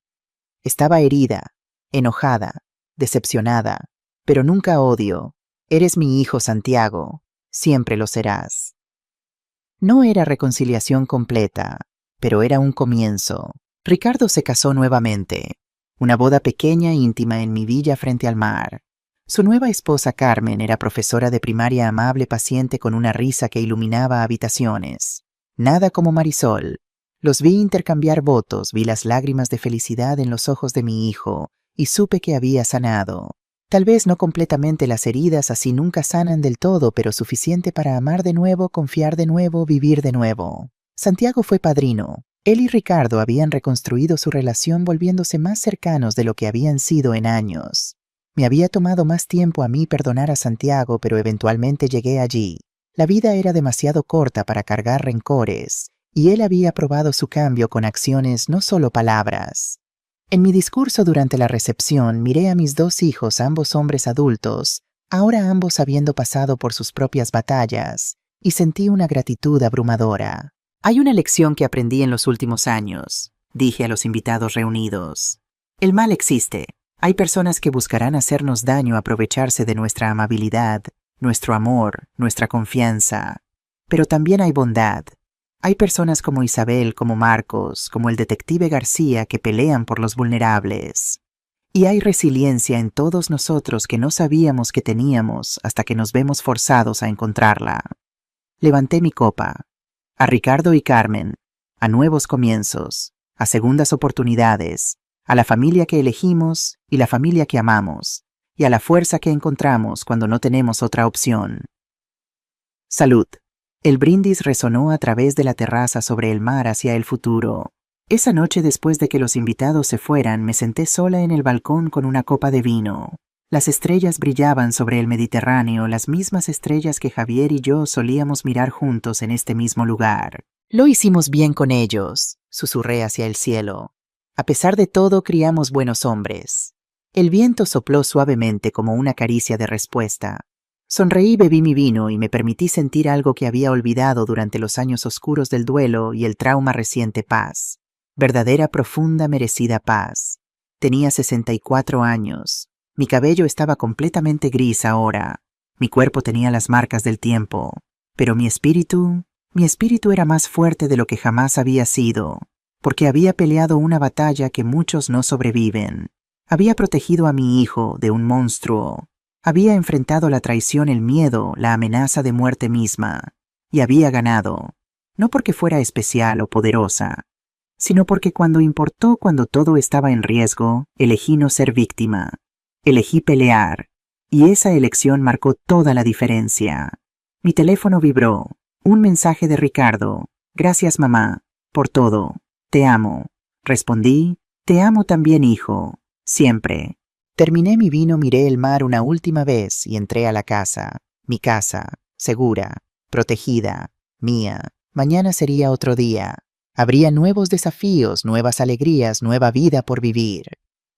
Speaker 1: Estaba herida, enojada, decepcionada, pero nunca odio. Eres mi hijo, Santiago. Siempre lo serás. No era reconciliación completa, pero era un comienzo. Ricardo se casó nuevamente. Una boda pequeña e íntima en mi villa frente al mar. Su nueva esposa Carmen era profesora de primaria amable, paciente, con una risa que iluminaba habitaciones. Nada como Marisol. Los vi intercambiar votos, vi las lágrimas de felicidad en los ojos de mi hijo, y supe que había sanado. Tal vez no completamente, las heridas así nunca sanan del todo, pero suficiente para amar de nuevo, confiar de nuevo, vivir de nuevo. Santiago fue padrino. Él y Ricardo habían reconstruido su relación volviéndose más cercanos de lo que habían sido en años. Me había tomado más tiempo a mí perdonar a Santiago, pero eventualmente llegué allí. La vida era demasiado corta para cargar rencores, y él había probado su cambio con acciones, no solo palabras. En mi discurso durante la recepción miré a mis dos hijos, ambos hombres adultos, ahora ambos habiendo pasado por sus propias batallas, y sentí una gratitud abrumadora. Hay una lección que aprendí en los últimos años, dije a los invitados reunidos. El mal existe. Hay personas que buscarán hacernos daño, aprovecharse de nuestra amabilidad, nuestro amor, nuestra confianza. Pero también hay bondad. Hay personas como Isabel, como Marcos, como el detective García, que pelean por los vulnerables. Y hay resiliencia en todos nosotros que no sabíamos que teníamos hasta que nos vemos forzados a encontrarla. Levanté mi copa. A Ricardo y Carmen, a nuevos comienzos, a segundas oportunidades, a la familia que elegimos y la familia que amamos, y a la fuerza que encontramos cuando no tenemos otra opción. Salud. El brindis resonó a través de la terraza sobre el mar hacia el futuro. Esa noche, después de que los invitados se fueran, me senté sola en el balcón con una copa de vino. Las estrellas brillaban sobre el Mediterráneo, las mismas estrellas que Javier y yo solíamos mirar juntos en este mismo lugar. Lo hicimos bien con ellos, susurré hacia el cielo. A pesar de todo, criamos buenos hombres. El viento sopló suavemente como una caricia de respuesta. Sonreí, bebí mi vino y me permití sentir algo que había olvidado durante los años oscuros del duelo y el trauma reciente: paz. Verdadera, profunda, merecida paz. Tenía 64 años. Mi cabello estaba completamente gris ahora. Mi cuerpo tenía las marcas del tiempo. Pero mi espíritu era más fuerte de lo que jamás había sido, porque había peleado una batalla que muchos no sobreviven. Había protegido a mi hijo de un monstruo. Había enfrentado la traición, el miedo, la amenaza de muerte misma. Y había ganado. No porque fuera especial o poderosa, sino porque cuando importó, cuando todo estaba en riesgo, elegí no ser víctima. Elegí pelear. Y esa elección marcó toda la diferencia. Mi teléfono vibró. Un mensaje de Ricardo. Gracias, mamá, por todo. Te amo. Respondí. Te amo también, hijo. Siempre. Terminé mi vino, miré el mar una última vez y entré a la casa. Mi casa, segura, protegida, mía. Mañana sería otro día.
Speaker 2: Habría nuevos desafíos, nuevas alegrías, nueva vida por vivir.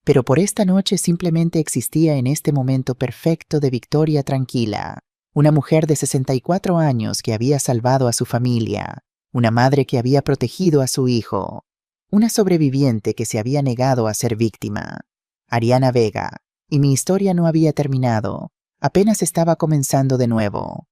Speaker 2: Pero por esta noche simplemente existía en este momento perfecto de Victoria tranquila. Una mujer de 64 años que había salvado a su familia. Una madre que había protegido a su hijo. Una sobreviviente que se había negado a ser víctima. Ariana Vega. Y mi historia no había terminado. Apenas estaba comenzando de nuevo.